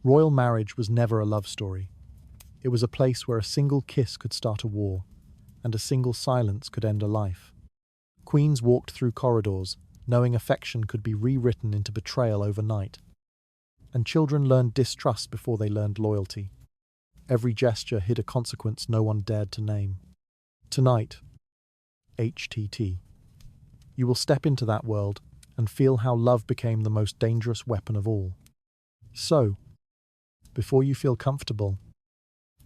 Royal marriage was never a love story. It was a place where a single kiss could start a war, and a single silence could end a life. Queens walked through corridors, knowing affection could be rewritten into betrayal overnight. And children learned distrust before they learned loyalty. Every gesture hid a consequence no one dared to name. Tonight, HTT, you will step into that world and feel how love became the most dangerous weapon of all. So, before you feel comfortable,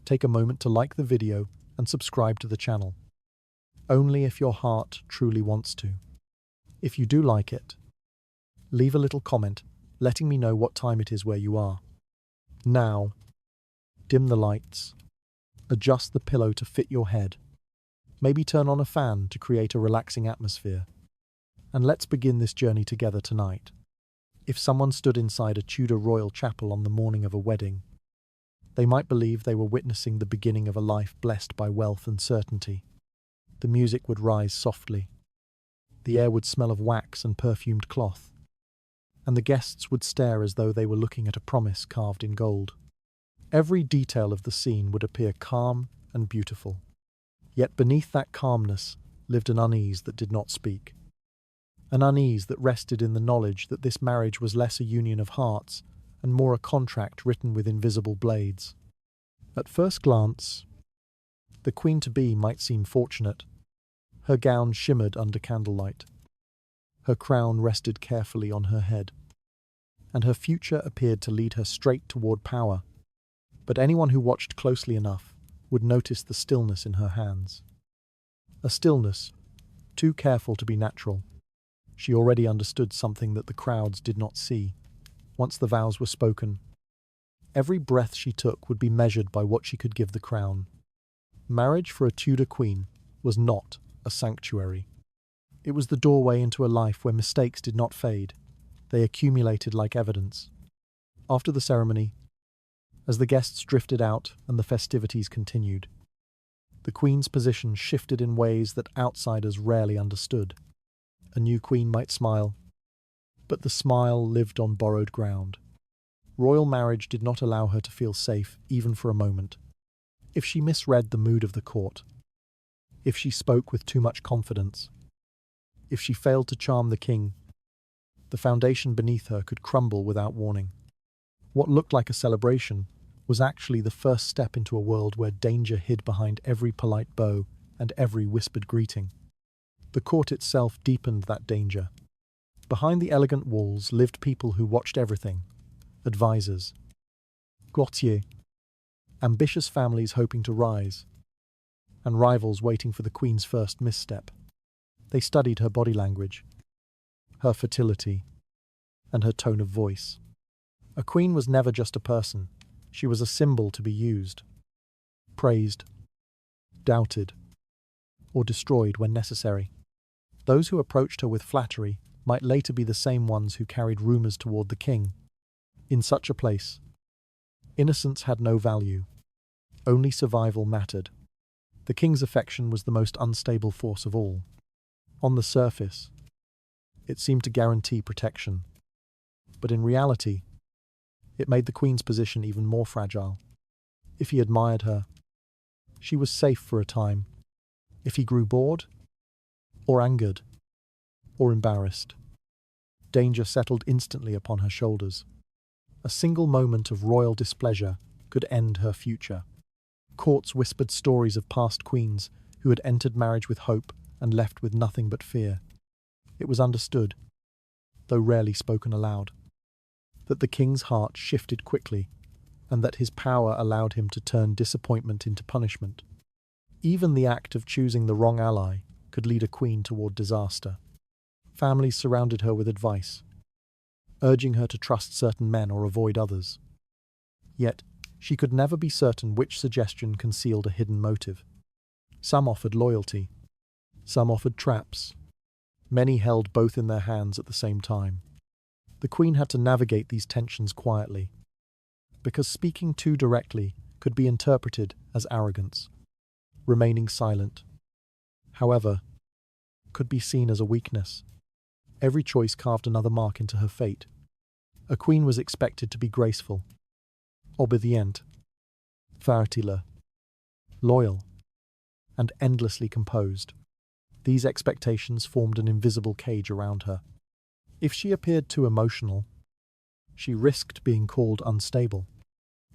take a moment to like the video and subscribe to the channel. Only if your heart truly wants to. If you do like it, leave a little comment letting me know what time it is where you are. Now, dim the lights, adjust the pillow to fit your head, maybe turn on a fan to create a relaxing atmosphere, and let's begin this journey together tonight. If someone stood inside a Tudor royal chapel on the morning of a wedding, they might believe they were witnessing the beginning of a life blessed by wealth and certainty. The music would rise softly. The air would smell of wax and perfumed cloth, and the guests would stare as though they were looking at a promise carved in gold. Every detail of the scene would appear calm and beautiful. Yet beneath that calmness lived an unease that did not speak. An unease that rested in the knowledge that this marriage was less a union of hearts and more a contract written with invisible blades. At first glance, the queen-to-be might seem fortunate. Her gown shimmered under candlelight. Her crown rested carefully on her head, and her future appeared to lead her straight toward power. But anyone who watched closely enough would notice the stillness in her hands. A stillness, too careful to be natural. She already understood something that the crowds did not see. Once the vows were spoken, every breath she took would be measured by what she could give the crown. Marriage for a Tudor queen was not a sanctuary. It was the doorway into a life where mistakes did not fade. They accumulated like evidence. After the ceremony, as the guests drifted out and the festivities continued, the queen's position shifted in ways that outsiders rarely understood. A new queen might smile, but the smile lived on borrowed ground. Royal marriage did not allow her to feel safe even for a moment. If she misread the mood of the court, if she spoke with too much confidence, if she failed to charm the king, the foundation beneath her could crumble without warning. What looked like a celebration was actually the first step into a world where danger hid behind every polite bow and every whispered greeting. The court itself deepened that danger. Behind the elegant walls lived people who watched everything: advisors, courtiers, ambitious families hoping to rise, and rivals waiting for the queen's first misstep. They studied her body language, her fertility, and her tone of voice. A queen was never just a person. She was a symbol to be used, praised, doubted, or destroyed when necessary. Those who approached her with flattery might later be the same ones who carried rumors toward the king. In such a place, innocence had no value. Only survival mattered. The king's affection was the most unstable force of all. On the surface, it seemed to guarantee protection. But in reality, it made the queen's position even more fragile. If he admired her, she was safe for a time. If he grew bored, or angered, or embarrassed, danger settled instantly upon her shoulders. A single moment of royal displeasure could end her future. Courts whispered stories of past queens who had entered marriage with hope and left with nothing but fear. It was understood, though rarely spoken aloud, that the king's heart shifted quickly and that his power allowed him to turn disappointment into punishment. Even the act of choosing the wrong ally could lead a queen toward disaster. Families surrounded her with advice, urging her to trust certain men or avoid others. Yet, she could never be certain which suggestion concealed a hidden motive. Some offered loyalty, some offered traps. Many held both in their hands at the same time. The queen had to navigate these tensions quietly, because speaking too directly could be interpreted as arrogance. Remaining silent, however, could be seen as a weakness. Every choice carved another mark into her fate. A queen was expected to be graceful, obedient, fertile, loyal, and endlessly composed. These expectations formed an invisible cage around her. If she appeared too emotional, she risked being called unstable.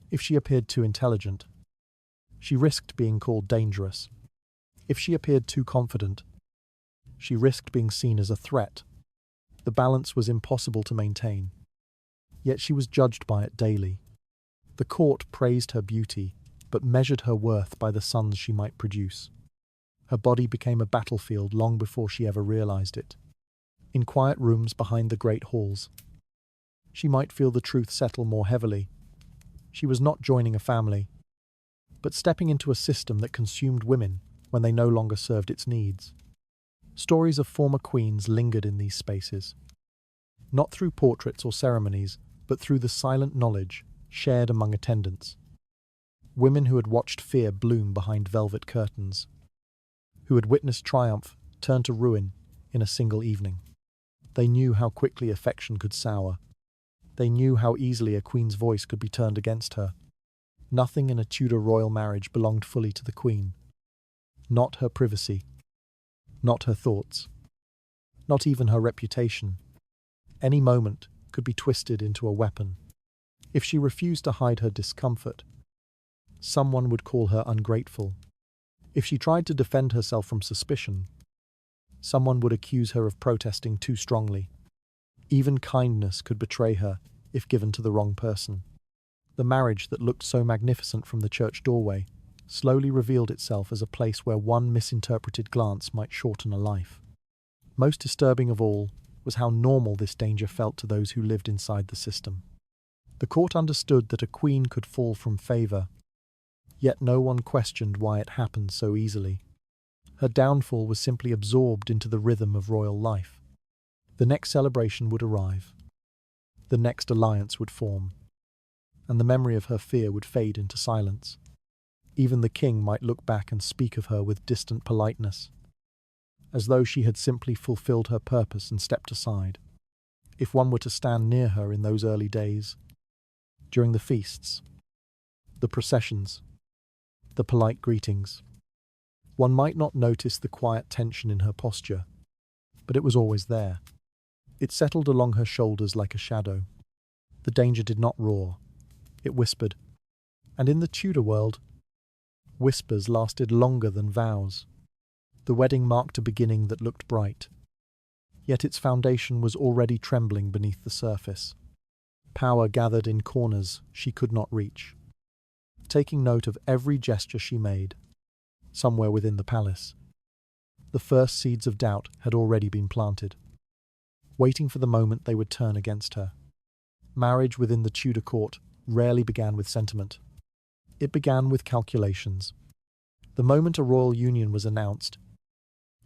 If she appeared too intelligent, she risked being called dangerous. If she appeared too confident, she risked being seen as a threat. The balance was impossible to maintain, yet she was judged by it daily. The court praised her beauty, but measured her worth by the sons she might produce. Her body became a battlefield long before she ever realized it. In quiet rooms behind the great halls, she might feel the truth settle more heavily. She was not joining a family, but stepping into a system that consumed women when they no longer served its needs. Stories of former queens lingered in these spaces, not through portraits or ceremonies, but through the silent knowledge shared among attendants. Women who had watched fear bloom behind velvet curtains, who had witnessed triumph turn to ruin in a single evening. They knew how quickly affection could sour. They knew how easily a queen's voice could be turned against her. Nothing in a Tudor royal marriage belonged fully to the queen. Not her privacy, not her thoughts, not even her reputation. Any moment could be twisted into a weapon. If she refused to hide her discomfort, someone would call her ungrateful. If she tried to defend herself from suspicion, someone would accuse her of protesting too strongly. Even kindness could betray her if given to the wrong person. The marriage that looked so magnificent from the church doorway slowly revealed itself as a place where one misinterpreted glance might shorten a life. Most disturbing of all was how normal this danger felt to those who lived inside the system. The court understood that a queen could fall from favor, yet no one questioned why it happened so easily. Her downfall was simply absorbed into the rhythm of royal life. The next celebration would arrive. The next alliance would form, and the memory of her fear would fade into silence. Even the king might look back and speak of her with distant politeness, as though she had simply fulfilled her purpose and stepped aside. If one were to stand near her in those early days, during the feasts, the processions, the polite greetings, one might not notice the quiet tension in her posture, but it was always there. It settled along her shoulders like a shadow. The danger did not roar, it whispered. And in the Tudor world, whispers lasted longer than vows. The wedding marked a beginning that looked bright, yet its foundation was already trembling beneath the surface. Power gathered in corners she could not reach, taking note of every gesture she made, somewhere within the palace. The first seeds of doubt had already been planted, waiting for the moment they would turn against her. Marriage within the Tudor court rarely began with sentiment. It began with calculations. The moment a royal union was announced,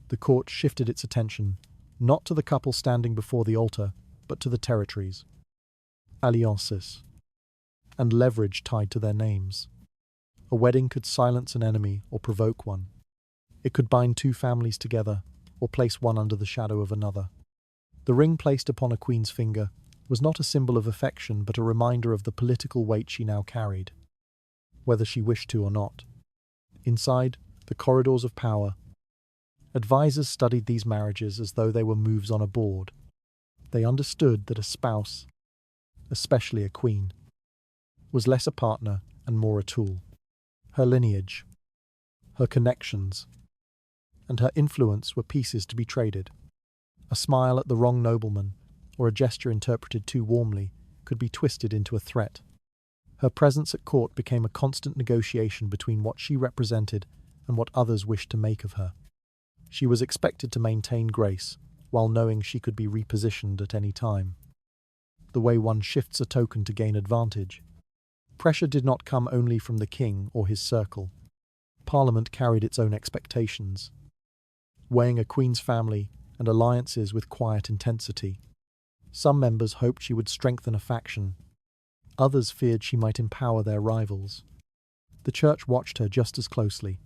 the court shifted its attention, not to the couple standing before the altar, but to the territories, alliances, and leverage tied to their names. A wedding could silence an enemy or provoke one. It could bind two families together or place one under the shadow of another. The ring placed upon a queen's finger was not a symbol of affection but a reminder of the political weight she now carried, whether she wished to or not. Inside the corridors of power, advisors studied these marriages as though they were moves on a board. They understood that a spouse, especially a queen, was less a partner and more a tool. Her lineage, her connections, and her influence were pieces to be traded. A smile at the wrong nobleman, or a gesture interpreted too warmly, could be twisted into a threat. Her presence at court became a constant negotiation between what she represented and what others wished to make of her. She was expected to maintain grace, while knowing she could be repositioned at any time. The way one shifts a token to gain advantage. Pressure did not come only from the king or his circle. Parliament carried its own expectations, weighing a queen's family and alliances with quiet intensity. Some members hoped she would strengthen a faction. Others feared she might empower their rivals. The church watched her just as closely,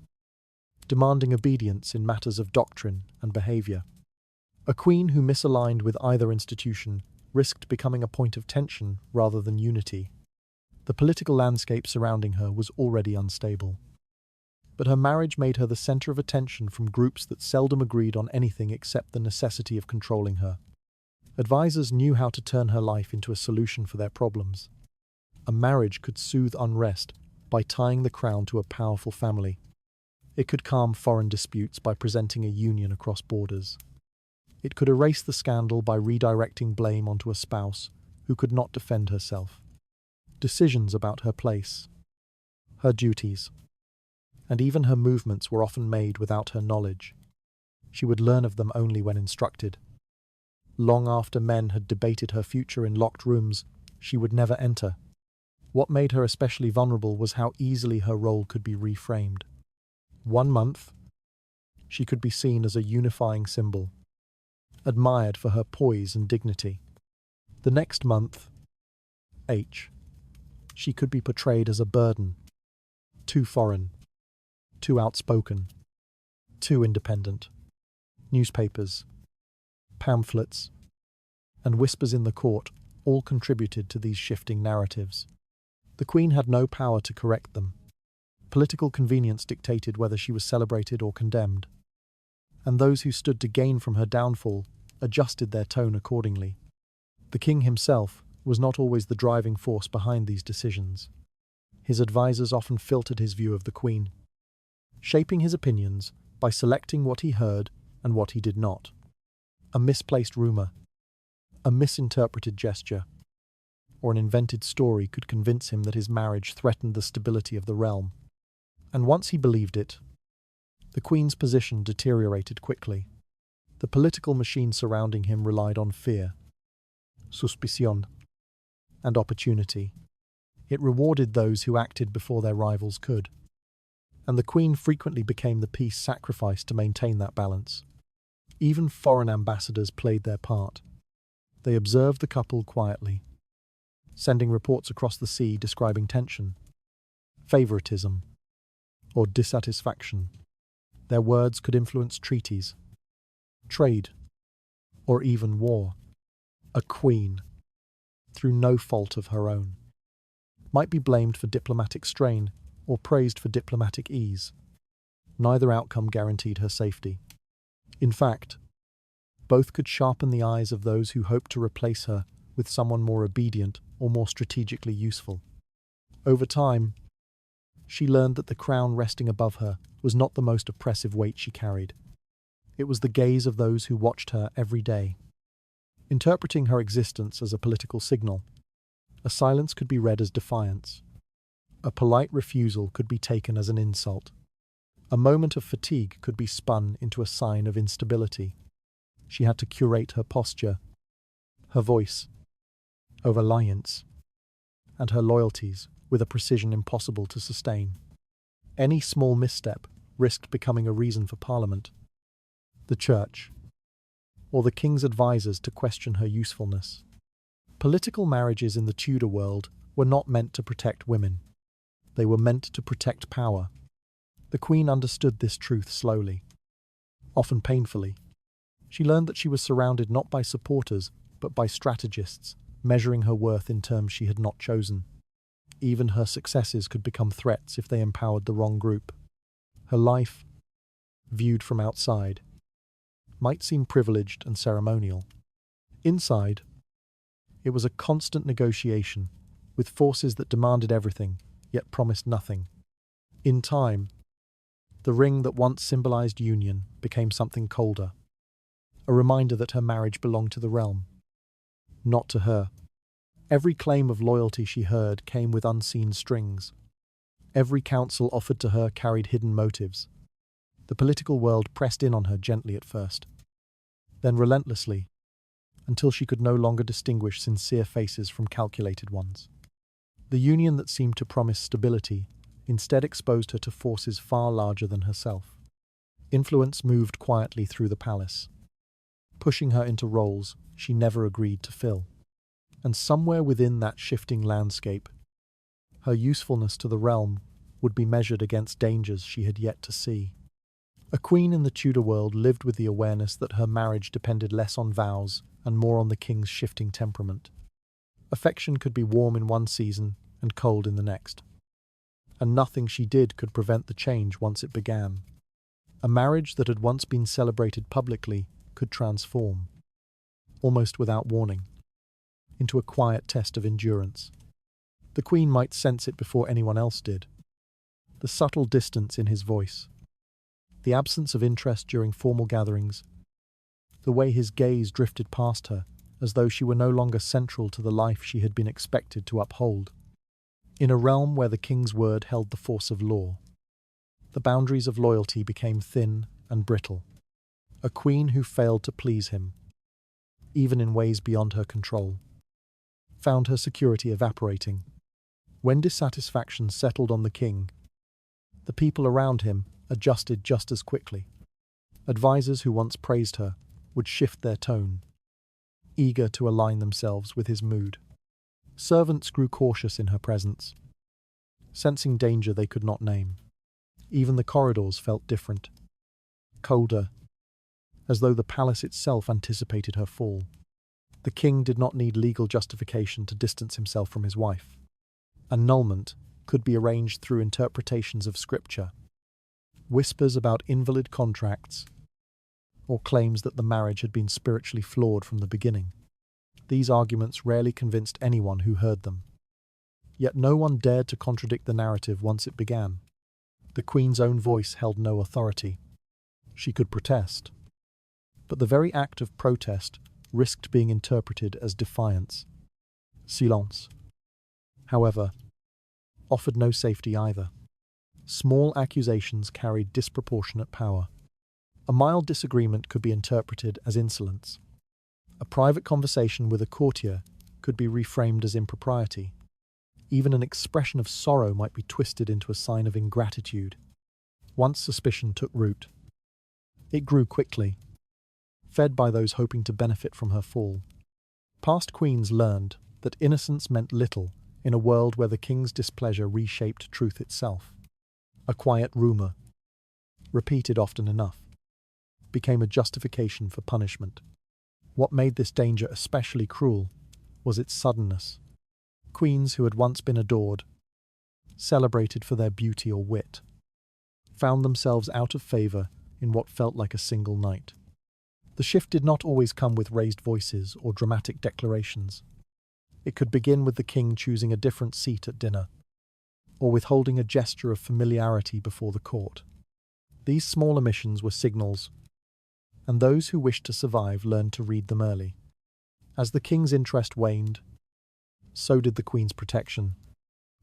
demanding obedience in matters of doctrine and behavior. A queen who misaligned with either institution risked becoming a point of tension rather than unity. The political landscape surrounding her was already unstable. But her marriage made her the center of attention from groups that seldom agreed on anything except the necessity of controlling her. Advisors knew how to turn her life into a solution for their problems. A marriage could soothe unrest by tying the crown to a powerful family. It could calm foreign disputes by presenting a union across borders. It could erase the scandal by redirecting blame onto a spouse who could not defend herself. Decisions about her place, her duties, and even her movements were often made without her knowledge. She would learn of them only when instructed. Long after men had debated her future in locked rooms, she would never enter. What made her especially vulnerable was how easily her role could be reframed. 1 month, she could be seen as a unifying symbol, admired for her poise and dignity. The next month, she could be portrayed as a burden, too foreign, too outspoken, too independent. Newspapers, pamphlets, and whispers in the court all contributed to these shifting narratives. The Queen had no power to correct them. Political convenience dictated whether she was celebrated or condemned, and those who stood to gain from her downfall adjusted their tone accordingly. The king himself was not always the driving force behind these decisions. His advisors often filtered his view of the Queen, shaping his opinions by selecting what he heard and what he did not. A misplaced rumor, a misinterpreted gesture, or an invented story could convince him that his marriage threatened the stability of the realm. And once he believed it, the Queen's position deteriorated quickly. The political machine surrounding him relied on fear, suspicion, and opportunity. It rewarded those who acted before their rivals could, and the Queen frequently became the piece sacrificed to maintain that balance. Even foreign ambassadors played their part. They observed the couple quietly, sending reports across the sea describing tension, favoritism, or dissatisfaction. Their words could influence treaties, trade, or even war. A queen, through no fault of her own, might be blamed for diplomatic strain or praised for diplomatic ease. Neither outcome guaranteed her safety. In fact, both could sharpen the eyes of those who hoped to replace her with someone more obedient or more strategically useful. Over time, she learned that the crown resting above her was not the most oppressive weight she carried. It was the gaze of those who watched her every day. Interpreting her existence as a political signal, a silence could be read as defiance. A polite refusal could be taken as an insult. A moment of fatigue could be spun into a sign of instability. She had to curate her posture, her voice, her alliance, and her loyalties with a precision impossible to sustain. Any small misstep risked becoming a reason for Parliament, the Church, or the King's advisors to question her usefulness. Political marriages in the Tudor world were not meant to protect women. They were meant to protect power. The Queen understood this truth slowly, often painfully. She learned that she was surrounded not by supporters, but by strategists, measuring her worth in terms she had not chosen. Even her successes could become threats if they empowered the wrong group. Her life, viewed from outside, might seem privileged and ceremonial. Inside, it was a constant negotiation, with forces that demanded everything, yet promised nothing. In time, the ring that once symbolized union became something colder, a reminder that her marriage belonged to the realm, not to her. Every claim of loyalty she heard came with unseen strings. Every counsel offered to her carried hidden motives. The political world pressed in on her gently at first, then relentlessly, until she could no longer distinguish sincere faces from calculated ones. The union that seemed to promise stability instead exposed her to forces far larger than herself. Influence moved quietly through the palace, pushing her into roles she never agreed to fill. And somewhere within that shifting landscape, her usefulness to the realm would be measured against dangers she had yet to see. A queen in the Tudor world lived with the awareness that her marriage depended less on vows and more on the king's shifting temperament. Affection could be warm in one season and cold in the next. And nothing she did could prevent the change once it began. A marriage that had once been celebrated publicly could transform, almost without warning, into a quiet test of endurance. The Queen might sense it before anyone else did. The subtle distance in his voice, the absence of interest during formal gatherings, the way his gaze drifted past her as though she were no longer central to the life she had been expected to uphold. In a realm where the king's word held the force of law, the boundaries of loyalty became thin and brittle. A queen who failed to please him, even in ways beyond her control, found her security evaporating. When dissatisfaction settled on the king, the people around him adjusted just as quickly. Advisors who once praised her would shift their tone, eager to align themselves with his mood. Servants grew cautious in her presence, sensing danger they could not name. Even the corridors felt different, colder, as though the palace itself anticipated her fall. The king did not need legal justification to distance himself from his wife. Annulment could be arranged through interpretations of scripture, whispers about invalid contracts, or claims that the marriage had been spiritually flawed from the beginning. These arguments rarely convinced anyone who heard them. Yet no one dared to contradict the narrative once it began. The Queen's own voice held no authority. She could protest, but the very act of protest risked being interpreted as defiance. Silence, however, offered no safety either. Small accusations carried disproportionate power. A mild disagreement could be interpreted as insolence. A private conversation with a courtier could be reframed as impropriety. Even an expression of sorrow might be twisted into a sign of ingratitude. Once suspicion took root, it grew quickly, fed by those hoping to benefit from her fall. Past queens learned that innocence meant little in a world where the king's displeasure reshaped truth itself. A quiet rumour, repeated often enough, became a justification for punishment. What made this danger especially cruel was its suddenness. Queens who had once been adored, celebrated for their beauty or wit, found themselves out of favour in what felt like a single night. The shift did not always come with raised voices or dramatic declarations. It could begin with the king choosing a different seat at dinner, or withholding a gesture of familiarity before the court. These small omissions were signals, and those who wished to survive learned to read them early. As the king's interest waned, so did the queen's protection.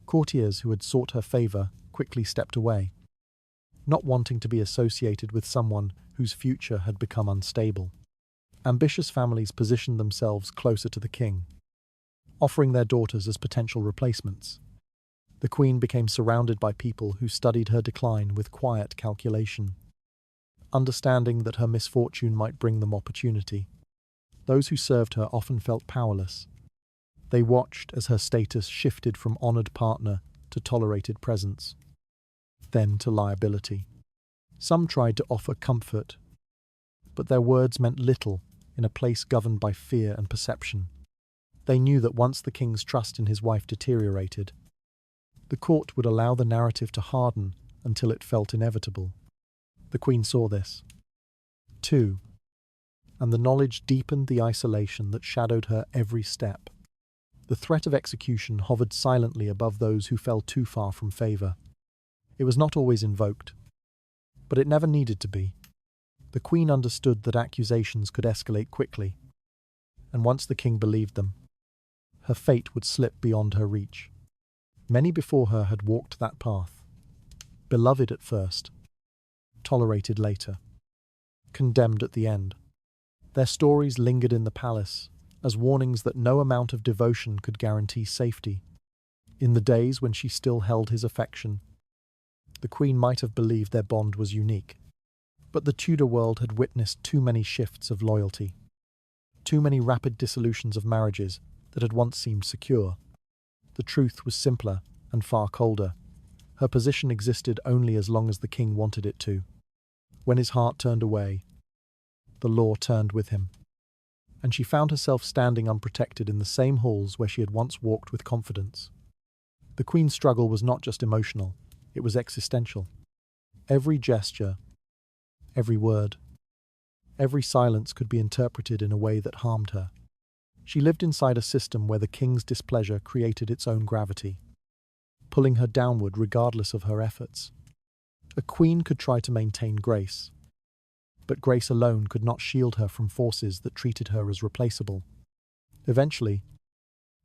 Courtiers who had sought her favour quickly stepped away, not wanting to be associated with someone whose future had become unstable. Ambitious families positioned themselves closer to the king, offering their daughters as potential replacements. The queen became surrounded by people who studied her decline with quiet calculation, understanding that her misfortune might bring them opportunity. Those who served her often felt powerless. They watched as her status shifted from honoured partner to tolerated presence, then to liability. Some tried to offer comfort, but their words meant little in a place governed by fear and perception. They knew that once the king's trust in his wife deteriorated, the court would allow the narrative to harden until it felt inevitable. The queen saw this, too, and the knowledge deepened the isolation that shadowed her every step. The threat of execution hovered silently above those who fell too far from favour. It was not always invoked, but it never needed to be. The queen understood that accusations could escalate quickly, and once the king believed them, her fate would slip beyond her reach. Many before her had walked that path, beloved at first, tolerated later, condemned at the end. Their stories lingered in the palace as warnings that no amount of devotion could guarantee safety. In the days when she still held his affection, the queen might have believed their bond was unique. But the Tudor world had witnessed too many shifts of loyalty, too many rapid dissolutions of marriages that had once seemed secure. The truth was simpler and far colder. Her position existed only as long as the king wanted it to. When his heart turned away, the law turned with him, and she found herself standing unprotected in the same halls where she had once walked with confidence. The Queen's struggle was not just emotional, it was existential. Every gesture, every word, every silence could be interpreted in a way that harmed her. She lived inside a system where the king's displeasure created its own gravity, pulling her downward regardless of her efforts. A queen could try to maintain grace, but grace alone could not shield her from forces that treated her as replaceable. Eventually,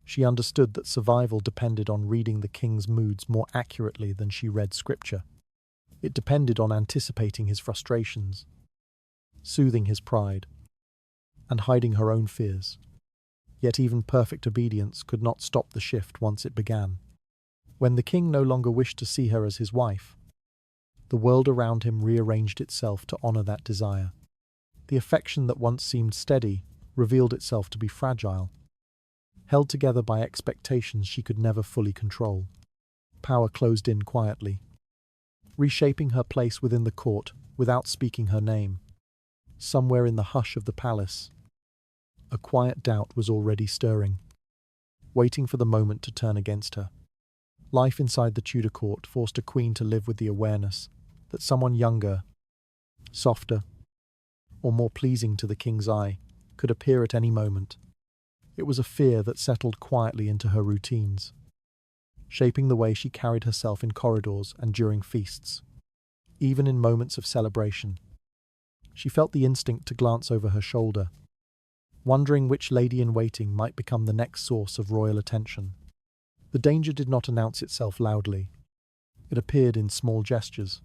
she understood that survival depended on reading the king's moods more accurately than she read scripture. It depended on anticipating his frustrations, soothing his pride, and hiding her own fears. Yet even perfect obedience could not stop the shift once it began. When the king no longer wished to see her as his wife, the world around him rearranged itself to honor that desire. The affection that once seemed steady revealed itself to be fragile, held together by expectations she could never fully control. Power closed in quietly, reshaping her place within the court without speaking her name. Somewhere in the hush of the palace, a quiet doubt was already stirring, waiting for the moment to turn against her. Life inside the Tudor court forced a queen to live with the awareness that someone younger, softer, or more pleasing to the king's eye could appear at any moment. It was a fear that settled quietly into her routines, shaping the way she carried herself in corridors and during feasts. Even in moments of celebration, she felt the instinct to glance over her shoulder, wondering which lady-in-waiting might become the next source of royal attention. The danger did not announce itself loudly. It appeared in small gestures.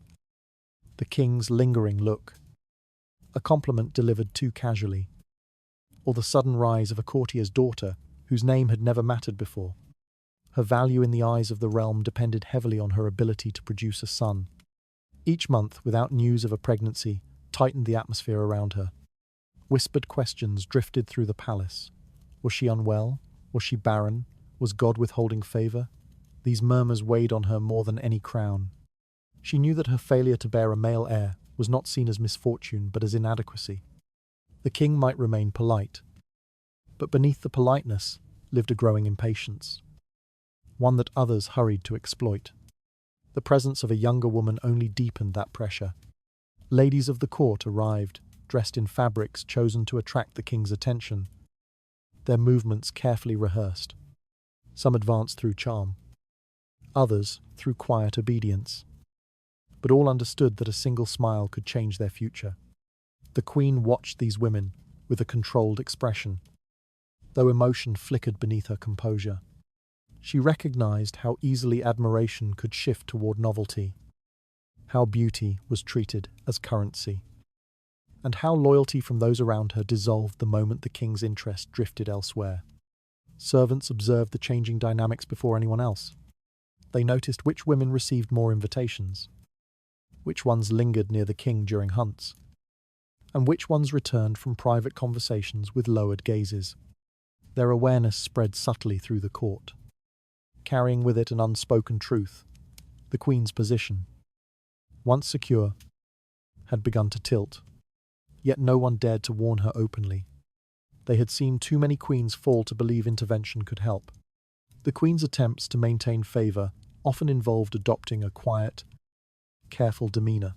The king's lingering look, a compliment delivered too casually, or the sudden rise of a courtier's daughter whose name had never mattered before. Her value in the eyes of the realm depended heavily on her ability to produce a son. Each month, without news of a pregnancy, tightened the atmosphere around her. Whispered questions drifted through the palace. Was she unwell? Was she barren? Was God withholding favor? These murmurs weighed on her more than any crown. She knew that her failure to bear a male heir was not seen as misfortune but as inadequacy. The king might remain polite, but beneath the politeness lived a growing impatience, one that others hurried to exploit. The presence of a younger woman only deepened that pressure. Ladies of the court arrived, dressed in fabrics chosen to attract the king's attention, their movements carefully rehearsed. Some advanced through charm, others through quiet obedience, but all understood that a single smile could change their future. The queen watched these women with a controlled expression, though emotion flickered beneath her composure. She recognized how easily admiration could shift toward novelty, how beauty was treated as currency, and how loyalty from those around her dissolved the moment the king's interest drifted elsewhere. Servants observed the changing dynamics before anyone else. They noticed which women received more invitations, which ones lingered near the king during hunts, and which ones returned from private conversations with lowered gazes. Their awareness spread subtly through the court, carrying with it an unspoken truth. The queen's position, once secure, had begun to tilt, yet no one dared to warn her openly. They had seen too many queens fall to believe intervention could help. The queen's attempts to maintain favor often involved adopting a quiet, careful demeanor.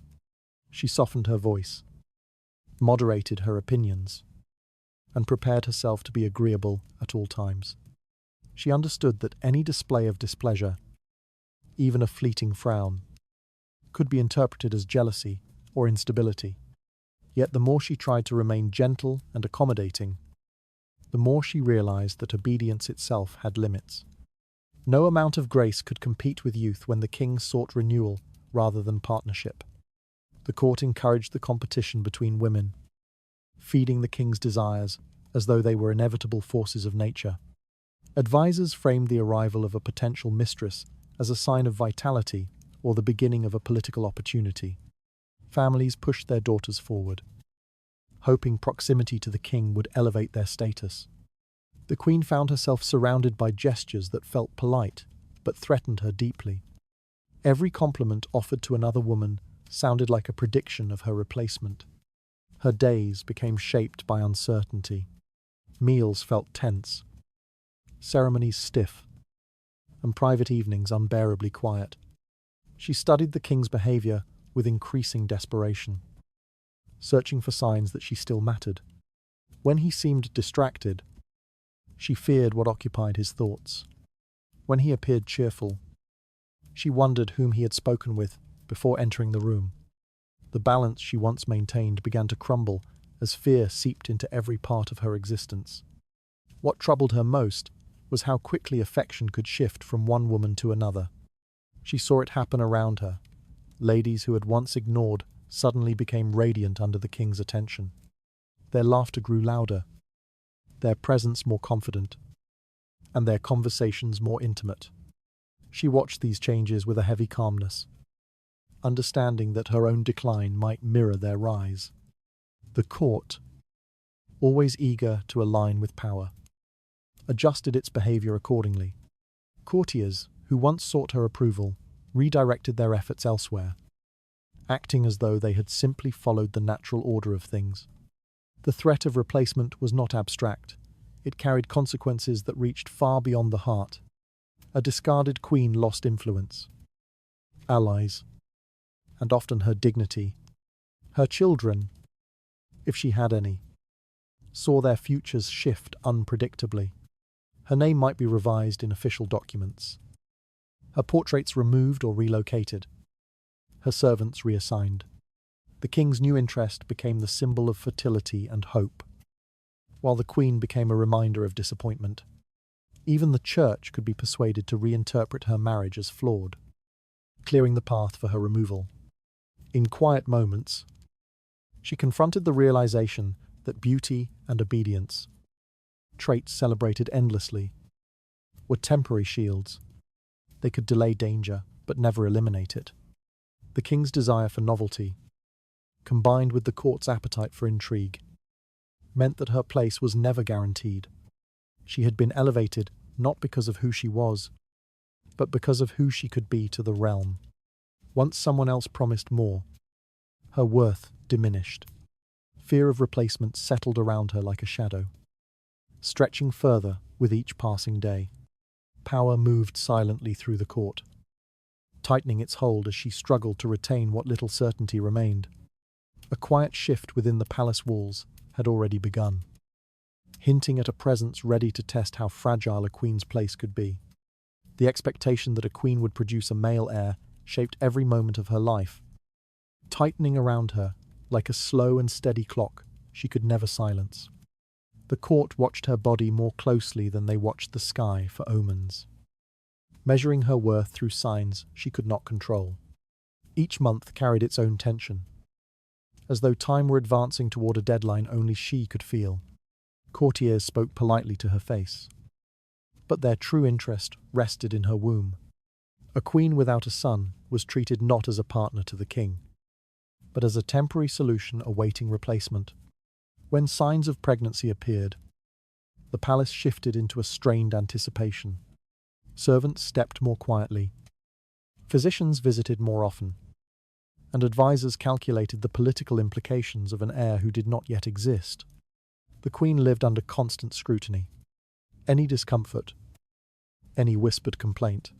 She softened her voice, moderated her opinions, and prepared herself to be agreeable at all times. She understood that any display of displeasure, even a fleeting frown, could be interpreted as jealousy or instability. Yet the more she tried to remain gentle and accommodating, the more she realized that obedience itself had limits. No amount of grace could compete with youth when the king sought renewal rather than partnership. The court encouraged the competition between women, feeding the king's desires as though they were inevitable forces of nature. Advisors framed the arrival of a potential mistress as a sign of vitality or the beginning of a political opportunity. Families pushed their daughters forward, hoping proximity to the king would elevate their status. The queen found herself surrounded by gestures that felt polite, but threatened her deeply. Every compliment offered to another woman sounded like a prediction of her replacement. Her days became shaped by uncertainty. Meals felt tense, ceremonies stiff, and private evenings unbearably quiet. She studied the king's behaviour with increasing desperation, searching for signs that she still mattered. When he seemed distracted, she feared what occupied his thoughts. When he appeared cheerful, she wondered whom he had spoken with before entering the room. The balance she once maintained began to crumble as fear seeped into every part of her existence. What troubled her most was how quickly affection could shift from one woman to another. She saw it happen around her. Ladies who had once ignored suddenly became radiant under the king's attention. Their laughter grew louder, their presence more confident, and their conversations more intimate. She watched these changes with a heavy calmness, understanding that her own decline might mirror their rise. The court, always eager to align with power, adjusted its behavior accordingly. Courtiers, who once sought her approval, redirected their efforts elsewhere, acting as though they had simply followed the natural order of things. The threat of replacement was not abstract. It carried consequences that reached far beyond the heart. A discarded queen lost influence, allies, and often her dignity. Her children, if she had any, saw their futures shift unpredictably. Her name might be revised in official documents, her portraits removed or relocated, her servants reassigned. The king's new interest became the symbol of fertility and hope, while the queen became a reminder of disappointment. Even the church could be persuaded to reinterpret her marriage as flawed, clearing the path for her removal. In quiet moments, she confronted the realization that beauty and obedience, traits celebrated endlessly, were temporary shields. They could delay danger, but never eliminate it. The king's desire for novelty, combined with the court's appetite for intrigue, meant that her place was never guaranteed. She had been elevated not because of who she was, but because of who she could be to the realm. Once someone else promised more, her worth diminished. Fear of replacement settled around her like a shadow, stretching further with each passing day. Power moved silently through the court, tightening its hold as she struggled to retain what little certainty remained. A quiet shift within the palace walls had already begun, hinting at a presence ready to test how fragile a queen's place could be. The expectation that a queen would produce a male heir shaped every moment of her life, tightening around her like a slow and steady clock she could never silence. The court watched her body more closely than they watched the sky for omens, measuring her worth through signs she could not control. Each month carried its own tension, as though time were advancing toward a deadline only she could feel. Courtiers spoke politely to her face, but their true interest rested in her womb. A queen without a son was treated not as a partner to the king, but as a temporary solution awaiting replacement. When signs of pregnancy appeared, the palace shifted into a strained anticipation. Servants stepped more quietly, physicians visited more often, and advisors calculated the political implications of an heir who did not yet exist. The queen lived under constant scrutiny. Any discomfort, any whispered complaint,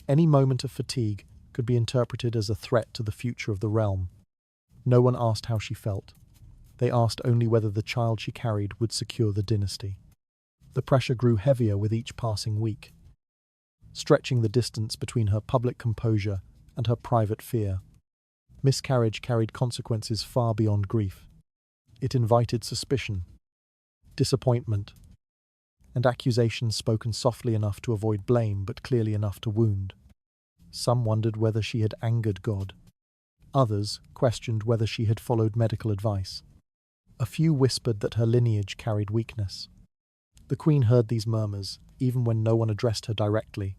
any moment of fatigue could be interpreted as a threat to the future of the realm. No one asked how she felt. They asked only whether the child she carried would secure the dynasty. The pressure grew heavier with each passing week, stretching the distance between her public composure and her private fear. Miscarriage carried consequences far beyond grief. It invited suspicion, disappointment, and accusations spoken softly enough to avoid blame but clearly enough to wound. Some wondered whether she had angered God. Others questioned whether she had followed medical advice. A few whispered that her lineage carried weakness. The queen heard these murmurs, even when no one addressed her directly.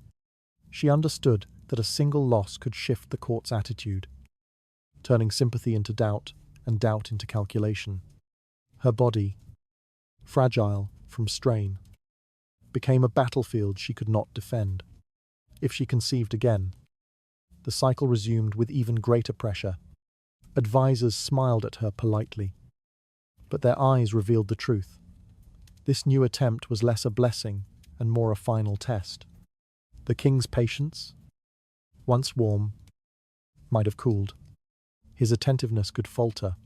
She understood that a single loss could shift the court's attitude, turning sympathy into doubt and doubt into calculation. Her body, fragile from strain, became a battlefield she could not defend. If she conceived again, the cycle resumed with even greater pressure. Advisors smiled at her politely, but their eyes revealed the truth. This new attempt was less a blessing and more a final test. The king's patience, once warm, might have cooled. His attentiveness could falter,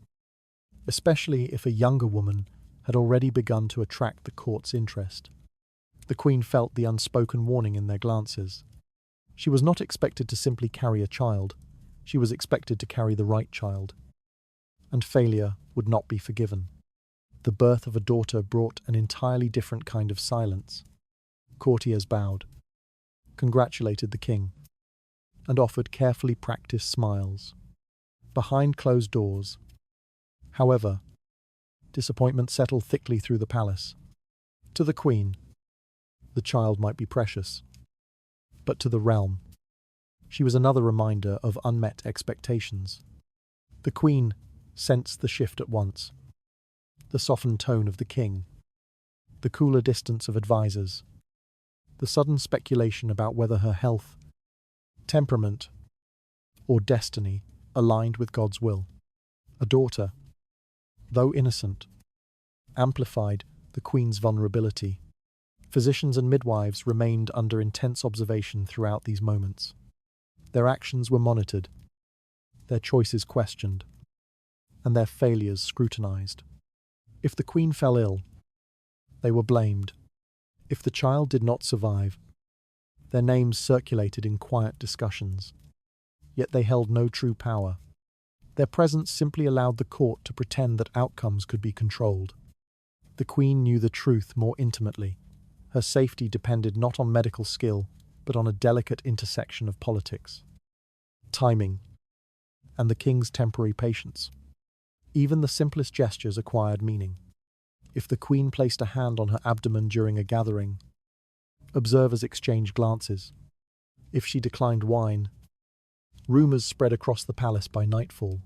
especially if a younger woman had already begun to attract the court's interest. The queen felt the unspoken warning in their glances. She was not expected to simply carry a child, she was expected to carry the right child. And failure would not be forgiven. The birth of a daughter brought an entirely different kind of silence. Courtiers bowed, congratulated the king, and offered carefully practiced smiles. Behind closed doors, however, disappointment settled thickly through the palace. To the queen, the child might be precious, but to the realm, she was another reminder of unmet expectations. The queen sensed the shift at once. The softened tone of the king, the cooler distance of advisers, the sudden speculation about whether her health, temperament, or destiny aligned with God's will. A daughter, though innocent, amplified the queen's vulnerability. Physicians and midwives remained under intense observation throughout these moments. Their actions were monitored, their choices questioned, and their failures scrutinized. If the queen fell ill, they were blamed. If the child did not survive, their names circulated in quiet discussions. Yet they held no true power. Their presence simply allowed the court to pretend that outcomes could be controlled. The queen knew the truth more intimately. Her safety depended not on medical skill, but on a delicate intersection of politics, timing, and the king's temporary patience. Even the simplest gestures acquired meaning. If the queen placed a hand on her abdomen during a gathering, observers exchanged glances. If she declined wine, rumors spread across the palace by nightfall.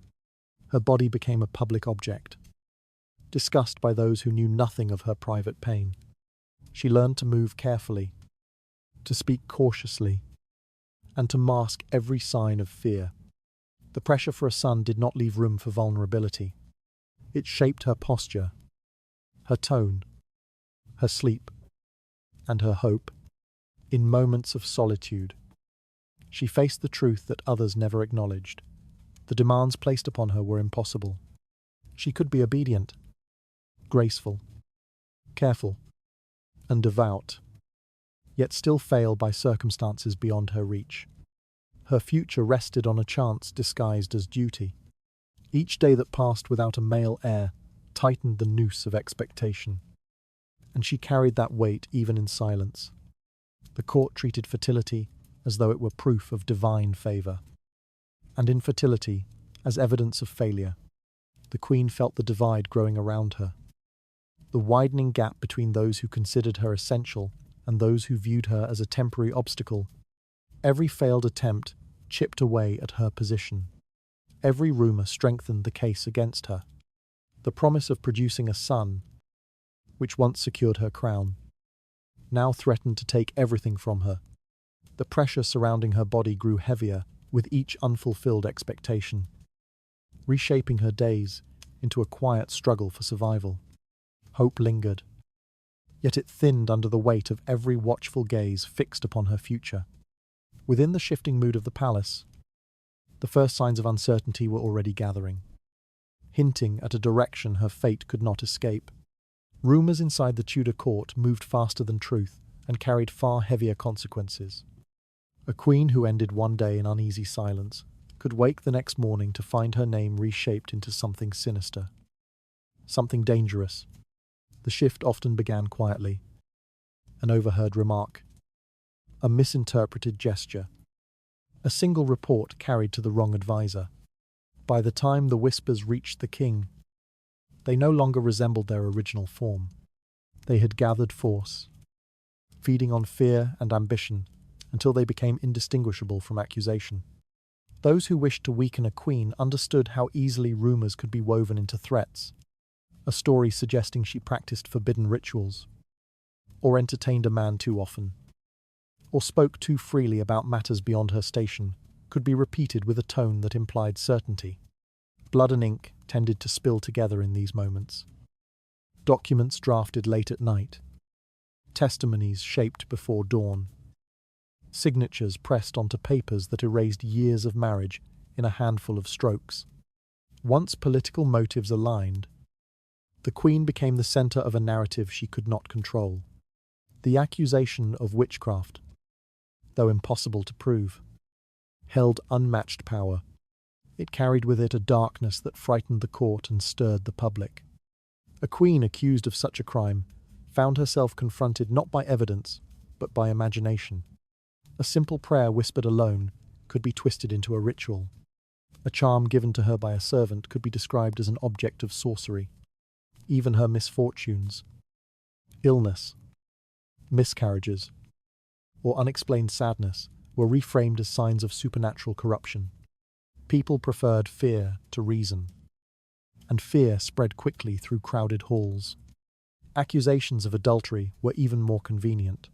Her body became a public object, discussed by those who knew nothing of her private pain. She learned to move carefully, to speak cautiously, and to mask every sign of fear. The pressure for a son did not leave room for vulnerability. It shaped her posture, her tone, her sleep, and her hope. In moments of solitude, she faced the truth that others never acknowledged. The demands placed upon her were impossible. She could be obedient, graceful, careful, and devout, yet still fail by circumstances beyond her reach. Her future rested on a chance disguised as duty. Each day that passed without a male heir tightened the noose of expectation, and she carried that weight even in silence. The court treated fertility as though it were proof of divine favour, and infertility as evidence of failure. The queen felt the divide growing around her, the widening gap between those who considered her essential and those who viewed her as a temporary obstacle. Every failed attempt chipped away at her position. Every rumour strengthened the case against her. The promise of producing a son, which once secured her crown, now threatened to take everything from her. The pressure surrounding her body grew heavier with each unfulfilled expectation, reshaping her days into a quiet struggle for survival. Hope lingered, yet it thinned under the weight of every watchful gaze fixed upon her future. Within the shifting mood of the palace, the first signs of uncertainty were already gathering, hinting at a direction her fate could not escape. Rumours inside the Tudor court moved faster than truth and carried far heavier consequences. A queen who ended one day in uneasy silence could wake the next morning to find her name reshaped into something sinister, something dangerous. The shift often began quietly. An overheard remark, a misinterpreted gesture, a single report carried to the wrong advisor. By the time the whispers reached the king, they no longer resembled their original form. They had gathered force, feeding on fear and ambition until they became indistinguishable from accusation. Those who wished to weaken a queen understood how easily rumours could be woven into threats. A story suggesting she practiced forbidden rituals, or entertained a man too often, or spoke too freely about matters beyond her station, could be repeated with a tone that implied certainty. Blood and ink tended to spill together in these moments. Documents drafted late at night, testimonies shaped before dawn, signatures pressed onto papers that erased years of marriage in a handful of strokes. Once political motives aligned, the Queen became the centre of a narrative she could not control. The accusation of witchcraft, though impossible to prove, held unmatched power. It carried with it a darkness that frightened the court and stirred the public. A queen accused of such a crime found herself confronted not by evidence, but by imagination. A simple prayer whispered alone could be twisted into a ritual. A charm given to her by a servant could be described as an object of sorcery. Even her misfortunes, illness, miscarriages, or unexplained sadness were reframed as signs of supernatural corruption. People preferred fear to reason, and fear spread quickly through crowded halls. Accusations of adultery were even more convenient.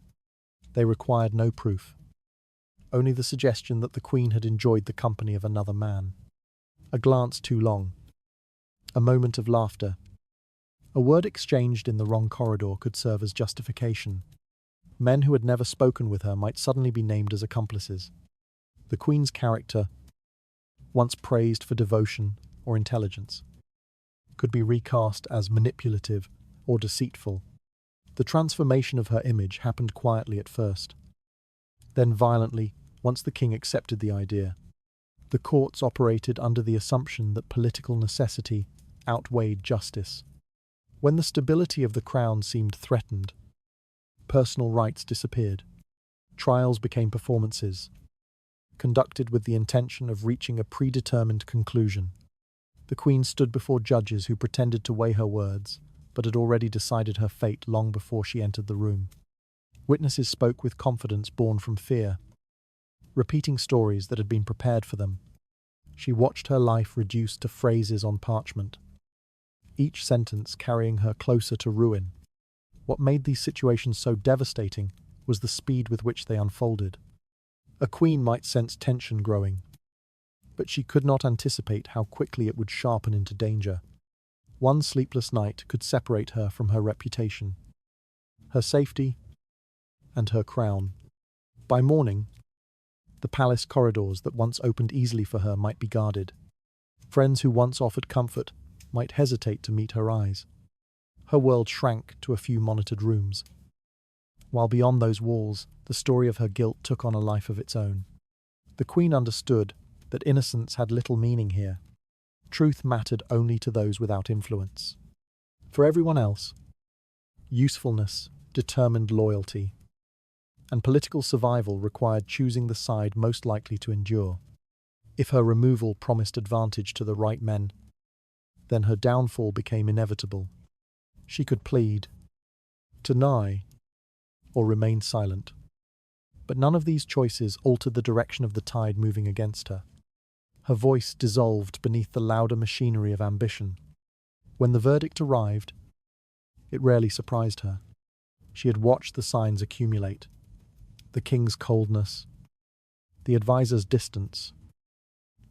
They required no proof, only the suggestion that the Queen had enjoyed the company of another man. A glance too long, a moment of laughter, a word exchanged in the wrong corridor could serve as justification. Men who had never spoken with her might suddenly be named as accomplices. The Queen's character, once praised for devotion or intelligence, could be recast as manipulative or deceitful. The transformation of her image happened quietly at first, then violently once the king accepted the idea. The courts operated under the assumption that political necessity outweighed justice. When the stability of the crown seemed threatened, personal rights disappeared. Trials became performances, conducted with the intention of reaching a predetermined conclusion. The Queen stood before judges who pretended to weigh her words, but had already decided her fate long before she entered the room. Witnesses spoke with confidence born from fear, repeating stories that had been prepared for them. She watched her life reduced to phrases on parchment, each sentence carrying her closer to ruin. What made these situations so devastating was the speed with which they unfolded. A queen might sense tension growing, but she could not anticipate how quickly it would sharpen into danger. One sleepless night could separate her from her reputation, her safety, and her crown. By morning, the palace corridors that once opened easily for her might be guarded. Friends who once offered comfort might hesitate to meet her eyes. Her world shrank to a few monitored rooms, while beyond those walls, the story of her guilt took on a life of its own. The Queen understood that innocence had little meaning here. Truth mattered only to those without influence. For everyone else, usefulness determined loyalty, and political survival required choosing the side most likely to endure. If her removal promised advantage to the right men, then her downfall became inevitable. She could plead, deny, or remain silent. But none of these choices altered the direction of the tide moving against her. Her voice dissolved beneath the louder machinery of ambition. When the verdict arrived, it rarely surprised her. She had watched the signs accumulate: the king's coldness, the advisor's distance,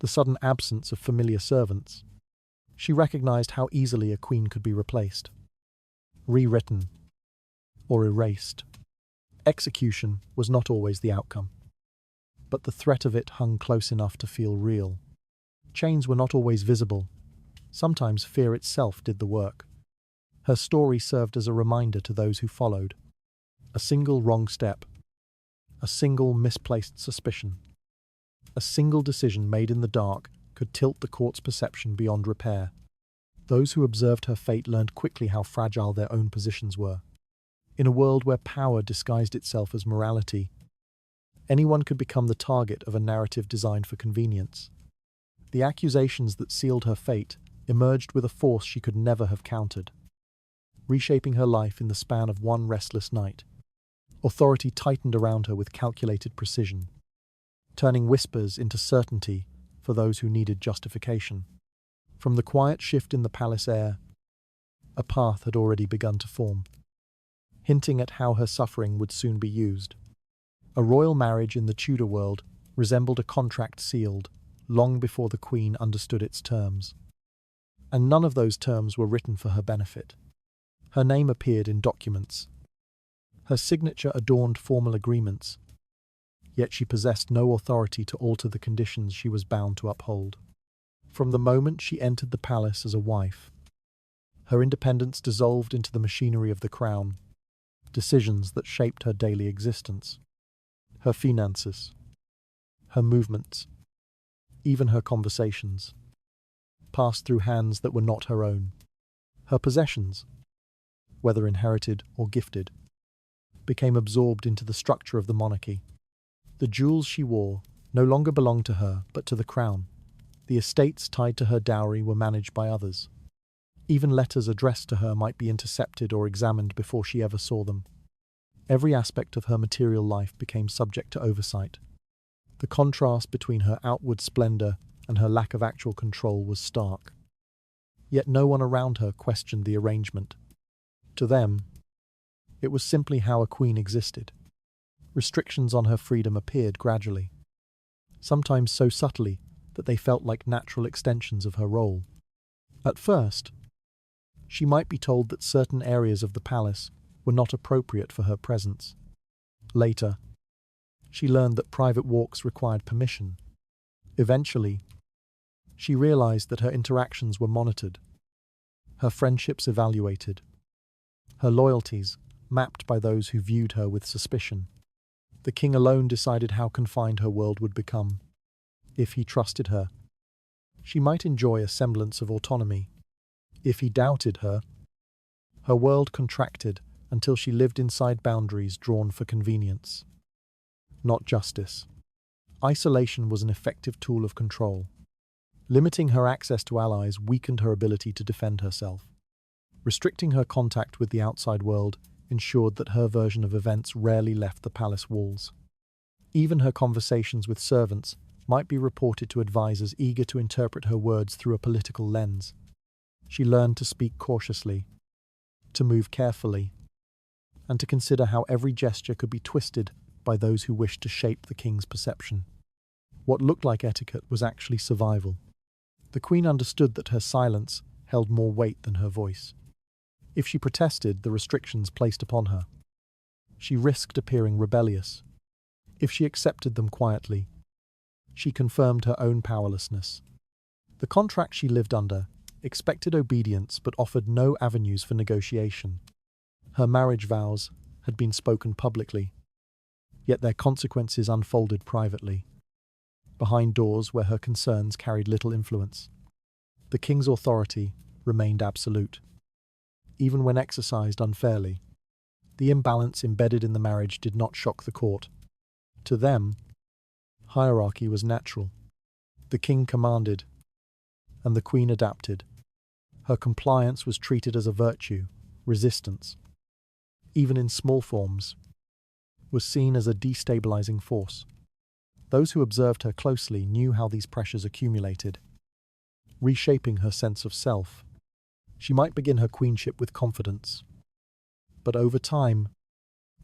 the sudden absence of familiar servants. She recognized how easily a queen could be replaced, rewritten, or erased. Execution was not always the outcome, but the threat of it hung close enough to feel real. Chains were not always visible. Sometimes fear itself did the work. Her story served as a reminder to those who followed. A single wrong step, a single misplaced suspicion, a single decision made in the dark could tilt the court's perception beyond repair. Those who observed her fate learned quickly how fragile their own positions were. In a world where power disguised itself as morality, anyone could become the target of a narrative designed for convenience. The accusations that sealed her fate emerged with a force she could never have countered, reshaping her life in the span of one restless night. Authority tightened around her with calculated precision, turning whispers into certainty for those who needed justification. From the quiet shift in the palace air, a path had already begun to form, hinting at how her suffering would soon be used. A royal marriage in the Tudor world resembled a contract sealed long before the Queen understood its terms. And none of those terms were written for her benefit. Her name appeared in documents. Her signature adorned formal agreements. yet she possessed no authority to alter the conditions she was bound to uphold. From the moment she entered the palace as a wife, her independence dissolved into the machinery of the crown, decisions that shaped her daily existence, her finances, her movements, even her conversations, passed through hands that were not her own. Her possessions, whether inherited or gifted, became absorbed into the structure of the monarchy. The jewels she wore no longer belonged to her, but to the crown. The estates tied to her dowry were managed by others. Even letters addressed to her might be intercepted or examined before she ever saw them. Every aspect of her material life became subject to oversight. The contrast between her outward splendor and her lack of actual control was stark. Yet no one around her questioned the arrangement. To them, it was simply how a queen existed. Restrictions on her freedom appeared gradually, sometimes so subtly that they felt like natural extensions of her role. At first, she might be told that certain areas of the palace were not appropriate for her presence. Later, she learned that private walks required permission. Eventually, she realized that her interactions were monitored, her friendships evaluated, her loyalties mapped by those who viewed her with suspicion. The king alone decided how confined her world would become. If he trusted her, she might enjoy a semblance of autonomy. If he doubted her, her world contracted until she lived inside boundaries drawn for convenience, not justice. Isolation was an effective tool of control. Limiting her access to allies weakened her ability to defend herself. Restricting her contact with the outside world ensured that her version of events rarely left the palace walls. Even her conversations with servants might be reported to advisors eager to interpret her words through a political lens. She learned to speak cautiously, to move carefully, and to consider how every gesture could be twisted by those who wished to shape the king's perception. What looked like etiquette was actually survival. The queen understood that her silence held more weight than her voice. If she protested the restrictions placed upon her, she risked appearing rebellious. If she accepted them quietly, she confirmed her own powerlessness. The contract she lived under expected obedience but offered no avenues for negotiation. Her marriage vows had been spoken publicly, yet their consequences unfolded privately, behind doors where her concerns carried little influence. The king's authority remained absolute, even when exercised unfairly. The imbalance embedded in the marriage did not shock the court. To them, hierarchy was natural. The king commanded, and the queen adapted. Her compliance was treated as a virtue. Resistance, even in small forms, was seen as a destabilizing force. Those who observed her closely knew how these pressures accumulated, reshaping her sense of self. She might begin her queenship with confidence, but over time,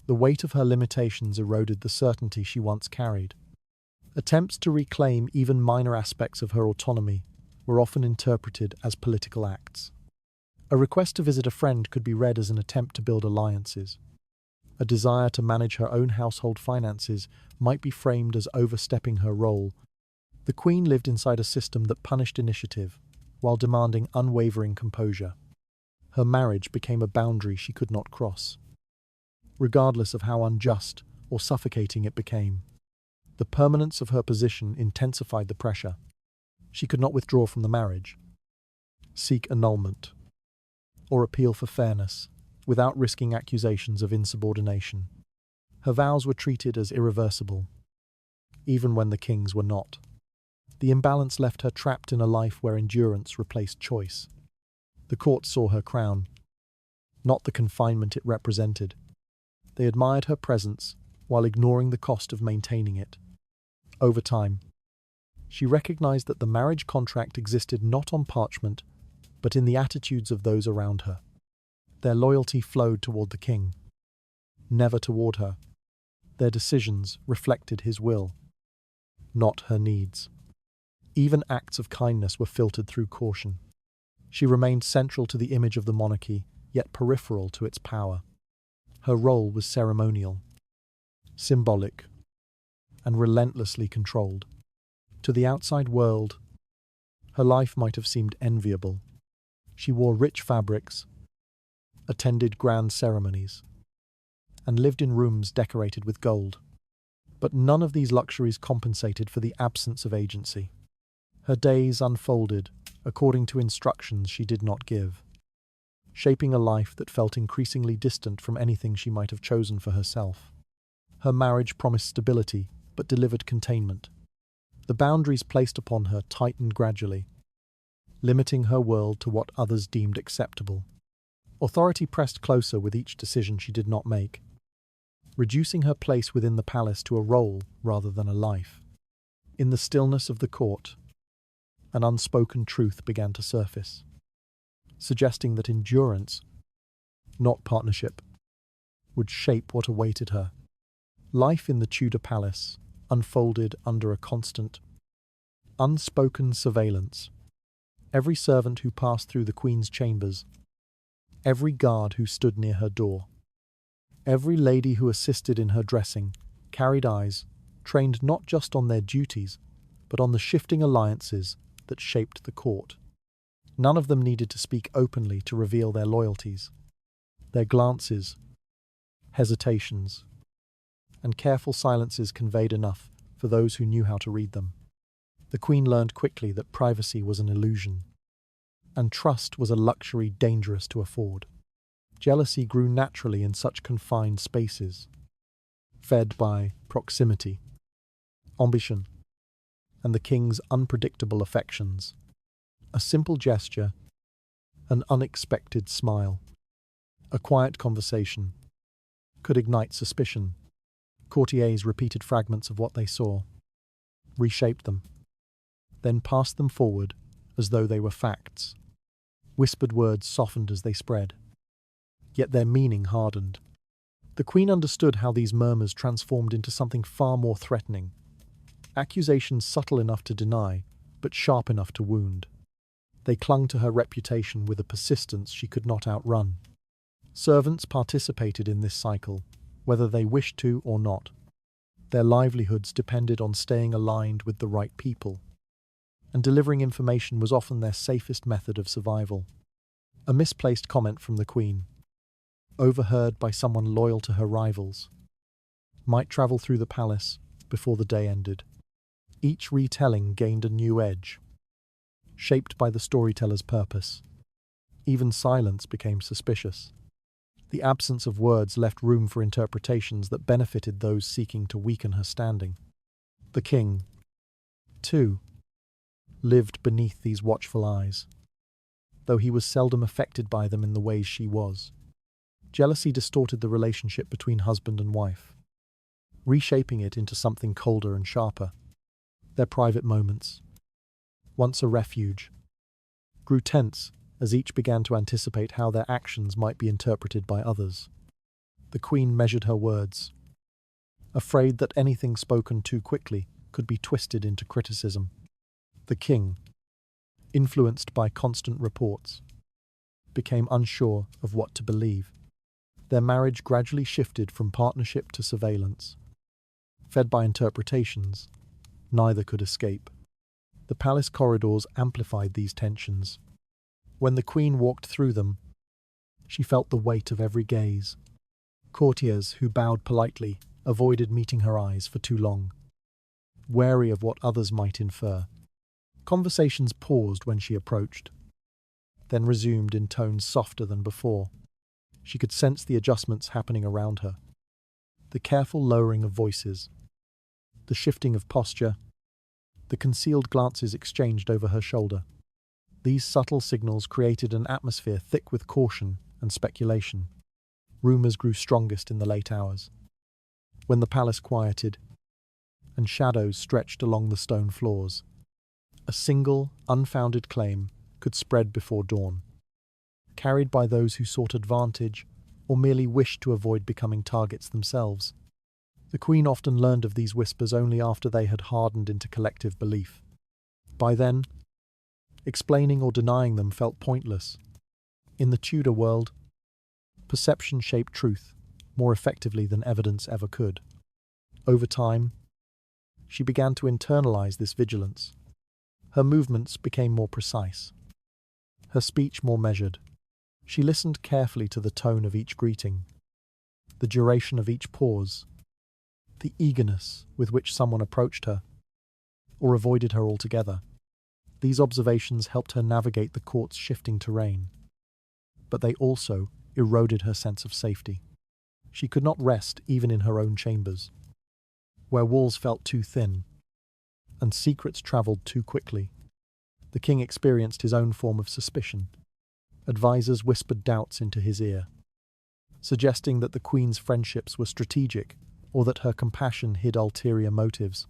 the weight of her limitations eroded the certainty she once carried. Attempts to reclaim even minor aspects of her autonomy were often interpreted as political acts. A request to visit a friend could be read as an attempt to build alliances. A desire to manage her own household finances might be framed as overstepping her role. The queen lived inside a system that punished initiative while demanding unwavering composure. Her marriage became a boundary she could not cross, regardless of how unjust or suffocating it became. The permanence of her position intensified the pressure. She could not withdraw from the marriage, seek annulment, or appeal for fairness without risking accusations of insubordination. Her vows were treated as irreversible, even when the king's were not. The imbalance left her trapped in a life where endurance replaced choice. The court saw her crown, not the confinement it represented. They admired her presence while ignoring the cost of maintaining it. Over time, she recognized that the marriage contract existed not on parchment, but in the attitudes of those around her. Their loyalty flowed toward the king, never toward her. Their decisions reflected his will, not her needs. Even acts of kindness were filtered through caution. She remained central to the image of the monarchy, yet peripheral to its power. Her role was ceremonial, symbolic, and relentlessly controlled. To the outside world, her life might have seemed enviable. She wore rich fabrics, attended grand ceremonies, and lived in rooms decorated with gold. But none of these luxuries compensated for the absence of agency. Her days unfolded according to instructions she did not give, shaping a life that felt increasingly distant from anything she might have chosen for herself. Her marriage promised stability, but delivered containment. The boundaries placed upon her tightened gradually, limiting her world to what others deemed acceptable. Authority pressed closer with each decision she did not make, reducing her place within the palace to a role rather than a life. In the stillness of the court, an unspoken truth began to surface, suggesting that endurance, not partnership, would shape what awaited her. Life in the Tudor palace unfolded under a constant, unspoken surveillance. Every servant who passed through the Queen's chambers, every guard who stood near her door, every lady who assisted in her dressing, carried eyes, trained not just on their duties, but on the shifting alliances that shaped the court. None of them needed to speak openly to reveal their loyalties. Their glances, hesitations, and careful silences conveyed enough for those who knew how to read them. The Queen learned quickly that privacy was an illusion, and trust was a luxury dangerous to afford. Jealousy grew naturally in such confined spaces, fed by proximity, ambition, and the king's unpredictable affections. A simple gesture, an unexpected smile, a quiet conversation could ignite suspicion. Courtiers repeated fragments of what they saw, reshaped them, then passed them forward as though they were facts. Whispered words softened as they spread, yet their meaning hardened. The Queen understood how these murmurs transformed into something far more threatening. Accusations subtle enough to deny, but sharp enough to wound. They clung to her reputation with a persistence she could not outrun. Servants participated in this cycle, whether they wished to or not. Their livelihoods depended on staying aligned with the right people, and delivering information was often their safest method of survival. A misplaced comment from the Queen, overheard by someone loyal to her rivals, might travel through the palace before the day ended. Each retelling gained a new edge, shaped by the storyteller's purpose. Even silence became suspicious. The absence of words left room for interpretations that benefited those seeking to weaken her standing. The king, too, lived beneath these watchful eyes, though he was seldom affected by them in the ways she was. Jealousy distorted the relationship between husband and wife, reshaping it into something colder and sharper. Their private moments, once a refuge, grew tense as each began to anticipate how their actions might be interpreted by others. The Queen measured her words, afraid that anything spoken too quickly could be twisted into criticism. The king, influenced by constant reports, became unsure of what to believe. Their marriage gradually shifted from partnership to surveillance. Fed by interpretations, neither could escape. The palace corridors amplified these tensions. When the Queen walked through them, she felt the weight of every gaze. Courtiers who bowed politely avoided meeting her eyes for too long, wary of what others might infer. Conversations paused when she approached, then resumed in tones softer than before. She could sense the adjustments happening around her, the careful lowering of voices, the shifting of posture, the concealed glances exchanged over her shoulder. These subtle signals created an atmosphere thick with caution and speculation. Rumours grew strongest in the late hours, when the palace quieted and shadows stretched along the stone floors. A single, unfounded claim could spread before dawn, carried by those who sought advantage or merely wished to avoid becoming targets themselves. The Queen often learned of these whispers only after they had hardened into collective belief. By then, explaining or denying them felt pointless. In the Tudor world, perception shaped truth more effectively than evidence ever could. Over time, She began to internalize this vigilance. Her movements became more precise, her speech more measured. She listened carefully to the tone of each greeting, the duration of each pause, the eagerness with which someone approached her or avoided her altogether. These observations helped her navigate the court's shifting terrain, but they also eroded her sense of safety. She could not rest even in her own chambers, where walls felt too thin and secrets travelled too quickly. The king experienced his own form of suspicion. Advisors whispered doubts into his ear, suggesting that the queen's friendships were strategic or that her compassion hid ulterior motives.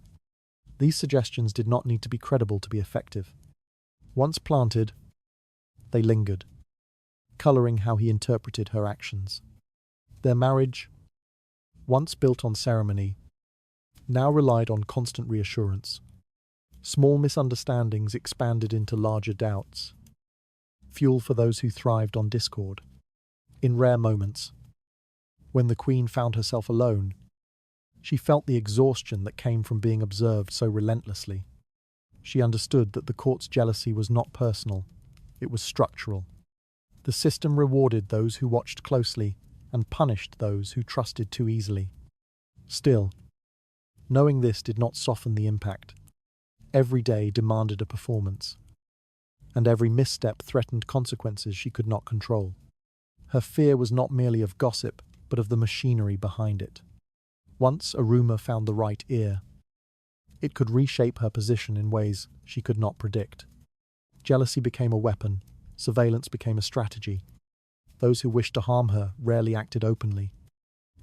These suggestions did not need to be credible to be effective. Once planted, they lingered, colouring how he interpreted her actions. Their marriage, once built on ceremony, now relied on constant reassurance. Small misunderstandings expanded into larger doubts, fuel for those who thrived on discord. In rare moments, when the queen found herself alone, she felt the exhaustion that came from being observed so relentlessly. She understood that the court's jealousy was not personal, it was structural. The system rewarded those who watched closely and punished those who trusted too easily. Still, knowing this did not soften the impact. Every day demanded a performance, and every misstep threatened consequences she could not control. Her fear was not merely of gossip, but of the machinery behind it. Once a rumour found the right ear, it could reshape her position in ways she could not predict. Jealousy became a weapon, surveillance became a strategy. Those who wished to harm her rarely acted openly.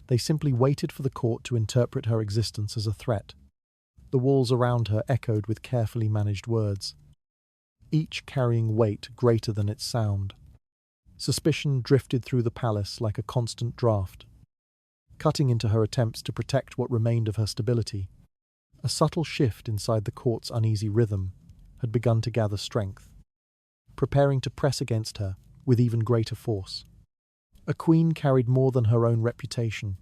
They simply waited for the court to interpret her existence as a threat. The walls around her echoed with carefully managed words, each carrying weight greater than its sound. Suspicion drifted through the palace like a constant draft, cutting into her attempts to protect what remained of her stability. A subtle shift inside the court's uneasy rhythm had begun to gather strength, preparing to press against her with even greater force. A queen carried more than her own reputation.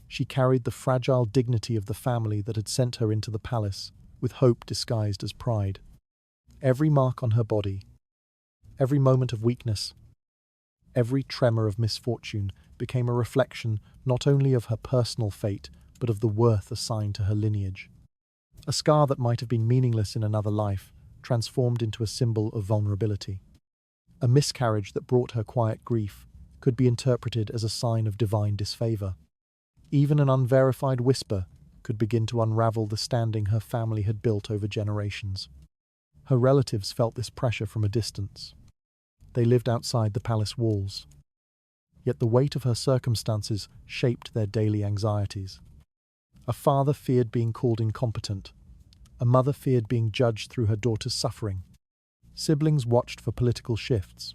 She carried the fragile dignity of the family that had sent her into the palace, with hope disguised as pride. Every mark on her body, every moment of weakness, every tremor of misfortune became a reflection not only of her personal fate, but of the worth assigned to her lineage. A scar that might have been meaningless in another life, transformed into a symbol of vulnerability. A miscarriage that brought her quiet grief could be interpreted as a sign of divine disfavor. Even an unverified whisper could begin to unravel the standing her family had built over generations. Her relatives felt this pressure from a distance. They lived outside the palace walls. Yet the weight of her circumstances shaped their daily anxieties. A father feared being called incompetent. A mother feared being judged through her daughter's suffering. Siblings watched for political shifts,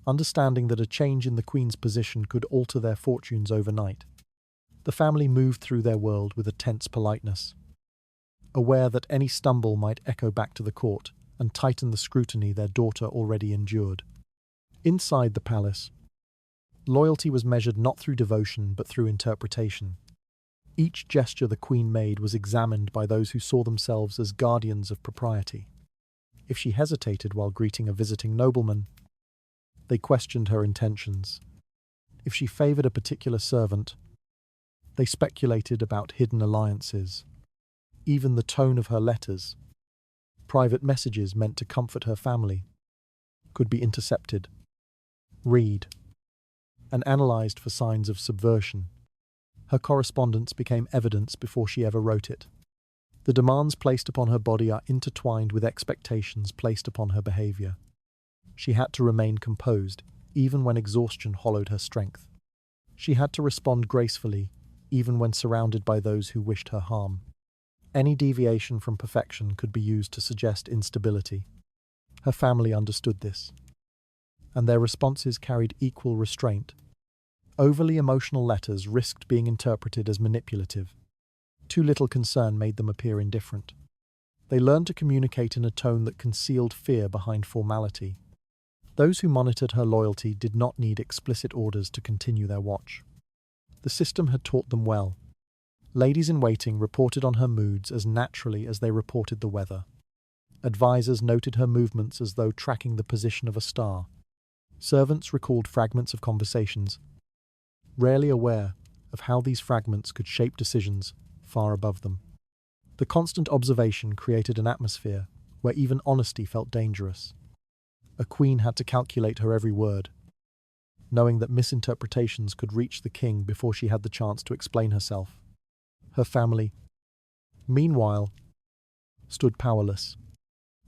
understanding that a change in the queen's position could alter their fortunes overnight. The family moved through their world with a tense politeness, aware that any stumble might echo back to the court and tighten the scrutiny their daughter already endured. Inside the palace, loyalty was measured not through devotion but through interpretation. Each gesture the queen made was examined by those who saw themselves as guardians of propriety. If she hesitated while greeting a visiting nobleman, they questioned her intentions. If she favoured a particular servant, they speculated about hidden alliances. Even the tone of her letters, private messages meant to comfort her family, could be intercepted, read, and analysed for signs of subversion. Her correspondence became evidence before she ever wrote it. The demands placed upon her body are intertwined with expectations placed upon her behaviour. She had to remain composed, even when exhaustion hollowed her strength. She had to respond gracefully, even when surrounded by those who wished her harm. Any deviation from perfection could be used to suggest instability. Her family understood this, and their responses carried equal restraint. Overly emotional letters risked being interpreted as manipulative. Too little concern made them appear indifferent. They learned to communicate in a tone that concealed fear behind formality. Those who monitored her loyalty did not need explicit orders to continue their watch. The system had taught them well. Ladies-in-waiting reported on her moods as naturally as they reported the weather. Advisors noted her movements as though tracking the position of a star. Servants recalled fragments of conversations, rarely aware of how these fragments could shape decisions far above them. The constant observation created an atmosphere where even honesty felt dangerous. A queen had to calculate her every word, knowing that misinterpretations could reach the king before she had the chance to explain herself. Her family, meanwhile, stood powerless.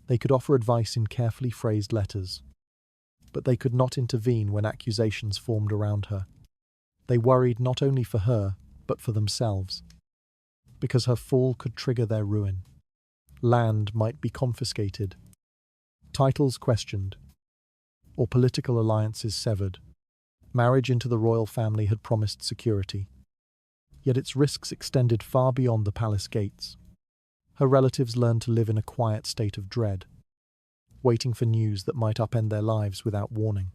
They could offer advice in carefully phrased letters, but they could not intervene when accusations formed around her. They worried not only for her, but for themselves, because her fall could trigger their ruin. Land might be confiscated, titles questioned, or political alliances severed. Marriage into the royal family had promised security, yet its risks extended far beyond the palace gates. Her relatives learned to live in a quiet state of dread, waiting for news that might upend their lives without warning.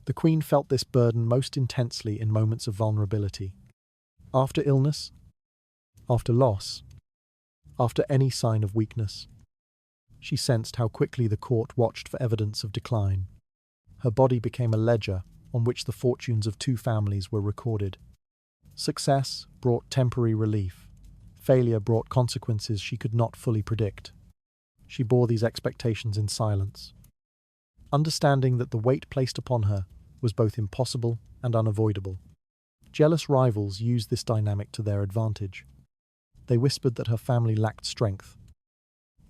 The Queen felt this burden most intensely in moments of vulnerability. After illness, after loss, after any sign of weakness, she sensed how quickly the court watched for evidence of decline. Her body became a ledger on which the fortunes of two families were recorded. Success brought temporary relief. Failure brought consequences she could not fully predict. She bore these expectations in silence, understanding that the weight placed upon her was both impossible and unavoidable. Jealous rivals used this dynamic to their advantage. They whispered that her family lacked strength,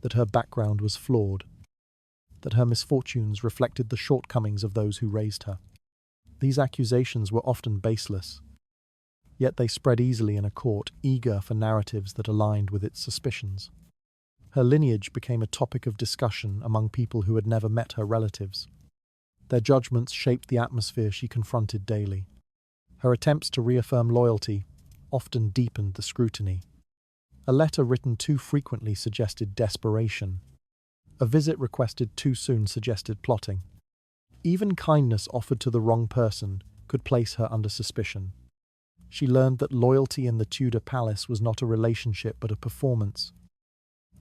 that her background was flawed, that her misfortunes reflected the shortcomings of those who raised her. These accusations were often baseless, yet they spread easily in a court eager for narratives that aligned with its suspicions. Her lineage became a topic of discussion among people who had never met her relatives. Their judgments shaped the atmosphere she confronted daily. Her attempts to reaffirm loyalty often deepened the scrutiny. A letter written too frequently suggested desperation. A visit requested too soon suggested plotting. Even kindness offered to the wrong person could place her under suspicion. She learned that loyalty in the Tudor palace was not a relationship but a performance,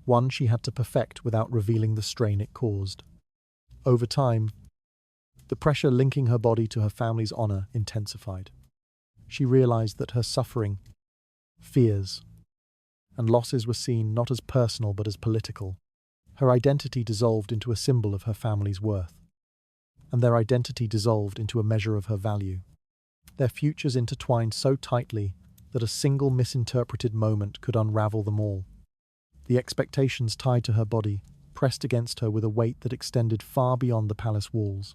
one she had to perfect without revealing the strain it caused. Over time, the pressure linking her body to her family's honor intensified. She realized that her suffering, fears, and losses were seen not as personal but as political. Her identity dissolved into a symbol of her family's worth, and their identity dissolved into a measure of her value. Their futures intertwined so tightly that a single misinterpreted moment could unravel them all. The expectations tied to her body pressed against her with a weight that extended far beyond the palace walls.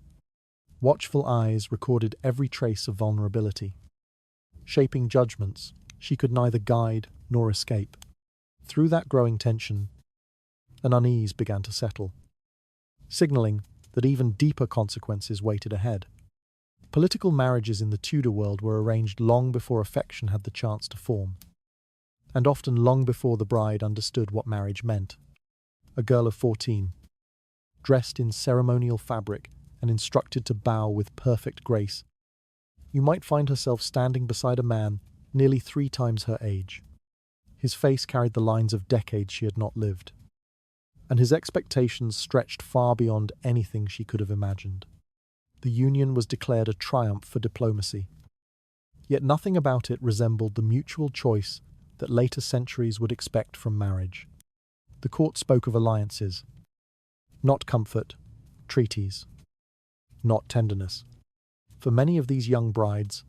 Watchful eyes recorded every trace of vulnerability. Shaping judgments she could neither guide nor escape. Through that growing tension, an unease began to settle, signaling that even deeper consequences waited ahead. Political marriages in the Tudor world were arranged long before affection had the chance to form, and often long before the bride understood what marriage meant. A girl of 14, dressed in ceremonial fabric and instructed to bow with perfect grace, you might find herself standing beside a man nearly 3 times her age. His face carried the lines of decades she had not lived, and his expectations stretched far beyond anything she could have imagined. The union was declared a triumph for diplomacy, yet nothing about it resembled the mutual choice that later centuries would expect from marriage. The court spoke of alliances, not comfort, treaties, not tenderness. For many of these young brides,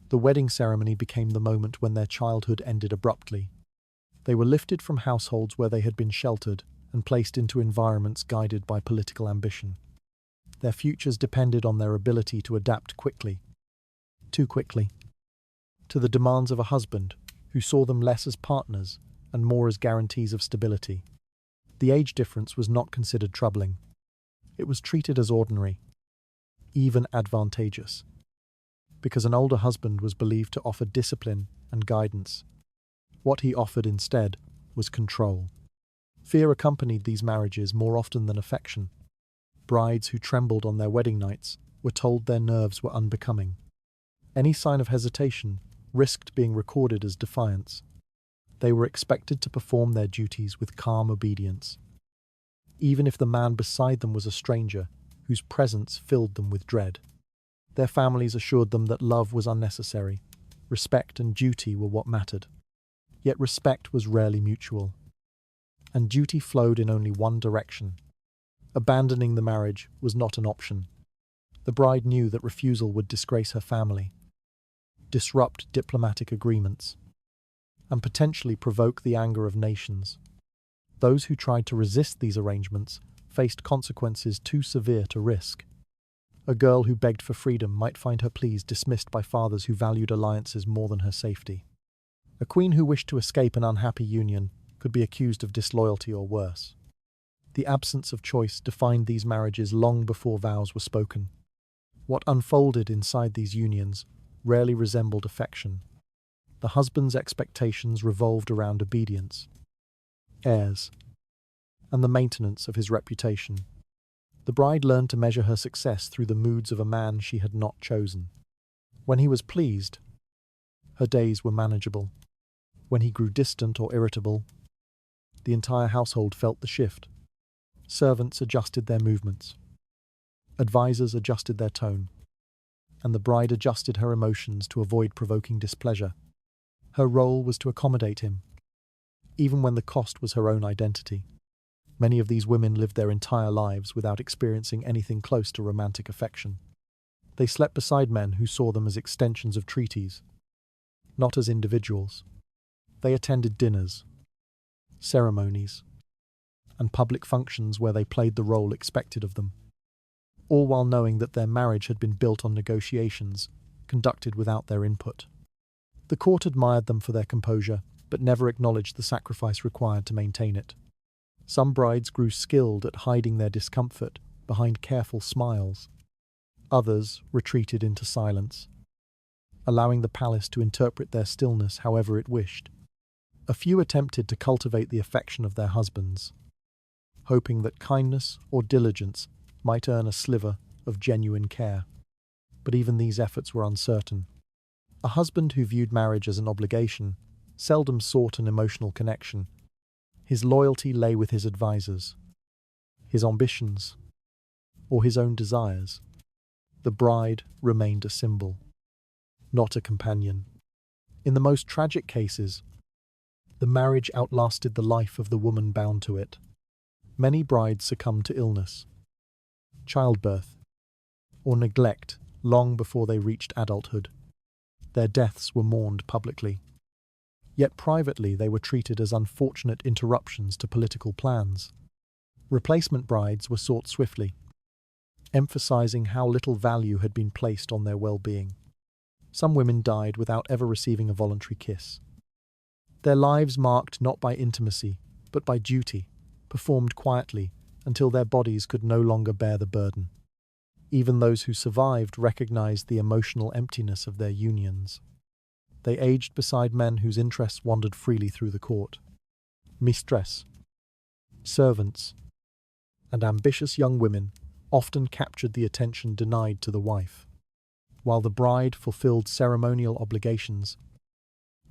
the wedding ceremony became the moment when their childhood ended abruptly. They were lifted from households where they had been sheltered and placed into environments guided by political ambition. Their futures depended on their ability to adapt quickly, too quickly, to the demands of a husband who saw them less as partners and more as guarantees of stability. The age difference was not considered troubling. It was treated as ordinary, even advantageous, because an older husband was believed to offer discipline and guidance. What he offered instead was control. Fear accompanied these marriages more often than affection. Brides who trembled on their wedding nights were told their nerves were unbecoming. Any sign of hesitation risked being recorded as defiance. They were expected to perform their duties with calm obedience, even if the man beside them was a stranger whose presence filled them with dread. Their families assured them that love was unnecessary, respect and duty were what mattered. Yet respect was rarely mutual, and duty flowed in only one direction. Abandoning the marriage was not an option. The bride knew that refusal would disgrace her family, disrupt diplomatic agreements, and potentially provoke the anger of nations. Those who tried to resist these arrangements faced consequences too severe to risk. A girl who begged for freedom might find her pleas dismissed by fathers who valued alliances more than her safety. A queen who wished to escape an unhappy union could be accused of disloyalty or worse. The absence of choice defined these marriages long before vows were spoken. What unfolded inside these unions rarely resembled affection. The husband's expectations revolved around obedience, heirs, and the maintenance of his reputation. The bride learned to measure her success through the moods of a man she had not chosen. When he was pleased, her days were manageable. When he grew distant or irritable, the entire household felt the shift. Servants adjusted their movements. Advisors adjusted their tone. And the bride adjusted her emotions to avoid provoking displeasure. Her role was to accommodate him, even when the cost was her own identity. Many of these women lived their entire lives without experiencing anything close to romantic affection. They slept beside men who saw them as extensions of treaties, not as individuals. They attended dinners, ceremonies, and public functions where they played the role expected of them, all while knowing that their marriage had been built on negotiations conducted without their input. The court admired them for their composure, but never acknowledged the sacrifice required to maintain it. Some brides grew skilled at hiding their discomfort behind careful smiles. Others retreated into silence, allowing the palace to interpret their stillness however it wished. A few attempted to cultivate the affection of their husbands, hoping that kindness or diligence might earn a sliver of genuine care. But even these efforts were uncertain. A husband who viewed marriage as an obligation seldom sought an emotional connection. His loyalty lay with his advisors, his ambitions, or his own desires. The bride remained a symbol, not a companion. In the most tragic cases, the marriage outlasted the life of the woman bound to it. Many brides succumbed to illness, childbirth, or neglect long before they reached adulthood. Their deaths were mourned publicly. Yet privately they were treated as unfortunate interruptions to political plans. Replacement brides were sought swiftly, emphasizing how little value had been placed on their well-being. Some women died without ever receiving a voluntary kiss. Their lives marked not by intimacy, but by duty, performed quietly until their bodies could no longer bear the burden. Even those who survived recognized the emotional emptiness of their unions. They aged beside men whose interests wandered freely through the court. Mistress, servants, and ambitious young women often captured the attention denied to the wife. While the bride fulfilled ceremonial obligations,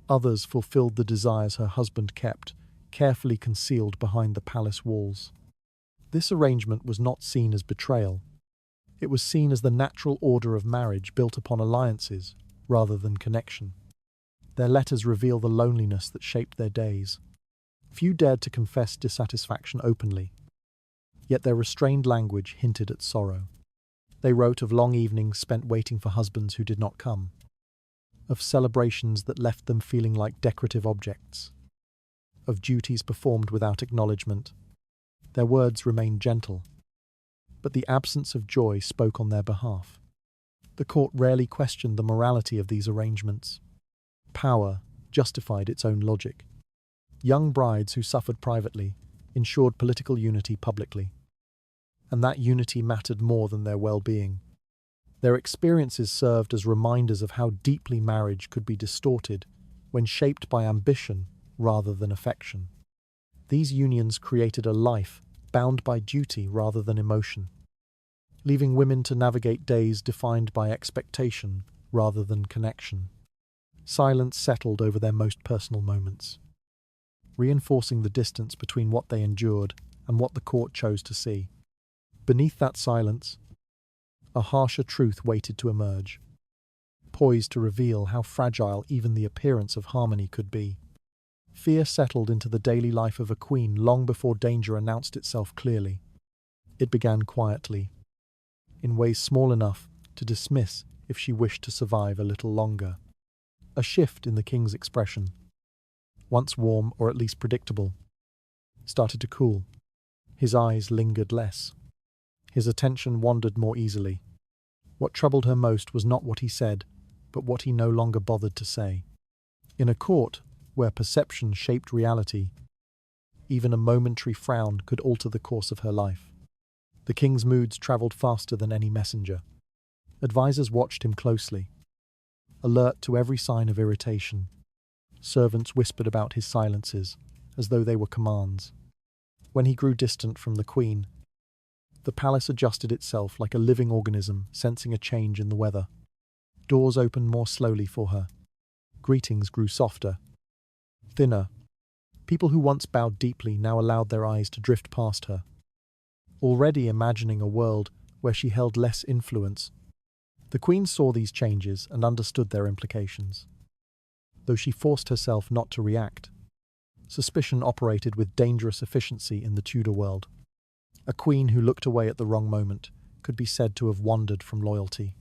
others fulfilled the desires her husband kept, carefully concealed behind the palace walls. This arrangement was not seen as betrayal. It was seen as the natural order of marriage built upon alliances rather than connection. Their letters reveal the loneliness that shaped their days. Few dared to confess dissatisfaction openly, yet their restrained language hinted at sorrow. They wrote of long evenings spent waiting for husbands who did not come, of celebrations that left them feeling like decorative objects, of duties performed without acknowledgement. Their words remained gentle, but the absence of joy spoke on their behalf. The court rarely questioned the morality of these arrangements. Power justified its own logic. Young brides who suffered privately ensured political unity publicly, and that unity mattered more than their well-being. Their experiences served as reminders of how deeply marriage could be distorted when shaped by ambition rather than affection. These unions created a life bound by duty rather than emotion, leaving women to navigate days defined by expectation rather than connection. Silence settled over their most personal moments. reinforcing the distance between what they endured and what the court chose to see. Beneath that silence, a harsher truth waited to emerge, poised to reveal how fragile even the appearance of harmony could be. Fear settled into the daily life of a queen long before danger announced itself clearly. It began quietly, in ways small enough to dismiss if she wished to survive a little longer. A shift in the king's expression, once warm or at least predictable, started to cool. His eyes lingered less. His attention wandered more easily. What troubled her most was not what he said, but what he no longer bothered to say. In a court where perception shaped reality, even a momentary frown could alter the course of her life. The king's moods travelled faster than any messenger. Advisors watched him closely, alert to every sign of irritation. Servants whispered about his silences, as though they were commands. When he grew distant from the queen, the palace adjusted itself like a living organism sensing a change in the weather. Doors opened more slowly for her. Greetings grew softer, thinner. People who once bowed deeply now allowed their eyes to drift past her, already imagining a world where she held less influence. The queen saw these changes and understood their implications. Though she forced herself not to react, suspicion operated with dangerous efficiency in the Tudor world. A queen who looked away at the wrong moment could be said to have wandered from loyalty.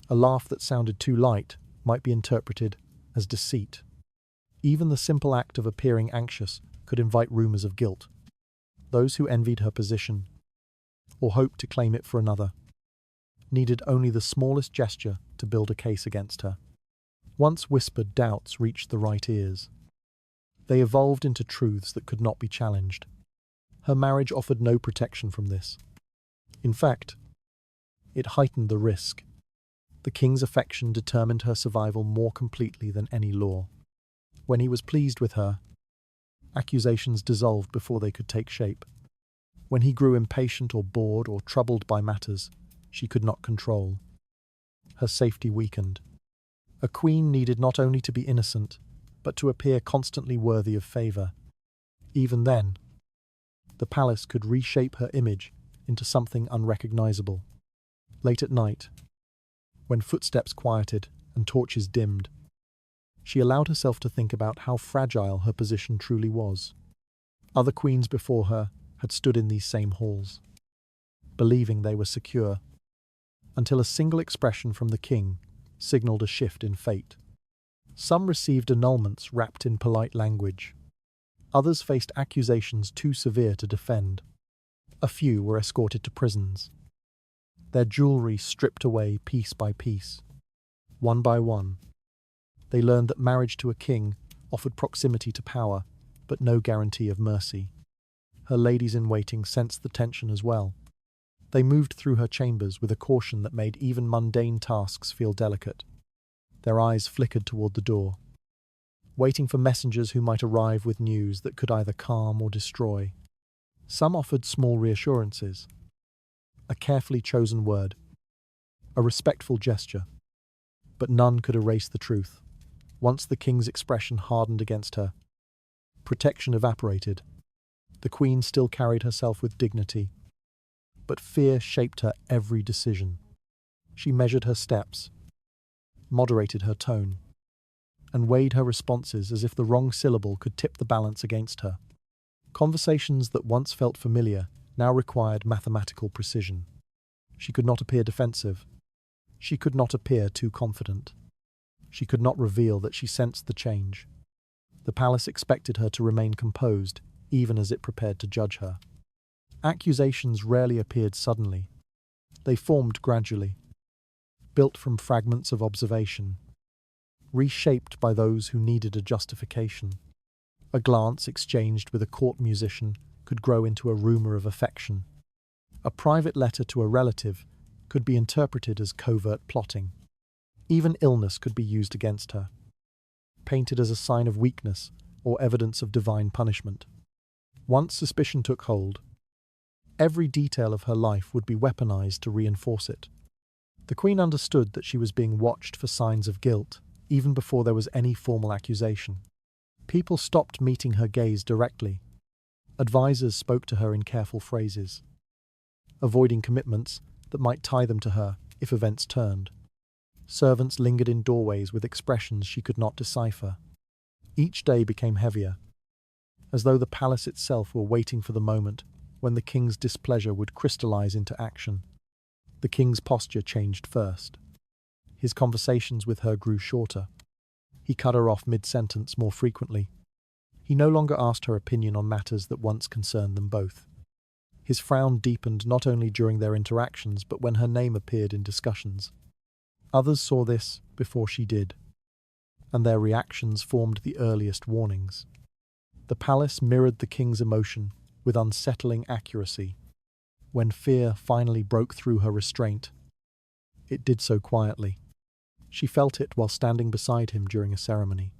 A laugh that sounded too light might be interpreted as deceit. Even the simple act of appearing anxious could invite rumors of guilt. Those who envied her position, or hoped to claim it for another, needed only the smallest gesture to build a case against her. Once whispered doubts reached the right ears. They evolved into truths that could not be challenged. Her marriage offered no protection from this. In fact, it heightened the risk. The king's affection determined her survival more completely than any law. When he was pleased with her, accusations dissolved before they could take shape. When he grew impatient or bored or troubled by matters she could not control, her safety weakened. A queen needed not only to be innocent, but to appear constantly worthy of favour. Even then, the palace could reshape her image into something unrecognizable. Late at night, when footsteps quieted and torches dimmed, she allowed herself to think about how fragile her position truly was. Other queens before her had stood in these same halls, believing they were secure, until a single expression from the king signaled a shift in fate. Some received annulments wrapped in polite language. Others faced accusations too severe to defend. A few were escorted to prisons, their jewelry stripped away piece by piece. One by one, they learned that marriage to a king offered proximity to power, but no guarantee of mercy. Her ladies-in-waiting sensed the tension as well. They moved through her chambers with a caution that made even mundane tasks feel delicate. Their eyes flickered toward the door, waiting for messengers who might arrive with news that could either calm or destroy. Some offered small reassurances, a carefully chosen word, a respectful gesture, but none could erase the truth. Once the king's expression hardened against her, protection evaporated. The queen still carried herself with dignity, but fear shaped her every decision. She measured her steps, moderated her tone, and weighed her responses as if the wrong syllable could tip the balance against her. Conversations that once felt familiar now required mathematical precision. She could not appear defensive. She could not appear too confident. She could not reveal that she sensed the change. The palace expected her to remain composed, even as it prepared to judge her. Accusations rarely appeared suddenly. They formed gradually, built from fragments of observation, reshaped by those who needed a justification. A glance exchanged with a court musician could grow into a rumor of affection. A private letter to a relative could be interpreted as covert plotting. Even illness could be used against her, painted as a sign of weakness or evidence of divine punishment. Once suspicion took hold, every detail of her life would be weaponized to reinforce it. The queen understood that she was being watched for signs of guilt, even before there was any formal accusation. People stopped meeting her gaze directly. Advisors spoke to her in careful phrases, avoiding commitments that might tie them to her if events turned. Servants lingered in doorways with expressions she could not decipher. Each day became heavier, as though the palace itself were waiting for the moment when the king's displeasure would crystallize into action. The king's posture changed first. His conversations with her grew shorter. He cut her off mid-sentence more frequently. He no longer asked her opinion on matters that once concerned them both. His frown deepened not only during their interactions but when her name appeared in discussions. Others saw this before she did, and their reactions formed the earliest warnings. The palace mirrored the king's emotion with unsettling accuracy. When fear finally broke through her restraint, it did so quietly. She felt it while standing beside him during a ceremony.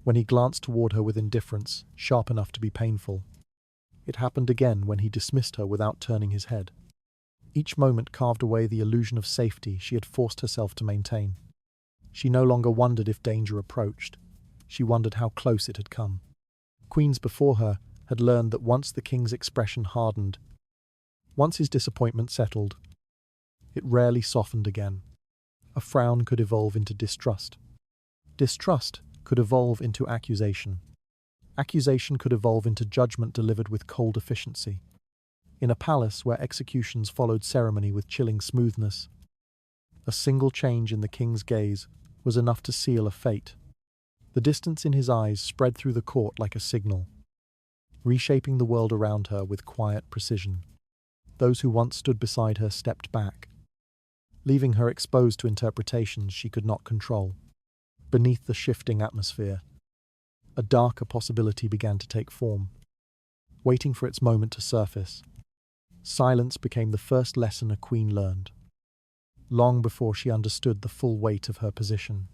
When he glanced toward her with indifference, sharp enough to be painful. It happened again when he dismissed her without turning his head. Each moment carved away the illusion of safety she had forced herself to maintain. She no longer wondered if danger approached. She wondered how close it had come. Queens before her had learned that once the king's expression hardened, once his disappointment settled, it rarely softened again. A frown could evolve into distrust. Distrust could evolve into accusation. Accusation could evolve into judgment delivered with cold efficiency. In a palace where executions followed ceremony with chilling smoothness, a single change in the king's gaze was enough to seal a fate. The distance in his eyes spread through the court like a signal, reshaping the world around her with quiet precision. Those who once stood beside her stepped back, leaving her exposed to interpretations she could not control. Beneath the shifting atmosphere, a darker possibility began to take form. Waiting for its moment to surface, silence became the first lesson a queen learned. Long before she understood the full weight of her position,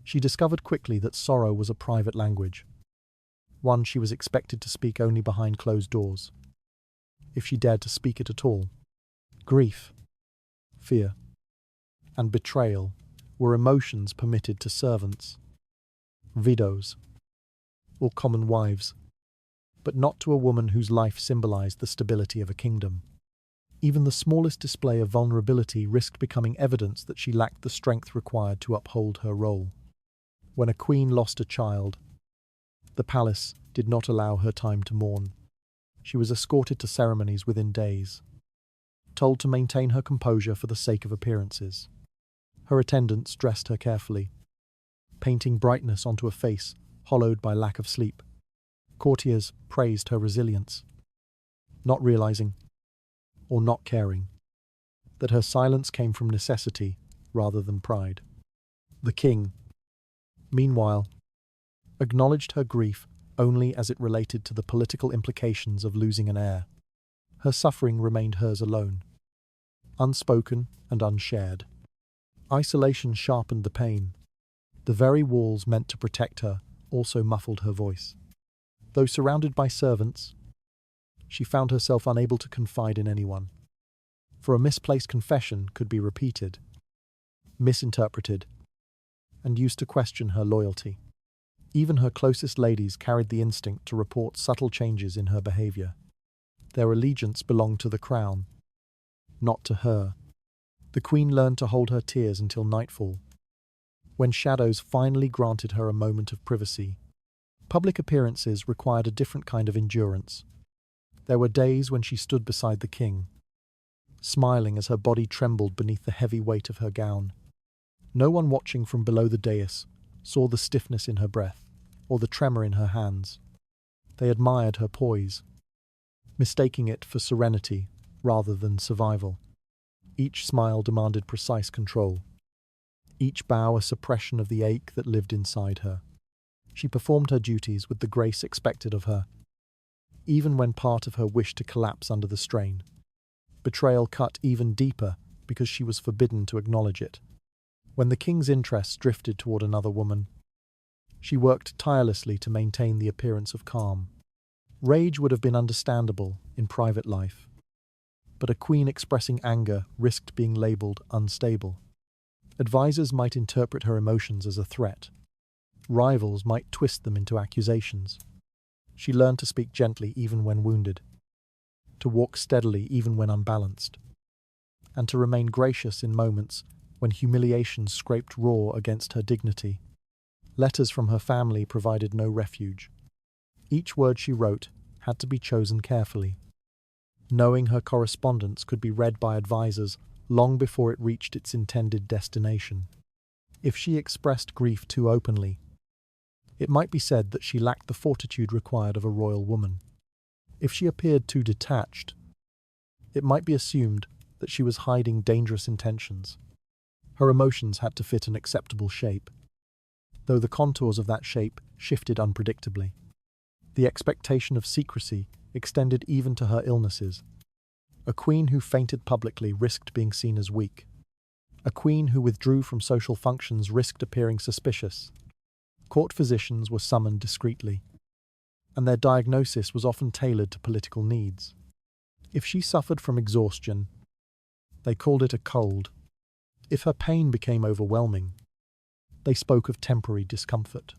she discovered quickly that sorrow was a private language, one she was expected to speak only behind closed doors, if she dared to speak it at all. Grief, fear, and betrayal were emotions permitted to servants, widows, or common wives, but not to a woman whose life symbolized the stability of a kingdom. Even the smallest display of vulnerability risked becoming evidence that she lacked the strength required to uphold her role. When a queen lost a child, the palace did not allow her time to mourn. She was escorted to ceremonies within days, told to maintain her composure for the sake of appearances. Her attendants dressed her carefully, painting brightness onto a face hollowed by lack of sleep. Courtiers praised her resilience, not realizing, or not caring, that her silence came from necessity rather than pride. The king, meanwhile, acknowledged her grief only as it related to the political implications of losing an heir. Her suffering remained hers alone, unspoken and unshared. Isolation sharpened the pain. The very walls meant to protect her also muffled her voice. Though surrounded by servants, she found herself unable to confide in anyone, for a misplaced confession could be repeated, misinterpreted, and used to question her loyalty. Even her closest ladies carried the instinct to report subtle changes in her behavior. Their allegiance belonged to the crown, not to her. The queen learned to hold her tears until nightfall, when shadows finally granted her a moment of privacy. Public appearances required a different kind of endurance. There were days when she stood beside the king, smiling as her body trembled beneath the heavy weight of her gown. No one watching from below the dais saw the stiffness in her breath or the tremor in her hands. They admired her poise, mistaking it for serenity rather than survival. Each smile demanded precise control, each bow a suppression of the ache that lived inside her. She performed her duties with the grace expected of her, even when part of her wished to collapse under the strain. Betrayal cut even deeper because she was forbidden to acknowledge it. When the king's interests drifted toward another woman, she worked tirelessly to maintain the appearance of calm. Rage would have been understandable in private life, but a queen expressing anger risked being labeled unstable. Advisors might interpret her emotions as a threat, rivals might twist them into accusations. She learned to speak gently even when wounded, to walk steadily even when unbalanced, and to remain gracious in moments when humiliation scraped raw against her dignity. Letters from her family provided no refuge. Each word she wrote had to be chosen carefully, knowing her correspondence could be read by advisors long before it reached its intended destination. If she expressed grief too openly, it might be said that she lacked the fortitude required of a royal woman. If she appeared too detached, it might be assumed that she was hiding dangerous intentions. Her emotions had to fit an acceptable shape, though the contours of that shape shifted unpredictably. The expectation of secrecy extended even to her illnesses. A queen who fainted publicly risked being seen as weak. A queen who withdrew from social functions risked appearing suspicious. Court physicians were summoned discreetly, and their diagnosis was often tailored to political needs. If she suffered from exhaustion, they called it a cold. If her pain became overwhelming, they spoke of temporary discomfort.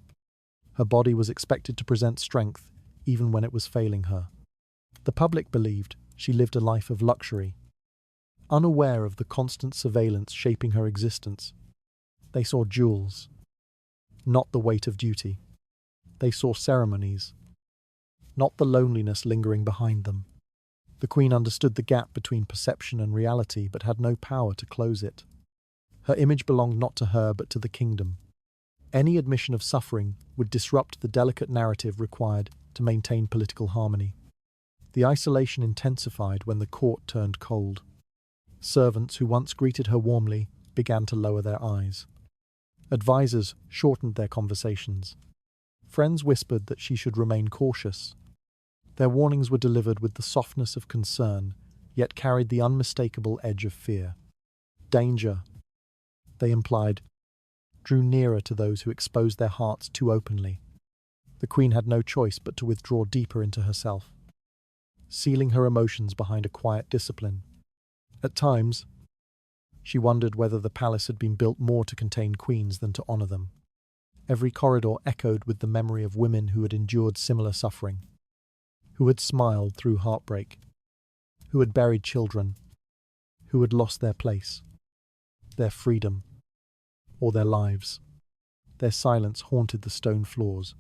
Her body was expected to present strength even when it was failing her. The public believed she lived a life of luxury, unaware of the constant surveillance shaping her existence. They saw jewels, not the weight of duty. They saw ceremonies, not the loneliness lingering behind them. The Queen understood the gap between perception and reality, but had no power to close it. Her image belonged not to her, but to the kingdom. Any admission of suffering would disrupt the delicate narrative required to maintain political harmony. The isolation intensified when the court turned cold. Servants who once greeted her warmly began to lower their eyes. Advisors shortened their conversations. Friends whispered that she should remain cautious. Their warnings were delivered with the softness of concern, yet carried the unmistakable edge of fear. Danger, they implied, drew nearer to those who exposed their hearts too openly. The Queen had no choice but to withdraw deeper into herself, sealing her emotions behind a quiet discipline. At times, she wondered whether the palace had been built more to contain queens than to honor them. Every corridor echoed with the memory of women who had endured similar suffering, who had smiled through heartbreak, who had buried children, who had lost their place, their freedom, or their lives. Their silence haunted the stone floors.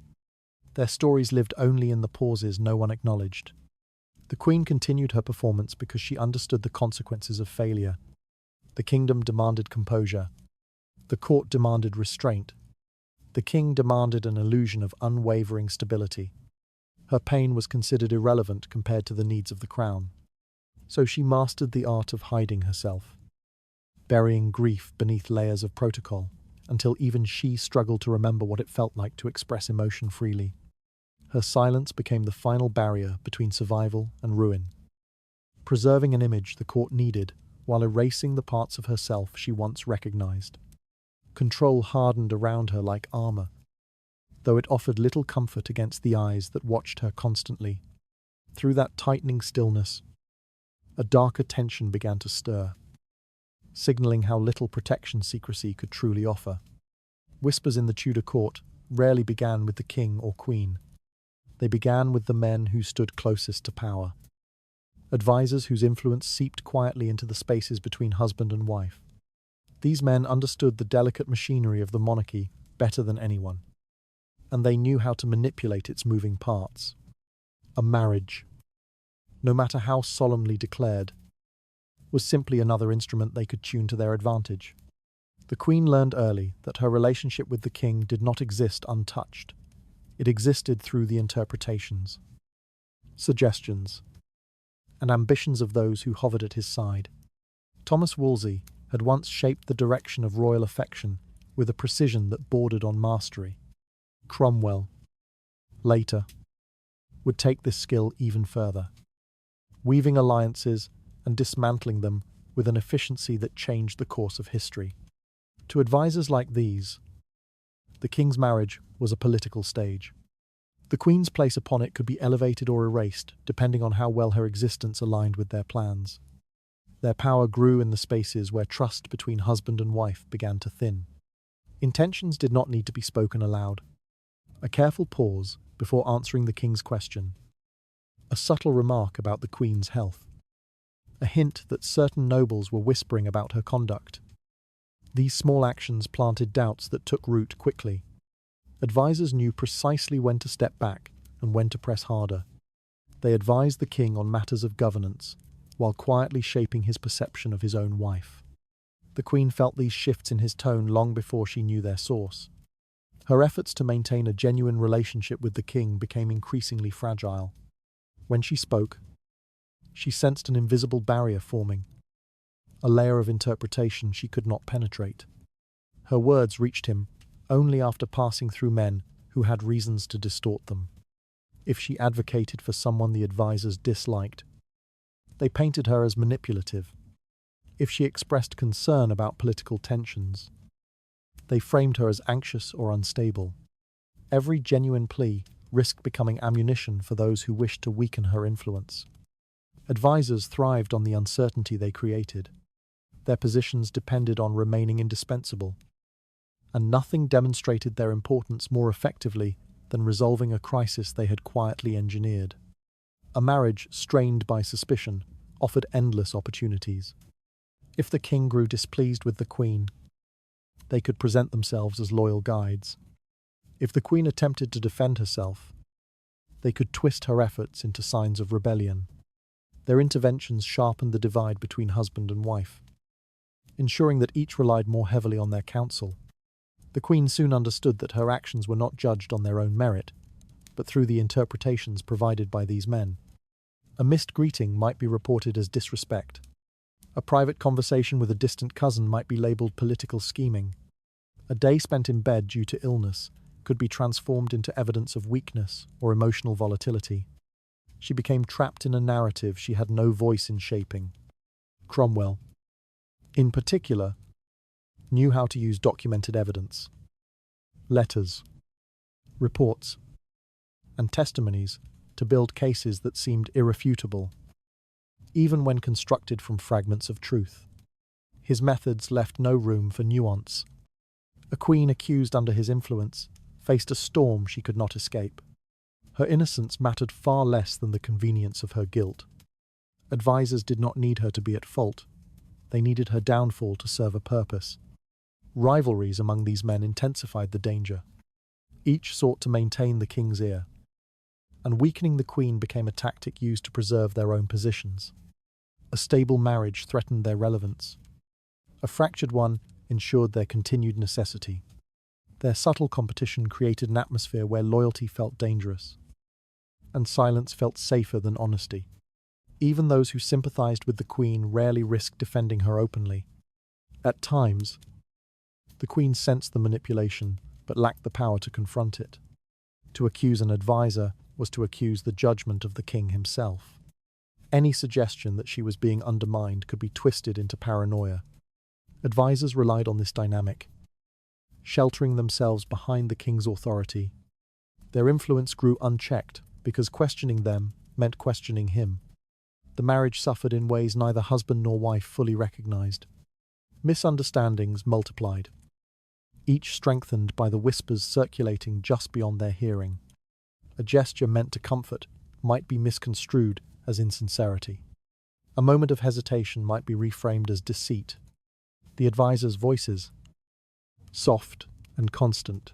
Their stories lived only in the pauses no one acknowledged. The Queen continued her performance because she understood the consequences of failure. The kingdom demanded composure. The court demanded restraint. The king demanded an illusion of unwavering stability. Her pain was considered irrelevant compared to the needs of the crown. So she mastered the art of hiding herself, burying grief beneath layers of protocol, until even she struggled to remember what it felt like to express emotion freely. Her silence became the final barrier between survival and ruin, preserving an image the court needed while erasing the parts of herself she once recognized. Control hardened around her like armor, though it offered little comfort against the eyes that watched her constantly. Through that tightening stillness, a darker tension began to stir, signaling how little protection secrecy could truly offer. Whispers in the Tudor court rarely began with the king or queen. They began with the men who stood closest to power, advisors whose influence seeped quietly into the spaces between husband and wife. These men understood the delicate machinery of the monarchy better than anyone, and they knew how to manipulate its moving parts. A marriage, no matter how solemnly declared, was simply another instrument they could tune to their advantage. The Queen learned early that her relationship with the king did not exist untouched. It existed through the interpretations, suggestions, and ambitions of those who hovered at his side. Thomas Wolsey had once shaped the direction of royal affection with a precision that bordered on mastery. Cromwell, later, would take this skill even further, weaving alliances and dismantling them with an efficiency that changed the course of history. To advisors like these, the king's marriage was a political stage. The Queen's place upon it could be elevated or erased, depending on how well her existence aligned with their plans. Their power grew in the spaces where trust between husband and wife began to thin. Intentions did not need to be spoken aloud. A careful pause before answering the king's question. A subtle remark about the queen's health. A hint that certain nobles were whispering about her conduct. These small actions planted doubts that took root quickly. Advisors knew precisely when to step back and when to press harder. They advised the king on matters of governance, while quietly shaping his perception of his own wife. The queen felt these shifts in his tone long before she knew their source. Her efforts to maintain a genuine relationship with the king became increasingly fragile. When she spoke, she sensed an invisible barrier forming, a layer of interpretation she could not penetrate. Her words reached him only after passing through men who had reasons to distort them. If she advocated for someone the advisors disliked, they painted her as manipulative. If she expressed concern about political tensions, they framed her as anxious or unstable. Every genuine plea risked becoming ammunition for those who wished to weaken her influence. Advisors thrived on the uncertainty they created. Their positions depended on remaining indispensable, and nothing demonstrated their importance more effectively than resolving a crisis they had quietly engineered. A marriage strained by suspicion offered endless opportunities. If the king grew displeased with the queen, they could present themselves as loyal guides. If the queen attempted to defend herself, they could twist her efforts into signs of rebellion. Their interventions sharpened the divide between husband and wife, ensuring that each relied more heavily on their counsel. The queen soon understood that her actions were not judged on their own merit, but through the interpretations provided by these men. A missed greeting might be reported as disrespect. A private conversation with a distant cousin might be labelled political scheming. A day spent in bed due to illness could be transformed into evidence of weakness or emotional volatility. She became trapped in a narrative she had no voice in shaping. Cromwell, in particular, knew how to use documented evidence, letters, reports, and testimonies to build cases that seemed irrefutable, even when constructed from fragments of truth. His methods left no room for nuance. A queen accused under his influence faced a storm she could not escape. Her innocence mattered far less than the convenience of her guilt. Advisors did not need her to be at fault. They needed her downfall to serve a purpose. Rivalries among these men intensified the danger. Each sought to maintain the king's ear, and weakening the queen became a tactic used to preserve their own positions. A stable marriage threatened their relevance. A fractured one ensured their continued necessity. Their subtle competition created an atmosphere where loyalty felt dangerous, and silence felt safer than honesty. Even those who sympathized with the queen rarely risked defending her openly. At times, the queen sensed the manipulation, but lacked the power to confront it. To accuse an advisor was to accuse the judgment of the king himself. Any suggestion that she was being undermined could be twisted into paranoia. Advisors relied on this dynamic, sheltering themselves behind the king's authority. Their influence grew unchecked because questioning them meant questioning him. The marriage suffered in ways neither husband nor wife fully recognized. Misunderstandings multiplied, each strengthened by the whispers circulating just beyond their hearing. A gesture meant to comfort might be misconstrued as insincerity. A moment of hesitation might be reframed as deceit. The advisors' voices, soft and constant,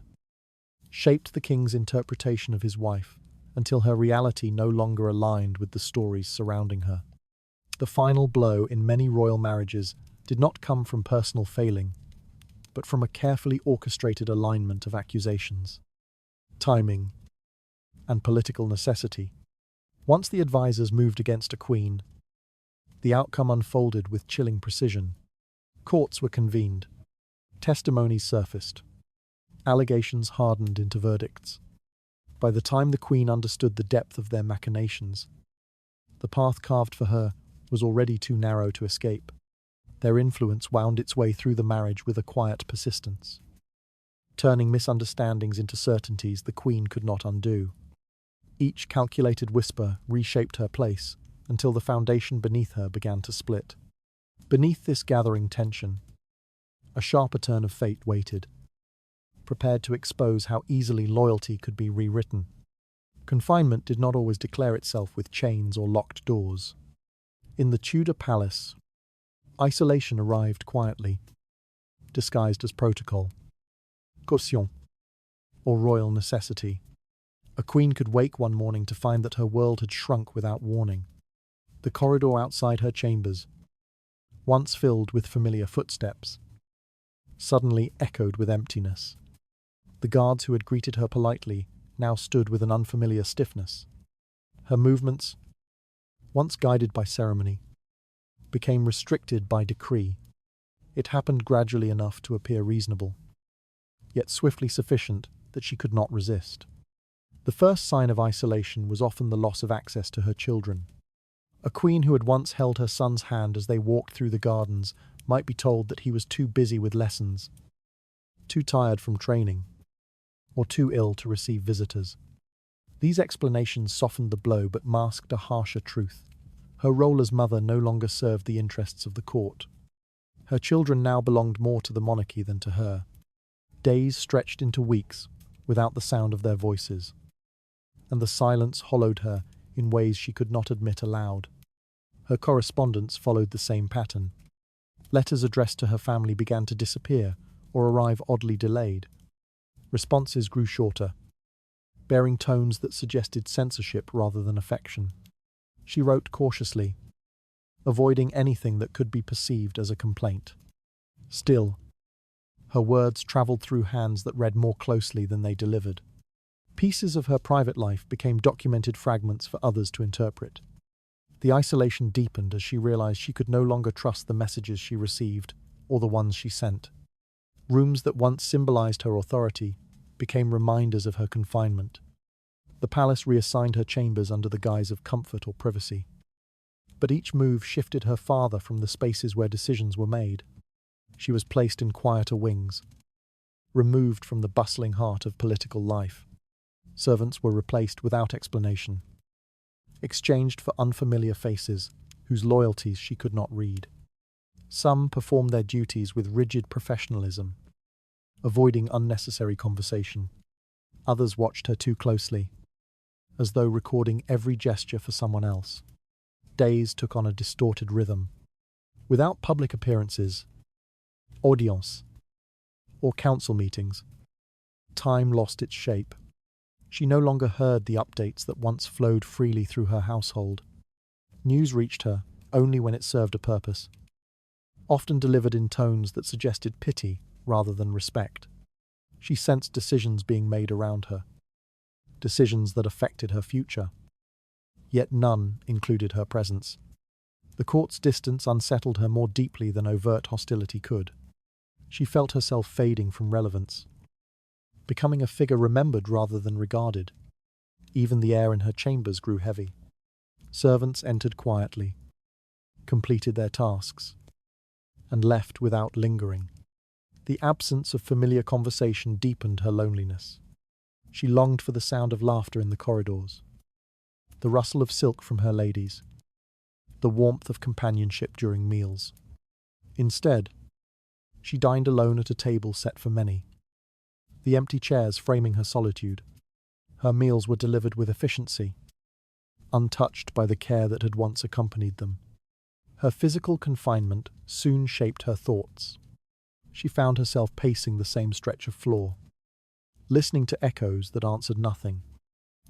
shaped the king's interpretation of his wife until her reality no longer aligned with the stories surrounding her. The final blow in many royal marriages did not come from personal failing, but from a carefully orchestrated alignment of accusations, timing, and political necessity. Once the advisors moved against a queen, the outcome unfolded with chilling precision. Courts were convened, testimonies surfaced, allegations hardened into verdicts. By the time the queen understood the depth of their machinations, the path carved for her was already too narrow to escape. Their influence wound its way through the marriage with a quiet persistence, turning misunderstandings into certainties the queen could not undo. Each calculated whisper reshaped her place until the foundation beneath her began to split. Beneath this gathering tension, a sharper turn of fate waited. prepared to expose how easily loyalty could be rewritten. Confinement did not always declare itself with chains or locked doors. In the Tudor palace, isolation arrived quietly, disguised as protocol, caution, or royal necessity. A queen could wake one morning to find that her world had shrunk without warning. The corridor outside her chambers, once filled with familiar footsteps, suddenly echoed with emptiness. The guards who had greeted her politely now stood with an unfamiliar stiffness. Her movements, once guided by ceremony, became restricted by decree. It happened gradually enough to appear reasonable, yet swiftly sufficient that she could not resist. The first sign of isolation was often the loss of access to her children. A queen who had once held her son's hand as they walked through the gardens might be told that he was too busy with lessons, too tired from training, or too ill to receive visitors. These explanations softened the blow but masked a harsher truth. Her role as mother no longer served the interests of the court. Her children now belonged more to the monarchy than to her. Days stretched into weeks without the sound of their voices, and the silence hollowed her in ways she could not admit aloud. Her correspondence followed the same pattern. Letters addressed to her family began to disappear or arrive oddly delayed. Responses grew shorter, bearing tones that suggested censorship rather than affection. She wrote cautiously, avoiding anything that could be perceived as a complaint. Still, her words travelled through hands that read more closely than they delivered. Pieces of her private life became documented fragments for others to interpret. The isolation deepened as she realized she could no longer trust the messages she received or the ones she sent. Rooms that once symbolized her authority became reminders of her confinement. The palace reassigned her chambers under the guise of comfort or privacy. But each move shifted her farther from the spaces where decisions were made. She was placed in quieter wings, removed from the bustling heart of political life. Servants were replaced without explanation, exchanged for unfamiliar faces whose loyalties she could not read. Some performed their duties with rigid professionalism, avoiding unnecessary conversation. Others watched her too closely, as though recording every gesture for someone else. Days took on a distorted rhythm. Without public appearances, audience, or council meetings, time lost its shape. She no longer heard the updates that once flowed freely through her household. News reached her only when it served a purpose, often delivered in tones that suggested pity rather than respect. She sensed decisions being made around her, decisions that affected her future. Yet none included her presence. The court's distance unsettled her more deeply than overt hostility could. She felt herself fading from relevance, becoming a figure remembered rather than regarded. Even the air in her chambers grew heavy. Servants entered quietly, completed their tasks, and left without lingering. The absence of familiar conversation deepened her loneliness. She longed for the sound of laughter in the corridors, the rustle of silk from her ladies, the warmth of companionship during meals. Instead, she dined alone at a table set for many, the empty chairs framing her solitude. Her meals were delivered with efficiency, untouched by the care that had once accompanied them. Her physical confinement soon shaped her thoughts. She found herself pacing the same stretch of floor, listening to echoes that answered nothing.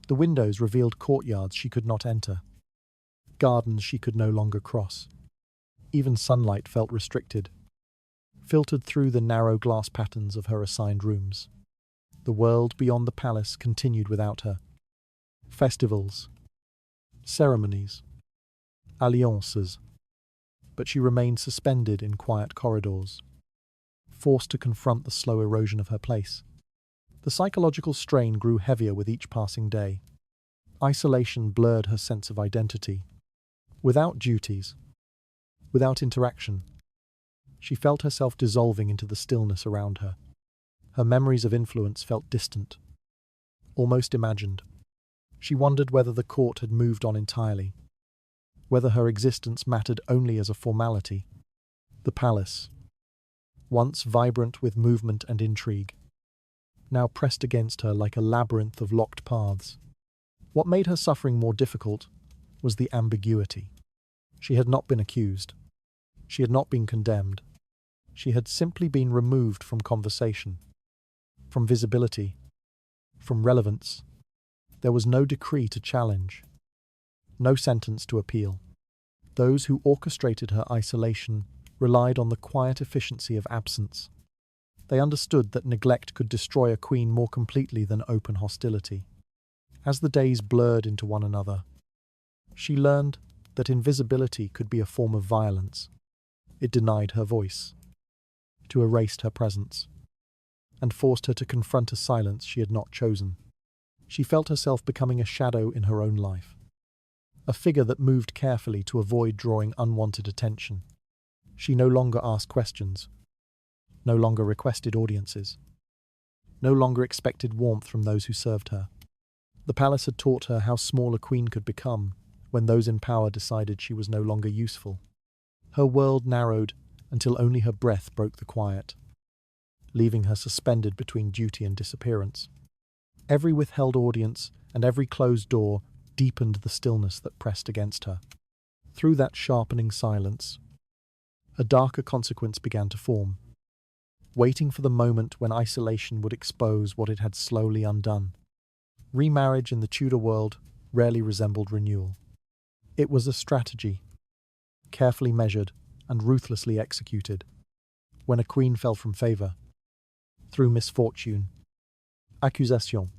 The windows revealed courtyards she could not enter, gardens she could no longer cross. Even sunlight felt restricted, filtered through the narrow glass patterns of her assigned rooms. The world beyond the palace continued without her. Festivals, ceremonies, alliances, but she remained suspended in quiet corridors, forced to confront the slow erosion of her place. The psychological strain grew heavier with each passing day. Isolation blurred her sense of identity. Without duties, without interaction, she felt herself dissolving into the stillness around her. Her memories of influence felt distant, almost imagined. She wondered whether the court had moved on entirely, whether her existence mattered only as a formality. The palace, once vibrant with movement and intrigue, now pressed against her like a labyrinth of locked paths. What made her suffering more difficult was the ambiguity. She had not been accused. She had not been condemned. She had simply been removed from conversation, from visibility, from relevance. There was no decree to challenge, no sentence to appeal. Those who orchestrated her isolation relied on the quiet efficiency of absence. They understood that neglect could destroy a queen more completely than open hostility. As the days blurred into one another, she learned that invisibility could be a form of violence. It denied her voice, to erase her presence, and forced her to confront a silence she had not chosen. She felt herself becoming a shadow in her own life, a figure that moved carefully to avoid drawing unwanted attention. She no longer asked questions, no longer requested audiences, no longer expected warmth from those who served her. The palace had taught her how small a queen could become when those in power decided she was no longer useful. Her world narrowed until only her breath broke the quiet, leaving her suspended between duty and disappearance. Every withheld audience and every closed door deepened the stillness that pressed against her. Through that sharpening silence, a darker consequence began to form, waiting for the moment when isolation would expose what it had slowly undone. Remarriage in the Tudor world rarely resembled renewal. It was a strategy, carefully measured and ruthlessly executed. When a queen fell from favour, through misfortune, accusation,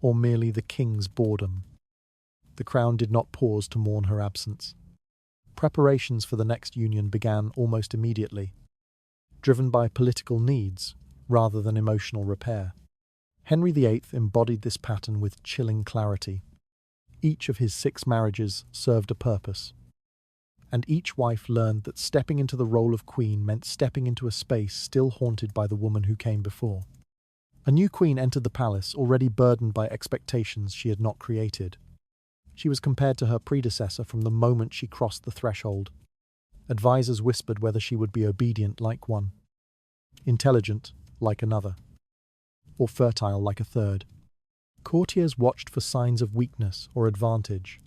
or merely the king's boredom, the crown did not pause to mourn her absence. Preparations for the next union began almost immediately, driven by political needs rather than emotional repair. Henry VIII embodied this pattern with chilling clarity. Each of his 6 marriages served a purpose, and each wife learned that stepping into the role of queen meant stepping into a space still haunted by the woman who came before. A new queen entered the palace already burdened by expectations she had not created. She was compared to her predecessor from the moment she crossed the threshold. Advisors whispered whether she would be obedient like one, intelligent like another, or fertile like a third. Courtiers watched for signs of weakness or advantage,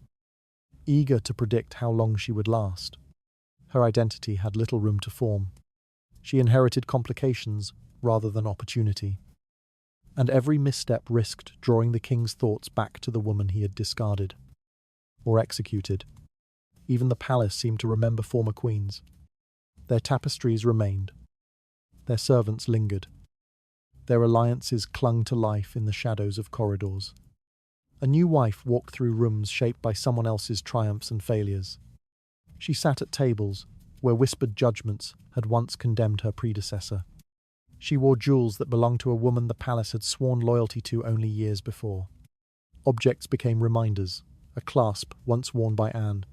eager to predict how long she would last. Her identity had little room to form. She inherited complications rather than opportunity, and every misstep risked drawing the king's thoughts back to the woman he had discarded or executed. Even the palace seemed to remember former queens. Their tapestries remained. Their servants lingered. Their alliances clung to life in the shadows of corridors. A new wife walked through rooms shaped by someone else's triumphs and failures. She sat at tables where whispered judgments had once condemned her predecessor. She wore jewels that belonged to a woman the palace had sworn loyalty to only years before. Objects became reminders, a clasp once worn by Anne,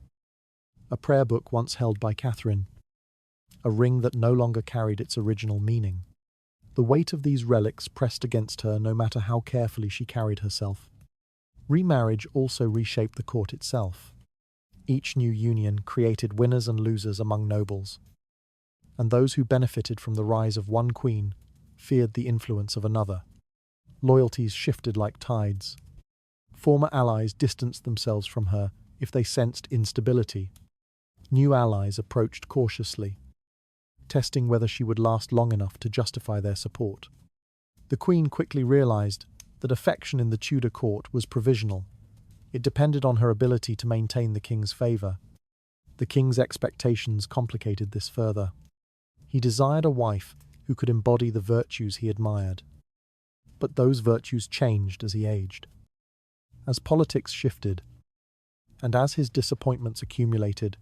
a prayer book once held by Catherine, a ring that no longer carried its original meaning. The weight of these relics pressed against her no matter how carefully she carried herself. Remarriage also reshaped the court itself. Each new union created winners and losers among nobles, and those who benefited from the rise of one queen feared the influence of another. Loyalties shifted like tides. Former allies distanced themselves from her if they sensed instability. New allies approached cautiously, testing whether she would last long enough to justify their support. The Queen quickly realized that affection in the Tudor court was provisional. It depended on her ability to maintain the king's favor. The king's expectations complicated this further. He desired a wife who could embody the virtues he admired. But those virtues changed as he aged. As politics shifted, and as his disappointments accumulated,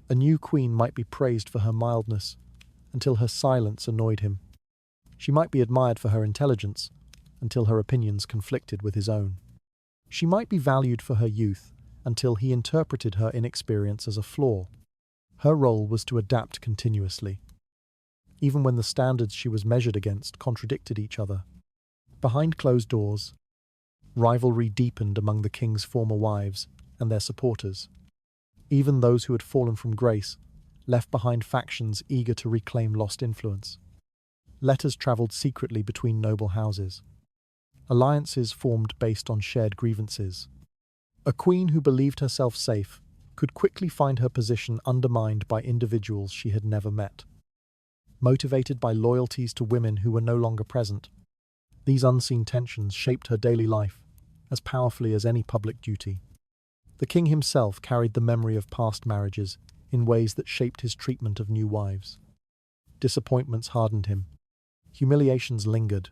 a new queen might be praised for her mildness until her silence annoyed him. She might be admired for her intelligence until her opinions conflicted with his own. She might be valued for her youth until he interpreted her inexperience as a flaw. Her role was to adapt continuously, even when the standards she was measured against contradicted each other. Behind closed doors, rivalry deepened among the king's former wives and their supporters. Even those who had fallen from grace left behind factions eager to reclaim lost influence. Letters travelled secretly between noble houses. Alliances formed based on shared grievances. A queen who believed herself safe could quickly find her position undermined by individuals she had never met. Motivated by loyalties to women who were no longer present, these unseen tensions shaped her daily life as powerfully as any public duty. The king himself carried the memory of past marriages in ways that shaped his treatment of new wives. Disappointments hardened him. Humiliations lingered.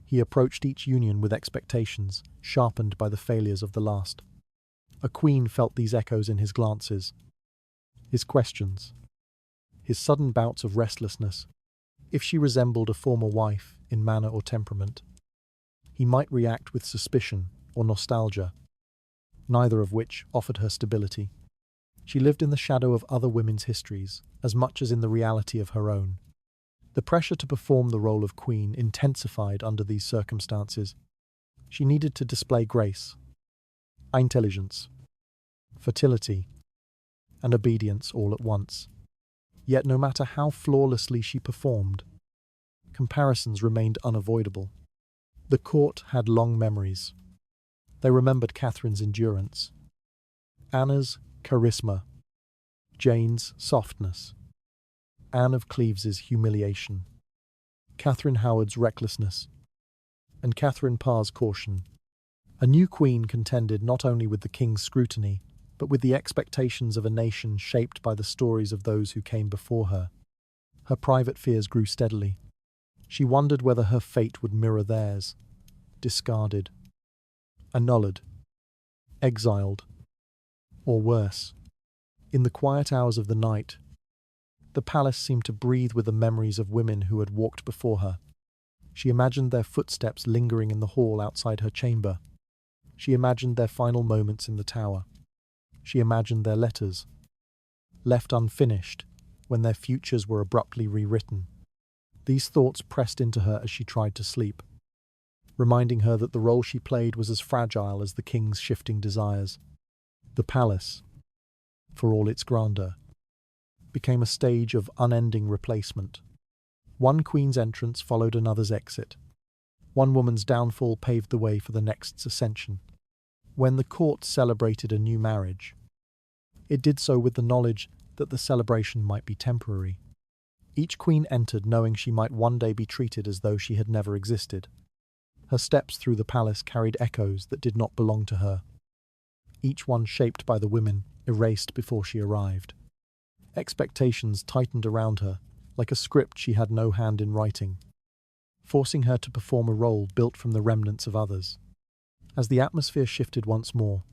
He approached each union with expectations sharpened by the failures of the last. A queen felt these echoes in his glances, his questions, his sudden bouts of restlessness. If she resembled a former wife in manner or temperament, he might react with suspicion or nostalgia, neither of which offered her stability. She lived in the shadow of other women's histories as much as in the reality of her own. The pressure to perform the role of queen intensified under these circumstances. She needed to display grace, intelligence, fertility, and obedience all at once. Yet no matter how flawlessly she performed, comparisons remained unavoidable. The court had long memories. They remembered Catherine's endurance, Anna's charisma, Jane's softness, Anne of Cleves's humiliation, Catherine Howard's recklessness, and Catherine Parr's caution. A new queen contended not only with the king's scrutiny, but with the expectations of a nation shaped by the stories of those who came before her. Her private fears grew steadily. She wondered whether her fate would mirror theirs, discarded, annulled, exiled, or worse. In the quiet hours of the night, the palace seemed to breathe with the memories of women who had walked before her. She imagined their footsteps lingering in the hall outside her chamber. She imagined their final moments in the tower. She imagined their letters, left unfinished when their futures were abruptly rewritten. These thoughts pressed into her as she tried to sleep, reminding her that the role she played was as fragile as the king's shifting desires. The palace, for all its grandeur, became a stage of unending replacement. One queen's entrance followed another's exit. One woman's downfall paved the way for the next's ascension. When the court celebrated a new marriage, it did so with the knowledge that the celebration might be temporary. Each queen entered knowing she might one day be treated as though she had never existed. Her steps through the palace carried echoes that did not belong to her, each one shaped by the women erased before she arrived. Expectations tightened around her, like a script she had no hand in writing, forcing her to perform a role built from the remnants of others. As the atmosphere shifted once more,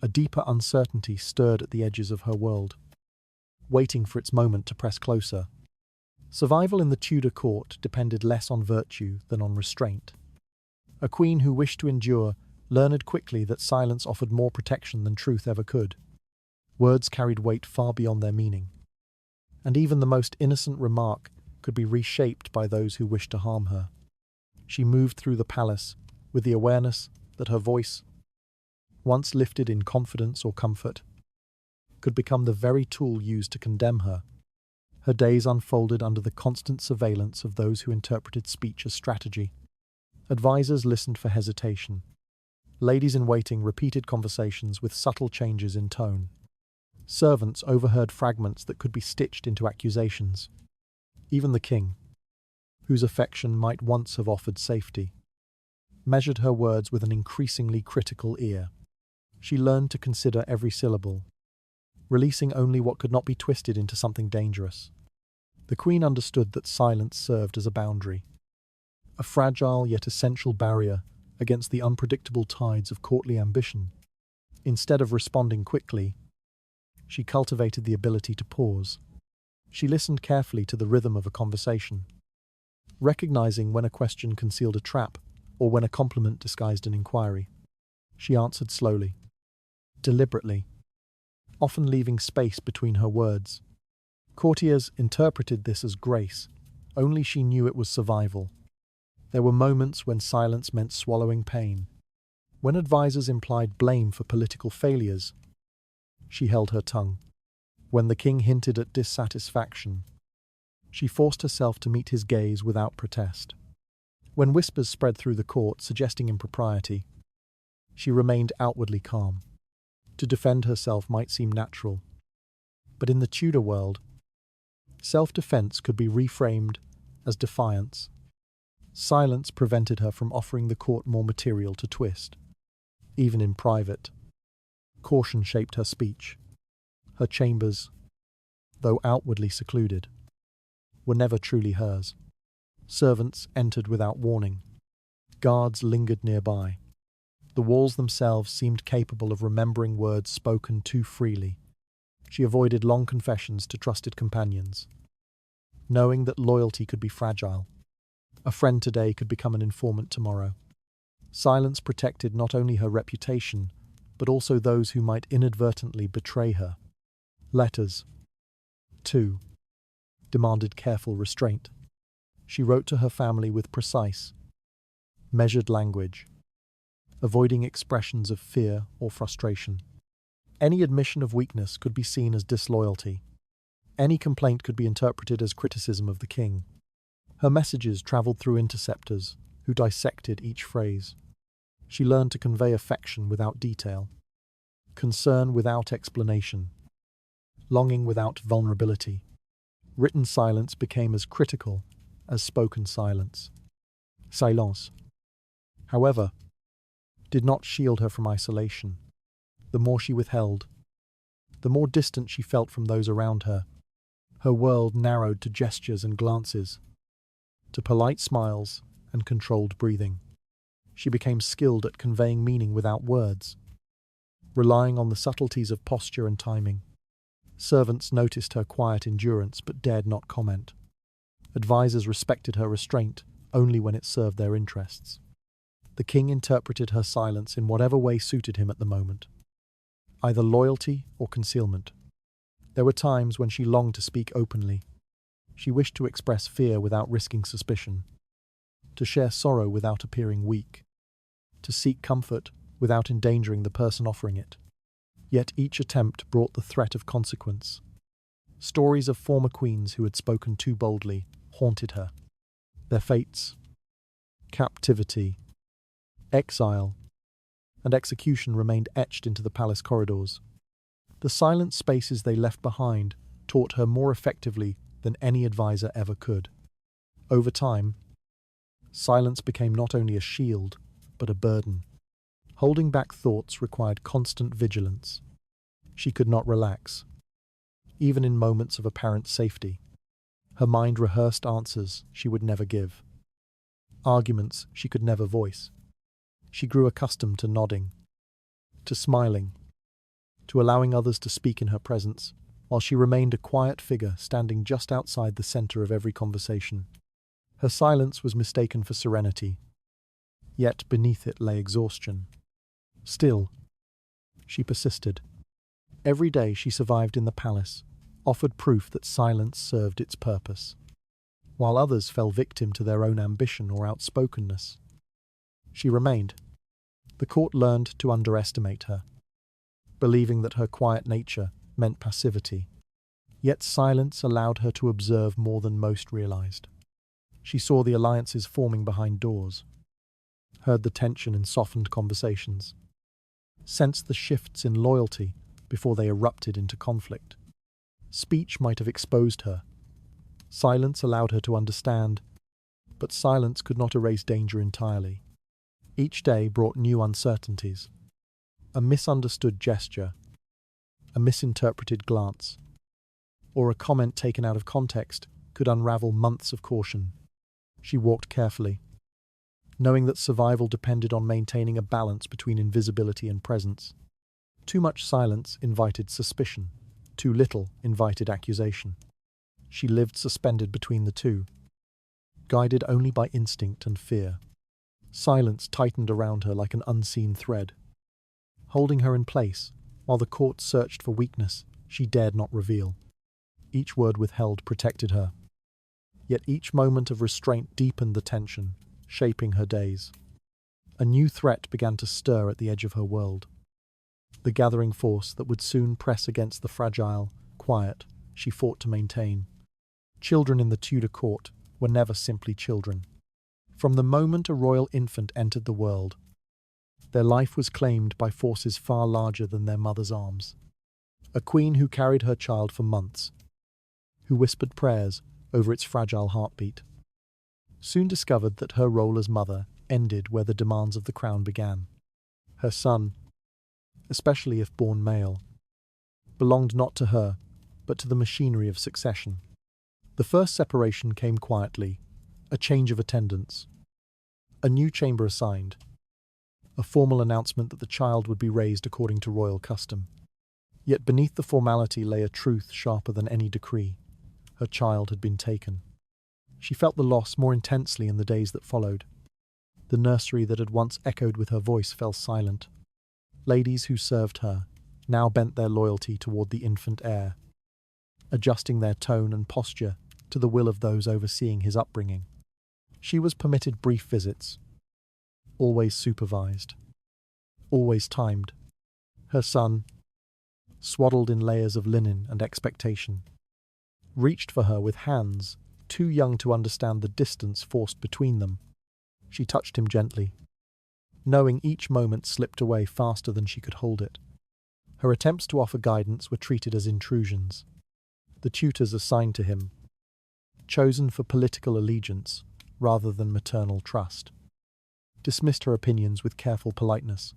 a deeper uncertainty stirred at the edges of her world, waiting for its moment to press closer. Survival in the Tudor court depended less on virtue than on restraint. A queen who wished to endure learned quickly that silence offered more protection than truth ever could. Words carried weight far beyond their meaning, and even the most innocent remark could be reshaped by those who wished to harm her. She moved through the palace with the awareness that her voice, once lifted in confidence or comfort, could become the very tool used to condemn her. Her days unfolded under the constant surveillance of those who interpreted speech as strategy. Advisors listened for hesitation. Ladies-in-waiting repeated conversations with subtle changes in tone. Servants overheard fragments that could be stitched into accusations. Even the king, whose affection might once have offered safety, measured her words with an increasingly critical ear. She learned to consider every syllable, releasing only what could not be twisted into something dangerous. The queen understood that silence served as a boundary, a fragile yet essential barrier against the unpredictable tides of courtly ambition. Instead of responding quickly, she cultivated the ability to pause. She listened carefully to the rhythm of a conversation, recognizing when a question concealed a trap or when a compliment disguised an inquiry. She answered slowly, deliberately, often leaving space between her words. Courtiers interpreted this as grace. Only she knew it was survival. There were moments when silence meant swallowing pain. When advisors implied blame for political failures, she held her tongue. When the king hinted at dissatisfaction, She forced herself to meet his gaze without protest. When whispers spread through the court suggesting impropriety, she remained outwardly calm. To defend herself might seem natural, but in the Tudor world, self-defense could be reframed as defiance. Silence prevented her from offering the court more material to twist. Even in private, caution shaped her speech. Her chambers, though outwardly secluded, were never truly hers. Servants entered without warning. Guards lingered nearby. The walls themselves seemed capable of remembering words spoken too freely. She avoided long confessions to trusted companions, knowing that loyalty could be fragile. A friend today could become an informant tomorrow. Silence protected not only her reputation, but also those who might inadvertently betray her. Letters, too, demanded careful restraint. She wrote to her family with precise, measured language, avoiding expressions of fear or frustration. Any admission of weakness could be seen as disloyalty. Any complaint could be interpreted as criticism of the king. Her messages travelled through interceptors, who dissected each phrase. She learned to convey affection without detail, concern without explanation, longing without vulnerability. Written silence became as critical as spoken silence. Silence, however, did not shield her from isolation. The more she withheld, the more distant she felt from those around her. Her world narrowed to gestures and glances, to polite smiles and controlled breathing. She became skilled at conveying meaning without words, relying on the subtleties of posture and timing. Servants noticed her quiet endurance but dared not comment. Advisors respected her restraint only when it served their interests. The king interpreted her silence in whatever way suited him at the moment, either loyalty or concealment. There were times when she longed to speak openly. She wished to express fear without risking suspicion, to share sorrow without appearing weak, to seek comfort without endangering the person offering it. Yet each attempt brought the threat of consequence. Stories of former queens who had spoken too boldly haunted her. Their fates, captivity, exile, and execution remained etched into the palace corridors. The silent spaces they left behind taught her more effectively than any advisor ever could. Over time, silence became not only a shield, but a burden. Holding back thoughts required constant vigilance. She could not relax, even in moments of apparent safety. Her mind rehearsed answers she would never give, arguments she could never voice. She grew accustomed to nodding, to smiling, to allowing others to speak in her presence, while she remained a quiet figure standing just outside the center of every conversation. Her silence was mistaken for serenity, yet beneath it lay exhaustion. Still, she persisted. Every day she survived in the palace offered proof that silence served its purpose, while others fell victim to their own ambition or outspokenness. She remained. The court learned to underestimate her, believing that her quiet nature meant passivity. Yet silence allowed her to observe more than most realized. She saw the alliances forming behind doors, heard the tension in softened conversations, sensed the shifts in loyalty before they erupted into conflict. Speech might have exposed her. Silence allowed her to understand, but silence could not erase danger entirely. Each day brought new uncertainties. A misunderstood gesture, a misinterpreted glance, or a comment taken out of context could unravel months of caution. She walked carefully, knowing that survival depended on maintaining a balance between invisibility and presence. Too much silence invited suspicion, too little invited accusation. She lived suspended between the two, guided only by instinct and fear. Silence tightened around her like an unseen thread, holding her in place while the court searched for weakness she dared not reveal. Each word withheld protected her, yet each moment of restraint deepened the tension, shaping her days. A new threat began to stir at the edge of her world, the gathering force that would soon press against the fragile quiet she fought to maintain. Children in the Tudor court were never simply children. From the moment a royal infant entered the world, their life was claimed by forces far larger than their mother's arms. A queen who carried her child for months, who whispered prayers over its fragile heartbeat, soon discovered that her role as mother ended where the demands of the crown began. Her son, especially if born male, belonged not to her, but to the machinery of succession. The first separation came quietly, a change of attendants, a new chamber assigned, a formal announcement that the child would be raised according to royal custom. Yet beneath the formality lay a truth sharper than any decree. Her child had been taken. She felt the loss more intensely in the days that followed. The nursery that had once echoed with her voice fell silent. Ladies who served her now bent their loyalty toward the infant heir, adjusting their tone and posture to the will of those overseeing his upbringing. She was permitted brief visits, always supervised, always timed. Her son, swaddled in layers of linen and expectation, reached for her with hands too young to understand the distance forced between them. She touched him gently, knowing each moment slipped away faster than she could hold it. Her attempts to offer guidance were treated as intrusions. The tutors assigned to him, chosen for political allegiance rather than maternal trust, dismissed her opinions with careful politeness.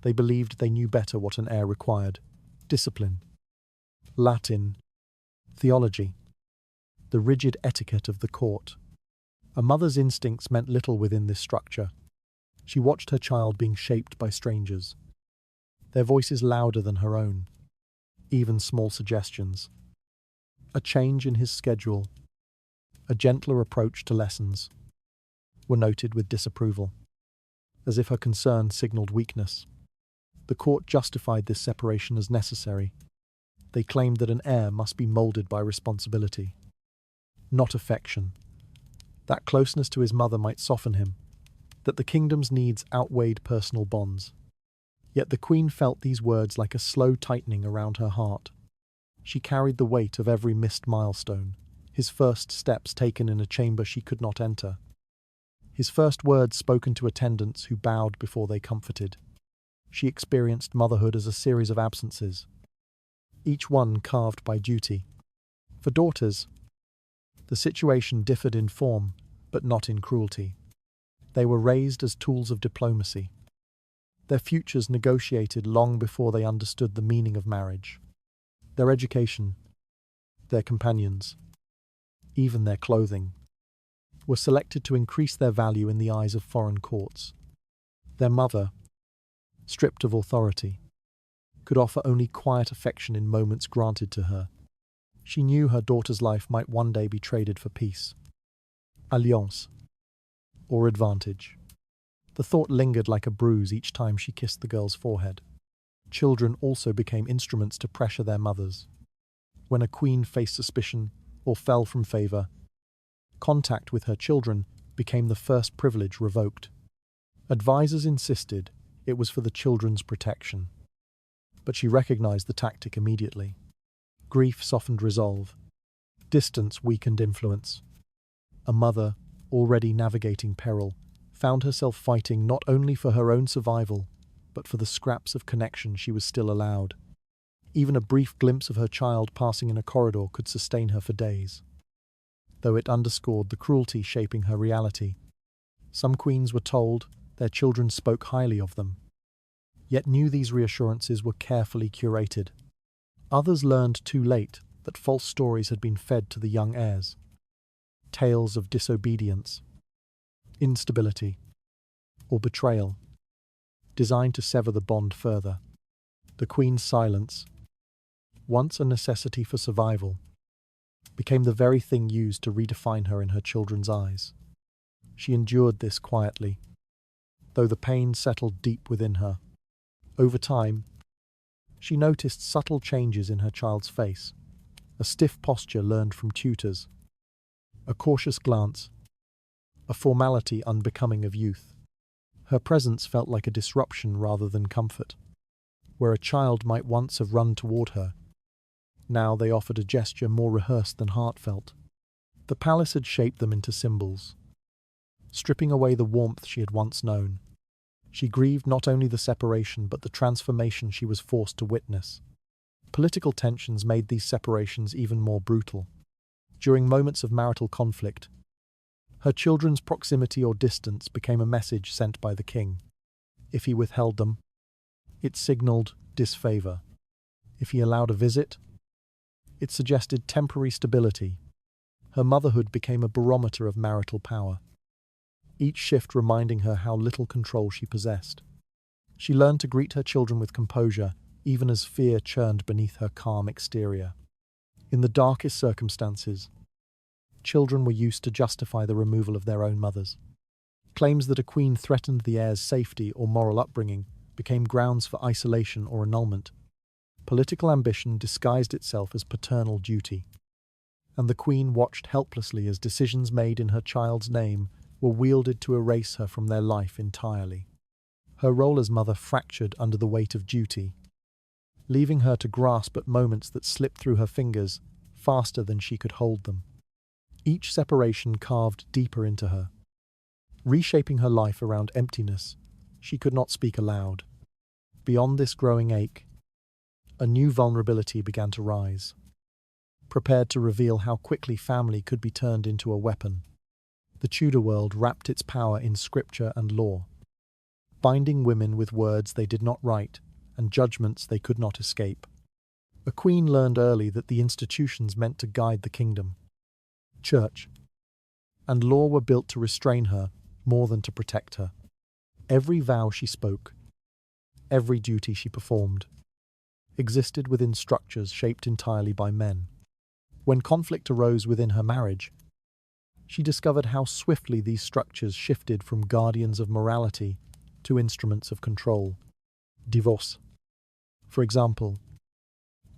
They believed they knew better what an heir required: discipline, Latin, theology, the rigid etiquette of the court. A mother's instincts meant little within this structure. She watched her child being shaped by strangers, their voices louder than her own. Even small suggestions, a change in his schedule, a gentler approach to lessons, were noted with disapproval, as if her concern signaled weakness. The court justified this separation as necessary. They claimed that an heir must be moulded by responsibility, not affection, that closeness to his mother might soften him, that the kingdom's needs outweighed personal bonds. Yet the queen felt these words like a slow tightening around her heart. She carried the weight of every missed milestone, his first steps taken in a chamber she could not enter, his first words spoken to attendants who bowed before they comforted. She experienced motherhood as a series of absences, each one carved by duty. For daughters, the situation differed in form, but not in cruelty. They were raised as tools of diplomacy, their futures negotiated long before they understood the meaning of marriage. Their education, their companions, even their clothing, were selected to increase their value in the eyes of foreign courts. Their mother, stripped of authority, could offer only quiet affection in moments granted to her. She knew her daughter's life might one day be traded for peace, alliance, or advantage. The thought lingered like a bruise each time she kissed the girl's forehead. Children also became instruments to pressure their mothers. When a queen faced suspicion or fell from favor, contact with her children became the first privilege revoked. Advisors insisted it was for the children's protection, but she recognized the tactic immediately. Grief softened resolve. Distance weakened influence. A mother, already navigating peril, found herself fighting not only for her own survival, but for the scraps of connection she was still allowed. Even a brief glimpse of her child passing in a corridor could sustain her for days, though it underscored the cruelty shaping her reality. Some queens were told their children spoke highly of them, yet knew these reassurances were carefully curated. Others learned too late that false stories had been fed to the young heirs. Tales of disobedience, instability, or betrayal, designed to sever the bond further. The queen's silence, once a necessity for survival, became the very thing used to redefine her in her children's eyes. She endured this quietly, though the pain settled deep within her. Over time, she noticed subtle changes in her child's face, a stiff posture learned from tutors, a cautious glance, a formality unbecoming of youth. Her presence felt like a disruption rather than comfort. Where a child might once have run toward her, now they offered a gesture more rehearsed than heartfelt. The palace had shaped them into symbols, stripping away the warmth she had once known. She grieved not only the separation but the transformation she was forced to witness. Political tensions made these separations even more brutal. During moments of marital conflict, her children's proximity or distance became a message sent by the king. If he withheld them, it signaled disfavor. If he allowed a visit, it suggested temporary stability. Her motherhood became a barometer of marital power, each shift reminding her how little control she possessed. She learned to greet her children with composure, even as fear churned beneath her calm exterior. In the darkest circumstances, children were used to justify the removal of their own mothers. Claims that a queen threatened the heir's safety or moral upbringing became grounds for isolation or annulment. Political ambition disguised itself as paternal duty, and the queen watched helplessly as decisions made in her child's name were wielded to erase her from their life entirely. Her role as mother fractured under the weight of duty, leaving her to grasp at moments that slipped through her fingers faster than she could hold them. Each separation carved deeper into her, reshaping her life around emptiness she could not speak aloud. Beyond this growing ache, a new vulnerability began to rise, prepared to reveal how quickly family could be turned into a weapon. The Tudor world wrapped its power in scripture and law, binding women with words they did not write and judgments they could not escape. A queen learned early that the institutions meant to guide the kingdom, church, and law were built to restrain her more than to protect her. Every vow she spoke, every duty she performed, existed within structures shaped entirely by men. When conflict arose within her marriage, she discovered how swiftly these structures shifted from guardians of morality to instruments of control. Divorce, for example,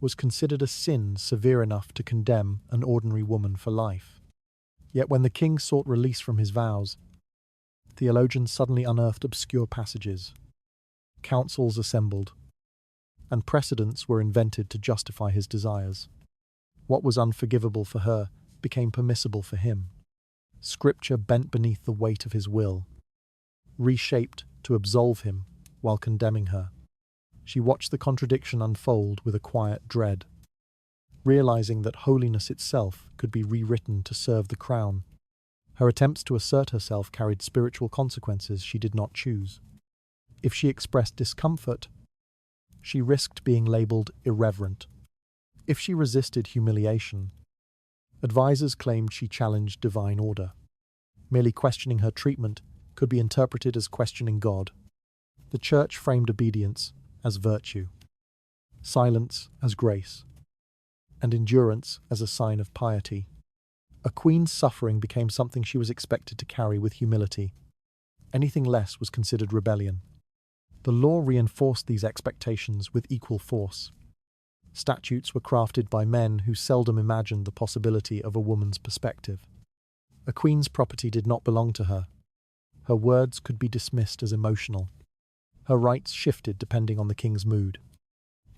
was considered a sin severe enough to condemn an ordinary woman for life. Yet when the king sought release from his vows, theologians suddenly unearthed obscure passages, councils assembled, and precedents were invented to justify his desires. What was unforgivable for her became permissible for him. Scripture bent beneath the weight of his will, reshaped to absolve him while condemning her. She watched the contradiction unfold with a quiet dread, realizing that holiness itself could be rewritten to serve the crown. Her attempts to assert herself carried spiritual consequences she did not choose. If she expressed discomfort, she risked being labeled irreverent. If she resisted humiliation, advisors claimed she challenged divine order. Merely questioning her treatment could be interpreted as questioning God. The church framed obedience as virtue, silence as grace, and endurance as a sign of piety. A queen's suffering became something she was expected to carry with humility. Anything less was considered rebellion. The law reinforced these expectations with equal force. Statutes were crafted by men who seldom imagined the possibility of a woman's perspective. A queen's property did not belong to her. Her words could be dismissed as emotional. Her rights shifted depending on the king's mood.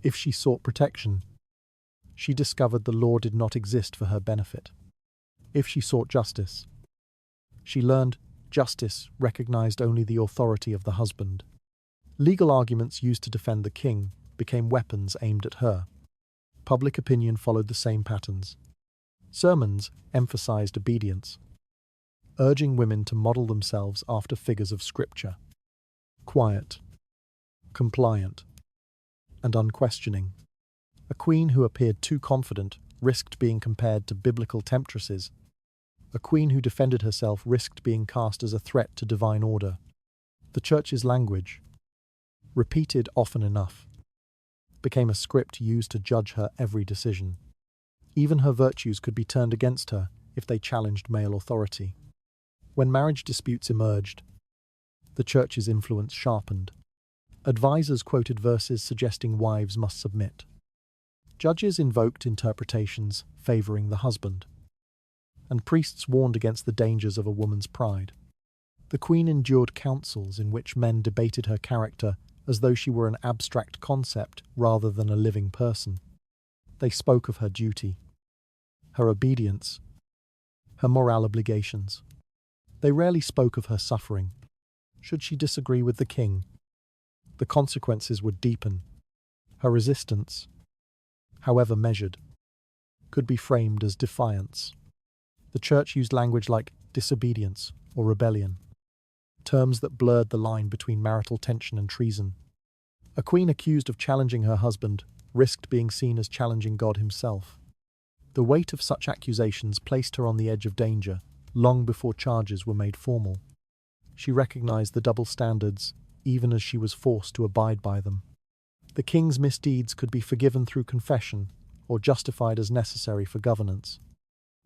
If she sought protection, she discovered the law did not exist for her benefit. If she sought justice, she learned justice recognized only the authority of the husband. Legal arguments used to defend the king became weapons aimed at her. Public opinion followed the same patterns. Sermons emphasized obedience, urging women to model themselves after figures of scripture. Quiet, compliant, and unquestioning. A queen who appeared too confident risked being compared to biblical temptresses. A queen who defended herself risked being cast as a threat to divine order. The church's language, repeated often enough, became a script used to judge her every decision. Even her virtues could be turned against her if they challenged male authority. When marriage disputes emerged, the church's influence sharpened. Advisors quoted verses suggesting wives must submit. Judges invoked interpretations favoring the husband, and priests warned against the dangers of a woman's pride. The queen endured councils in which men debated her character as though she were an abstract concept rather than a living person. They spoke of her duty, her obedience, her moral obligations. They rarely spoke of her suffering. Should she disagree with the king, the consequences would deepen. Her resistance, however measured, could be framed as defiance. The church used language like disobedience or rebellion, terms that blurred the line between marital tension and treason. A queen accused of challenging her husband risked being seen as challenging God himself. The weight of such accusations placed her on the edge of danger long before charges were made formal. She recognized the double standards, even as she was forced to abide by them. The king's misdeeds could be forgiven through confession or justified as necessary for governance.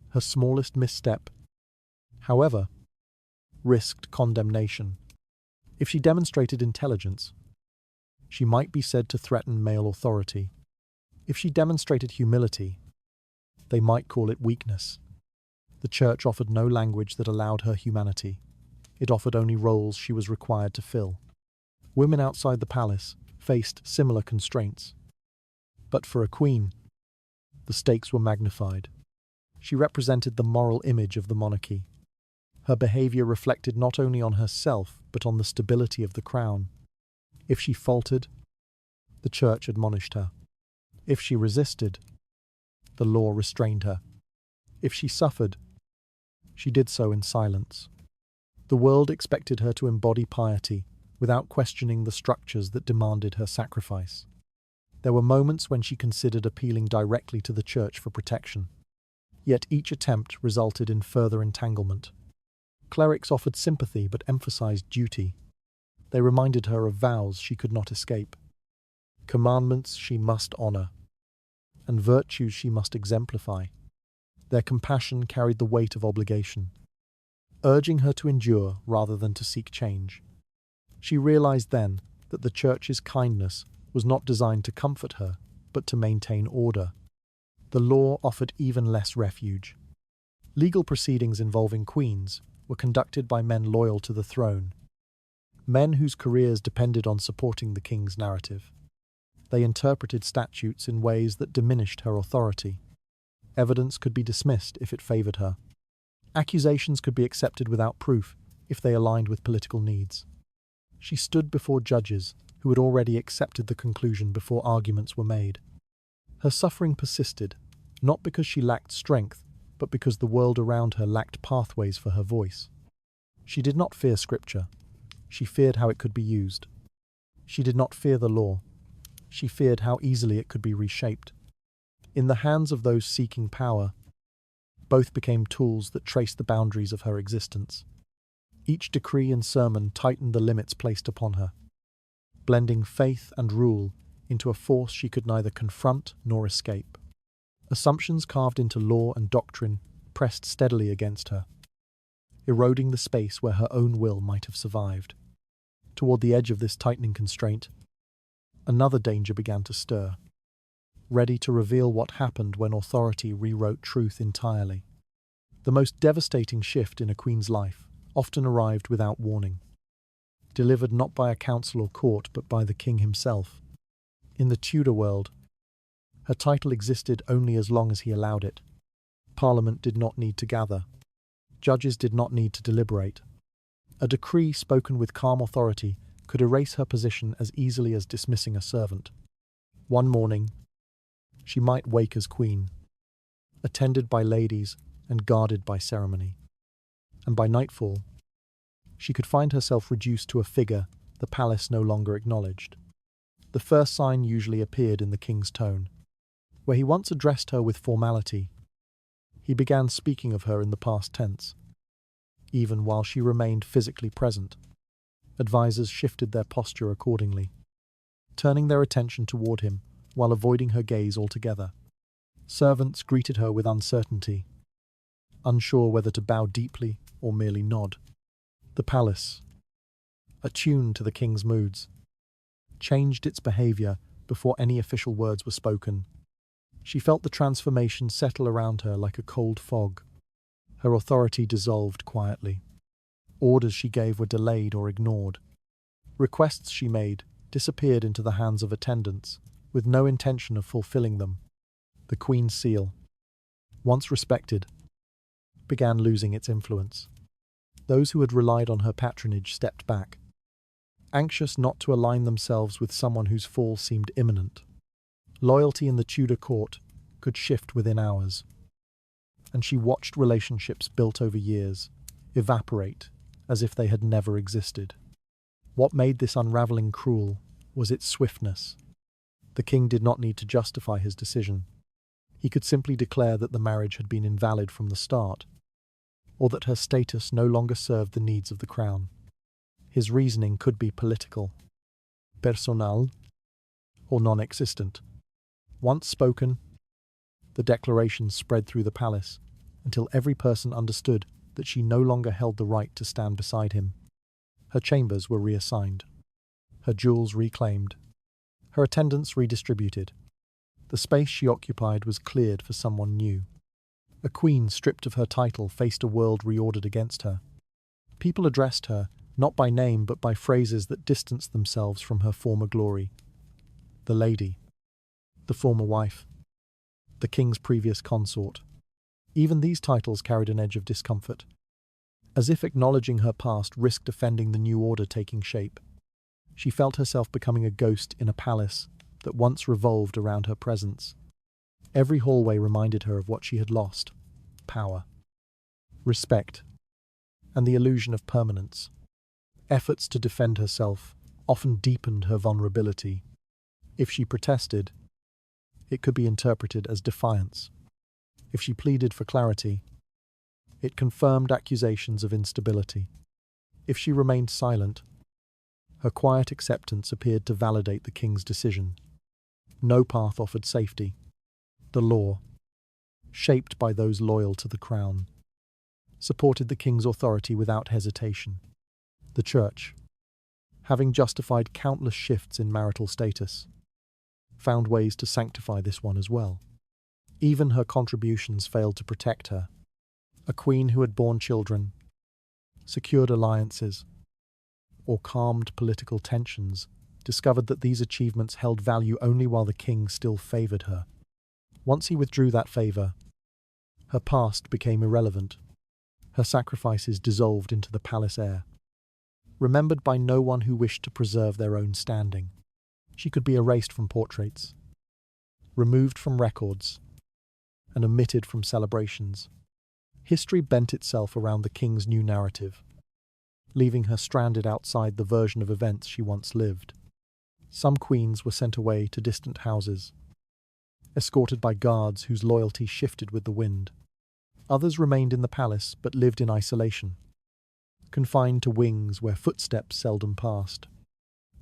Her smallest misstep, however, risked condemnation. If she demonstrated intelligence, she might be said to threaten male authority. If she demonstrated humility, they might call it weakness. The church offered no language that allowed her humanity. It offered only roles she was required to fill. Women outside the palace faced similar constraints. But for a queen, the stakes were magnified. She represented the moral image of the monarchy. Her behavior reflected not only on herself, but on the stability of the crown. If she faltered, the church admonished her. If she resisted, the law restrained her. If she suffered, she did so in silence. The world expected her to embody piety without questioning the structures that demanded her sacrifice. There were moments when she considered appealing directly to the church for protection. Yet each attempt resulted in further entanglement. Clerics offered sympathy but emphasized duty. They reminded her of vows she could not escape, commandments she must honor, and virtues she must exemplify. Their compassion carried the weight of obligation, urging her to endure rather than to seek change. She realized then that the church's kindness was not designed to comfort her, but to maintain order. The law offered even less refuge. Legal proceedings involving queens were conducted by men loyal to the throne, men whose careers depended on supporting the king's narrative. They interpreted statutes in ways that diminished her authority. Evidence could be dismissed if it favored her. Accusations could be accepted without proof if they aligned with political needs. She stood before judges who had already accepted the conclusion before arguments were made. Her suffering persisted, not because she lacked strength, but because the world around her lacked pathways for her voice. She did not fear scripture. She feared how it could be used. She did not fear the law. She feared how easily it could be reshaped. In the hands of those seeking power, both became tools that traced the boundaries of her existence. Each decree and sermon tightened the limits placed upon her, blending faith and rule into a force she could neither confront nor escape. Assumptions carved into law and doctrine pressed steadily against her, eroding the space where her own will might have survived. Toward the edge of this tightening constraint, another danger began to stir, ready to reveal what happened when authority rewrote truth entirely. The most devastating shift in a queen's life often arrived without warning, delivered not by a council or court but by the king himself. In the Tudor world, her title existed only as long as he allowed it. Parliament did not need to gather. Judges did not need to deliberate. A decree spoken with calm authority could erase her position as easily as dismissing a servant. One morning, she might wake as queen, attended by ladies and guarded by ceremony. And by nightfall, she could find herself reduced to a figure the palace no longer acknowledged. The first sign usually appeared in the king's tone. Where he once addressed her with formality, he began speaking of her in the past tense. Even while she remained physically present, advisors shifted their posture accordingly, turning their attention toward him while avoiding her gaze altogether. Servants greeted her with uncertainty, unsure whether to bow deeply or merely nod. The palace, attuned to the king's moods, changed its behavior before any official words were spoken. She felt the transformation settle around her like a cold fog. Her authority dissolved quietly. Orders she gave were delayed or ignored. Requests she made disappeared into the hands of attendants, with no intention of fulfilling them. The Queen's seal, once respected, began losing its influence. Those who had relied on her patronage stepped back, anxious not to align themselves with someone whose fall seemed imminent. Loyalty in the Tudor court could shift within hours, and she watched relationships built over years evaporate as if they had never existed. What made this unraveling cruel was its swiftness. The king did not need to justify his decision. He could simply declare that the marriage had been invalid from the start, or that her status no longer served the needs of the crown. His reasoning could be political, personal, or non-existent. Once spoken, the declaration spread through the palace until every person understood that she no longer held the right to stand beside him. Her chambers were reassigned, her jewels reclaimed, her attendants redistributed. The space she occupied was cleared for someone new. A queen stripped of her title faced a world reordered against her. People addressed her, not by name but by phrases that distanced themselves from her former glory. The lady, the former wife, the king's previous consort. Even these titles carried an edge of discomfort, as if acknowledging her past risked offending the new order taking shape. She felt herself becoming a ghost in a palace that once revolved around her presence. Every hallway reminded her of what she had lost: power, respect, and the illusion of permanence. Efforts to defend herself often deepened her vulnerability. If she protested, it could be interpreted as defiance. If she pleaded for clarity, it confirmed accusations of instability. If she remained silent, her quiet acceptance appeared to validate the king's decision. No path offered safety. The law, shaped by those loyal to the crown, supported the king's authority without hesitation. The church, having justified countless shifts in marital status, found ways to sanctify this one as well. Even her contributions failed to protect her. A queen who had borne children, secured alliances, or calmed political tensions discovered that these achievements held value only while the king still favoured her. Once he withdrew that favour, her past became irrelevant. Her sacrifices dissolved into the palace air, remembered by no one who wished to preserve their own standing. She could be erased from portraits, removed from records, and omitted from celebrations. History bent itself around the king's new narrative, leaving her stranded outside the version of events she once lived. Some queens were sent away to distant houses, escorted by guards whose loyalty shifted with the wind. Others remained in the palace but lived in isolation, confined to wings where footsteps seldom passed.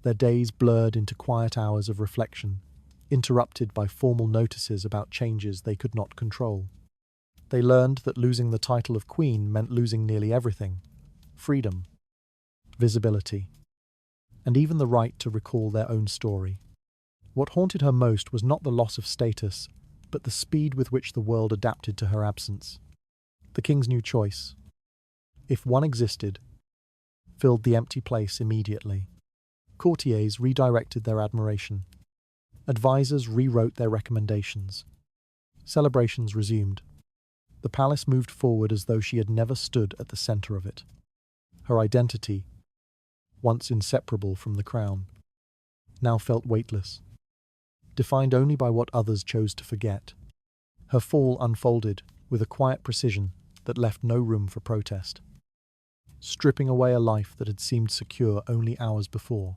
Their days blurred into quiet hours of reflection, interrupted by formal notices about changes they could not control. They learned that losing the title of queen meant losing nearly everything: freedom, visibility, and even the right to recall their own story. What haunted her most was not the loss of status, but the speed with which the world adapted to her absence. The king's new choice, if one existed, filled the empty place immediately. Courtiers redirected their admiration. Advisors rewrote their recommendations. Celebrations resumed. The palace moved forward as though she had never stood at the centre of it. Her identity, once inseparable from the crown, now felt weightless, defined only by what others chose to forget. Her fall unfolded with a quiet precision that left no room for protest, stripping away a life that had seemed secure only hours before.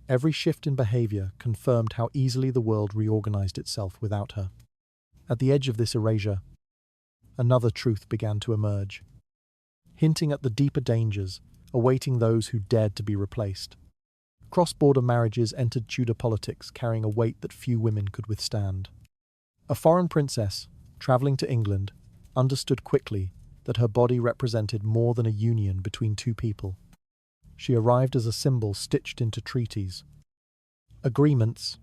Every shift in behaviour confirmed how easily the world reorganised itself without her. At the edge of this erasure, another truth began to emerge, hinting at the deeper dangers awaiting those who dared to be replaced. Cross-border marriages entered Tudor politics carrying a weight that few women could withstand. A foreign princess, travelling to England, understood quickly that her body represented more than a union between two people. She arrived as a symbol stitched into treaties, agreements,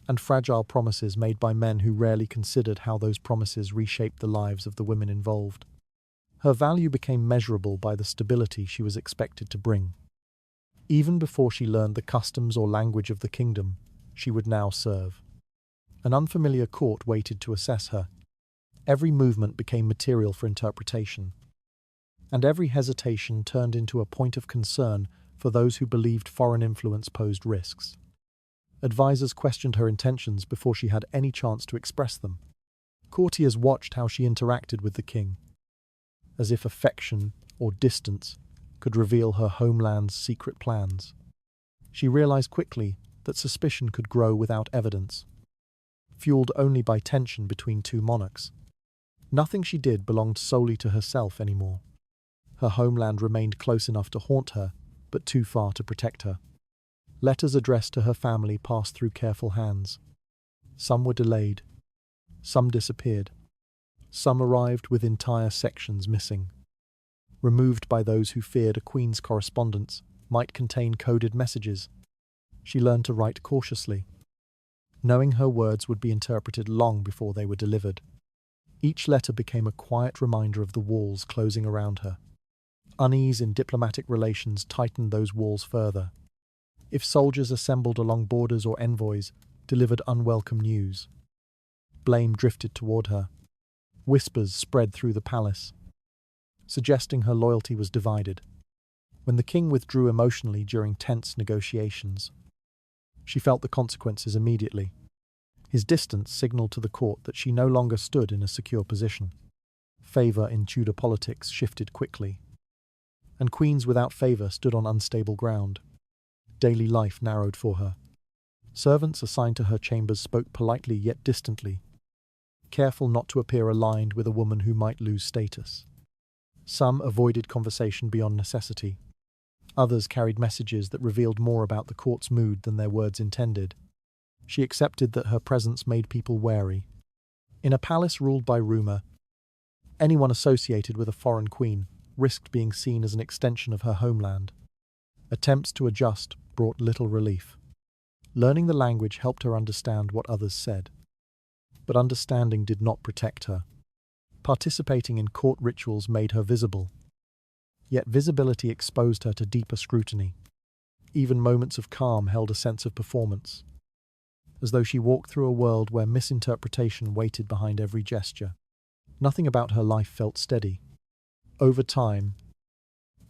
and fragile promises made by men who rarely considered how those promises reshaped the lives of the women involved. Her value became measurable by the stability she was expected to bring. Even before she learned the customs or language of the kingdom she would now serve, an unfamiliar court waited to assess her. Every movement became material for interpretation, and every hesitation turned into a point of concern for those who believed foreign influence posed risks. Advisors questioned her intentions before she had any chance to express them. Courtiers watched how she interacted with the king, as if affection or distance could reveal her homeland's secret plans. She realized quickly that suspicion could grow without evidence, fueled only by tension between two monarchs. Nothing she did belonged solely to herself anymore. Her homeland remained close enough to haunt her, but too far to protect her. Letters addressed to her family passed through careful hands. Some were delayed. Some disappeared. Some arrived with entire sections missing, removed by those who feared a queen's correspondence might contain coded messages. She learned to write cautiously, knowing her words would be interpreted long before they were delivered. Each letter became a quiet reminder of the walls closing around her. Unease in diplomatic relations tightened those walls further. If soldiers assembled along borders or envoys delivered unwelcome news, blame drifted toward her. Whispers spread through the palace, suggesting her loyalty was divided. When the king withdrew emotionally during tense negotiations, she felt the consequences immediately. His distance signaled to the court that she no longer stood in a secure position. Favour in Tudor politics shifted quickly, and queens without favour stood on unstable ground. Daily life narrowed for her. Servants assigned to her chambers spoke politely yet distantly, careful not to appear aligned with a woman who might lose status. Some avoided conversation beyond necessity. Others carried messages that revealed more about the court's mood than their words intended. She accepted that her presence made people wary. In a palace ruled by rumour, anyone associated with a foreign queen risked being seen as an extension of her homeland. Attempts to adjust brought little relief. Learning the language helped her understand what others said, but understanding did not protect her. Participating in court rituals made her visible, yet visibility exposed her to deeper scrutiny. Even moments of calm held a sense of performance, as though she walked through a world where misinterpretation waited behind every gesture. Nothing about her life felt steady. Over time,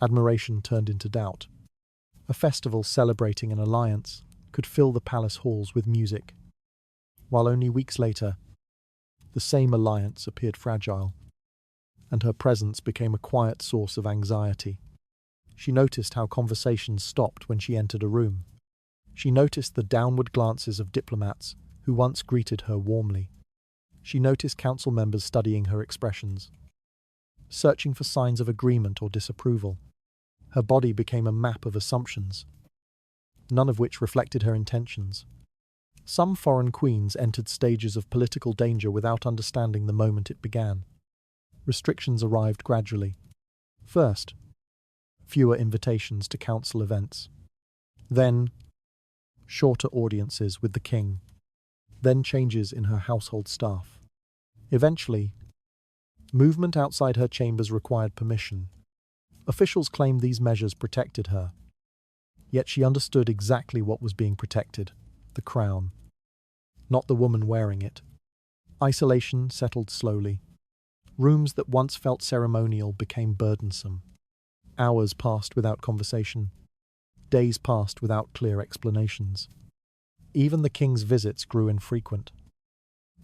admiration turned into doubt. A festival celebrating an alliance could fill the palace halls with music, while only weeks later, the same alliance appeared fragile, and her presence became a quiet source of anxiety. She noticed how conversations stopped when she entered a room. She noticed the downward glances of diplomats who once greeted her warmly. She noticed council members studying her expressions, searching for signs of agreement or disapproval. Her body became a map of assumptions, none of which reflected her intentions. Some foreign queens entered stages of political danger without understanding the moment it began. Restrictions arrived gradually. First, fewer invitations to council events. Then, shorter audiences with the king. Then changes in her household staff. Eventually, movement outside her chambers required permission. Officials claimed these measures protected her. Yet she understood exactly what was being protected: the crown, not the woman wearing it. Isolation settled slowly. Rooms that once felt ceremonial became burdensome. Hours passed without conversation. Days passed without clear explanations. Even the king's visits grew infrequent,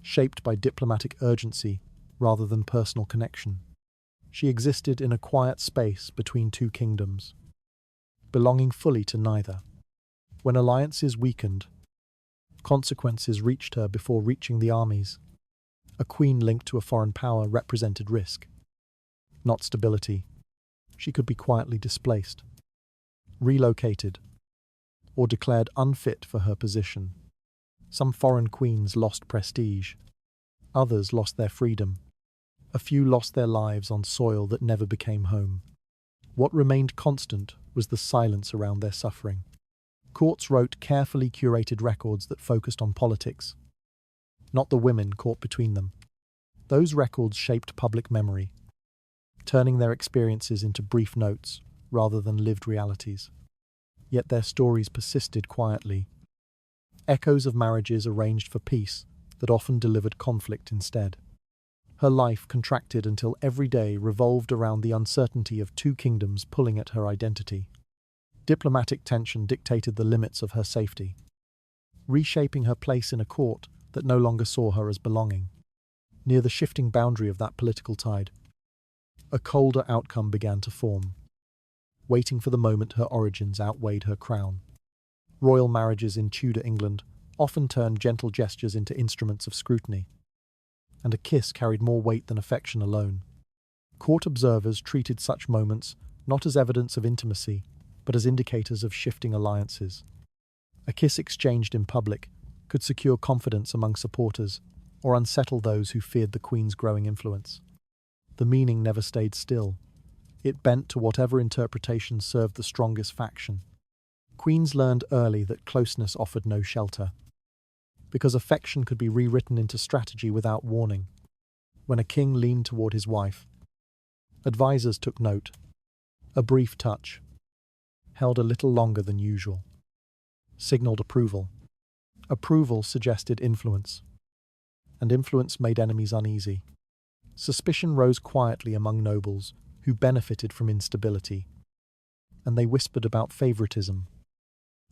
shaped by diplomatic urgency rather than personal connection. She existed in a quiet space between two kingdoms, belonging fully to neither. When alliances weakened, consequences reached her before reaching the armies. A queen linked to a foreign power represented risk, not stability. She could be quietly displaced, relocated, or declared unfit for her position. Some foreign queens lost prestige. Others lost their freedom. A few lost their lives on soil that never became home. What remained constant was the silence around their suffering. Courts wrote carefully curated records that focused on politics, not the women caught between them. Those records shaped public memory, turning their experiences into brief notes rather than lived realities. Yet their stories persisted quietly, echoes of marriages arranged for peace that often delivered conflict instead. Her life contracted until every day revolved around the uncertainty of two kingdoms pulling at her identity. Diplomatic tension dictated the limits of her safety, reshaping her place in a court that no longer saw her as belonging. Near the shifting boundary of that political tide, a colder outcome began to form, waiting for the moment her origins outweighed her crown. Royal marriages in Tudor England often turned gentle gestures into instruments of scrutiny, and a kiss carried more weight than affection alone. Court observers treated such moments not as evidence of intimacy, but as indicators of shifting alliances. A kiss exchanged in public could secure confidence among supporters or unsettle those who feared the Queen's growing influence. The meaning never stayed still. It bent to whatever interpretation served the strongest faction. Queens learned early that closeness offered no shelter, because affection could be rewritten into strategy without warning. When a king leaned toward his wife, advisors took note. A brief touch, held a little longer than usual, signaled approval. Approval suggested influence, and influence made enemies uneasy. Suspicion rose quietly among nobles who benefited from instability, and they whispered about favoritism,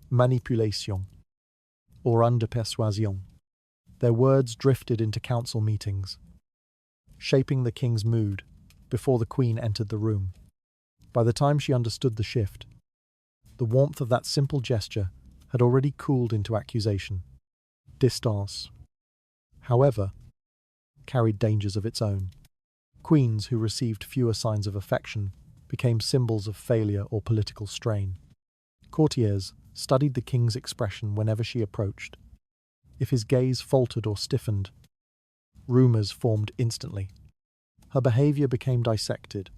manipulation, or under persuasion. Their words drifted into council meetings, shaping the king's mood before the queen entered the room. By the time she understood the shift, the warmth of that simple gesture had already cooled into accusation. Distance, however, carried dangers of its own. Queens who received fewer signs of affection became symbols of failure or political strain. Courtiers studied the king's expression whenever she approached. If his gaze faltered or stiffened, rumors formed instantly. Her behavior became dissected,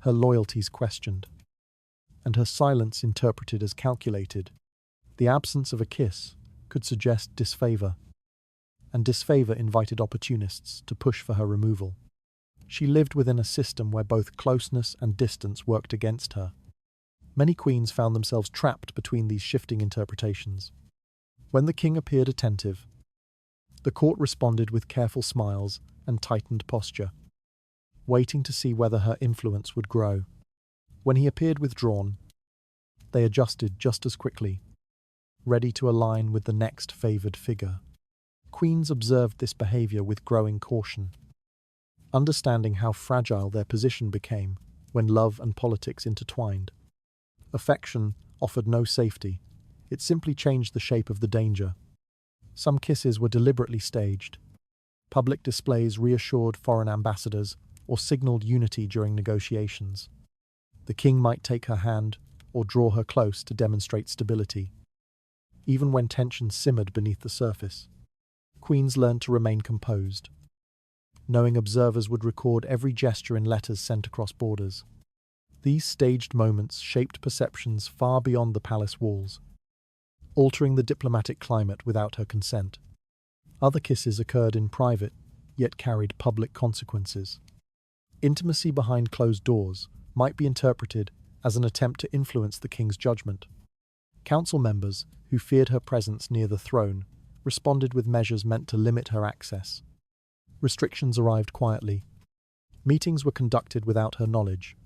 her loyalties questioned, and her silence interpreted as calculated. The absence of a kiss could suggest disfavor, and disfavor invited opportunists to push for her removal. She lived within a system where both closeness and distance worked against her. Many queens found themselves trapped between these shifting interpretations. When the king appeared attentive, the court responded with careful smiles and tightened posture, waiting to see whether her influence would grow. When he appeared withdrawn, they adjusted just as quickly, ready to align with the next favoured figure. Queens observed this behaviour with growing caution, understanding how fragile their position became when love and politics intertwined. Affection offered no safety. It simply changed the shape of the danger. Some kisses were deliberately staged. Public displays reassured foreign ambassadors or signalled unity during negotiations. The king might take her hand or draw her close to demonstrate stability. Even when tension simmered beneath the surface, queens learned to remain composed, knowing observers would record every gesture in letters sent across borders. These staged moments shaped perceptions far beyond the palace walls, altering the diplomatic climate without her consent. Other kisses occurred in private, yet carried public consequences. Intimacy behind closed doors might be interpreted as an attempt to influence the king's judgment. Council members, who feared her presence near the throne, responded with measures meant to limit her access. Restrictions arrived quietly. Meetings were conducted without her knowledge.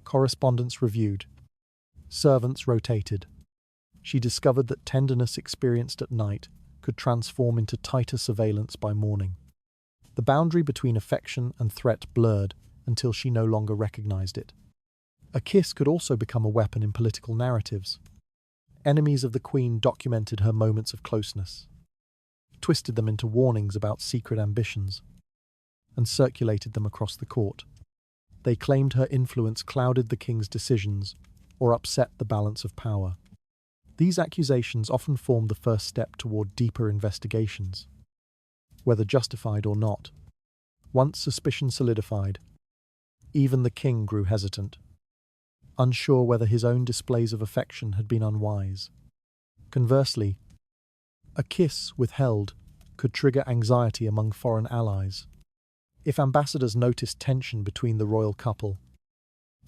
Correspondence reviewed. Servants rotated. She discovered that tenderness experienced at night could transform into tighter surveillance by morning. The boundary between affection and threat blurred until she no longer recognized it. A kiss could also become a weapon in political narratives. Enemies of the Queen documented her moments of closeness, twisted them into warnings about secret ambitions, and circulated them across the court. They claimed her influence clouded the king's decisions or upset the balance of power. These accusations often formed the first step toward deeper investigations, whether justified or not. Once suspicion solidified, even the king grew hesitant, unsure whether his own displays of affection had been unwise. Conversely, a kiss withheld could trigger anxiety among foreign allies. If ambassadors noticed tension between the royal couple,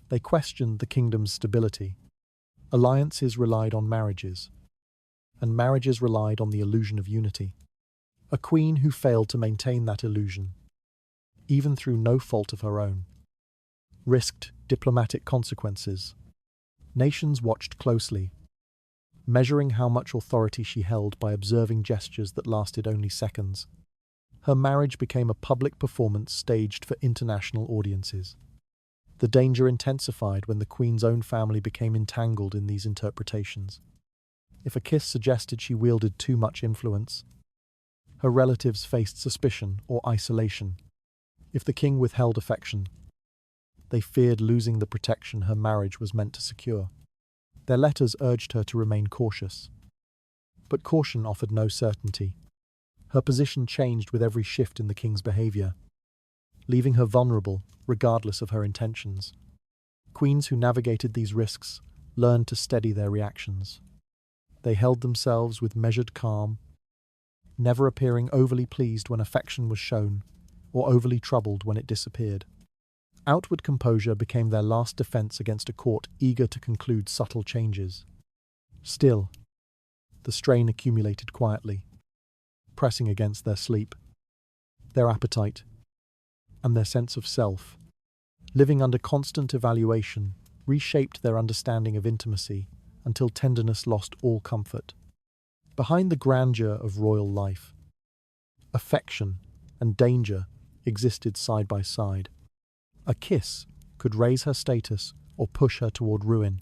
they questioned the kingdom's stability. Alliances relied on marriages, and marriages relied on the illusion of unity. A queen who failed to maintain that illusion, even through no fault of her own. Risked diplomatic consequences. Nations watched closely, measuring how much authority she held by observing gestures that lasted only seconds. Her marriage became a public performance staged for international audiences. The danger intensified when the Queen's own family became entangled in these interpretations. If a kiss suggested she wielded too much influence, her relatives faced suspicion or isolation. If the king withheld affection, they feared losing the protection her marriage was meant to secure. Their letters urged her to remain cautious. But caution offered no certainty. Her position changed with every shift in the king's behavior, leaving her vulnerable regardless of her intentions. Queens who navigated these risks learned to steady their reactions. They held themselves with measured calm, never appearing overly pleased when affection was shown or overly troubled when it disappeared. Outward composure became their last defense against a court eager to conclude subtle changes. Still, the strain accumulated quietly, pressing against their sleep, their appetite, and their sense of self. Living under constant evaluation reshaped their understanding of intimacy until tenderness lost all comfort. Behind the grandeur of royal life, affection and danger existed side by side. A kiss could raise her status or push her toward ruin.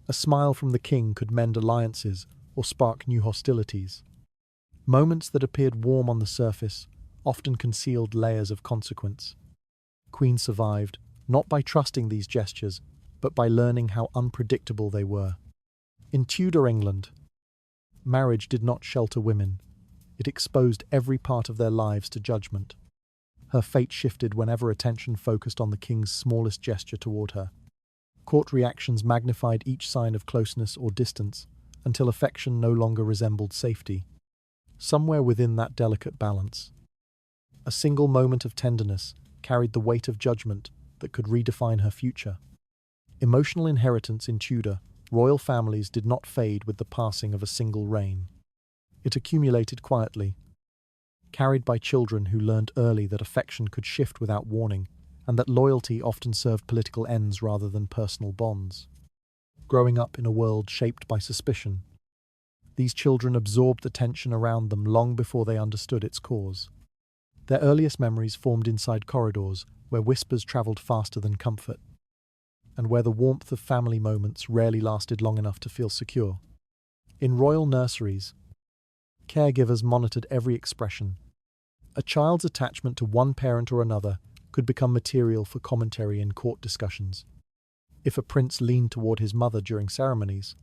A smile from the king could mend alliances or spark new hostilities. Moments that appeared warm on the surface often concealed layers of consequence. Queen survived, not by trusting these gestures, but by learning how unpredictable they were. In Tudor England, marriage did not shelter women. It exposed every part of their lives to judgment. Her fate shifted whenever attention focused on the king's smallest gesture toward her. Court reactions magnified each sign of closeness or distance until affection no longer resembled safety. Somewhere within that delicate balance, a single moment of tenderness carried the weight of judgment that could redefine her future. Emotional inheritance in Tudor royal families did not fade with the passing of a single reign. It accumulated quietly, carried by children who learned early that affection could shift without warning, and that loyalty often served political ends rather than personal bonds. Growing up in a world shaped by suspicion, these children absorbed the tension around them long before they understood its cause. Their earliest memories formed inside corridors where whispers travelled faster than comfort, and where the warmth of family moments rarely lasted long enough to feel secure. In royal nurseries, caregivers monitored every expression. A child's attachment to one parent or another could become material for commentary in court discussions. If a prince leaned toward his mother during ceremonies,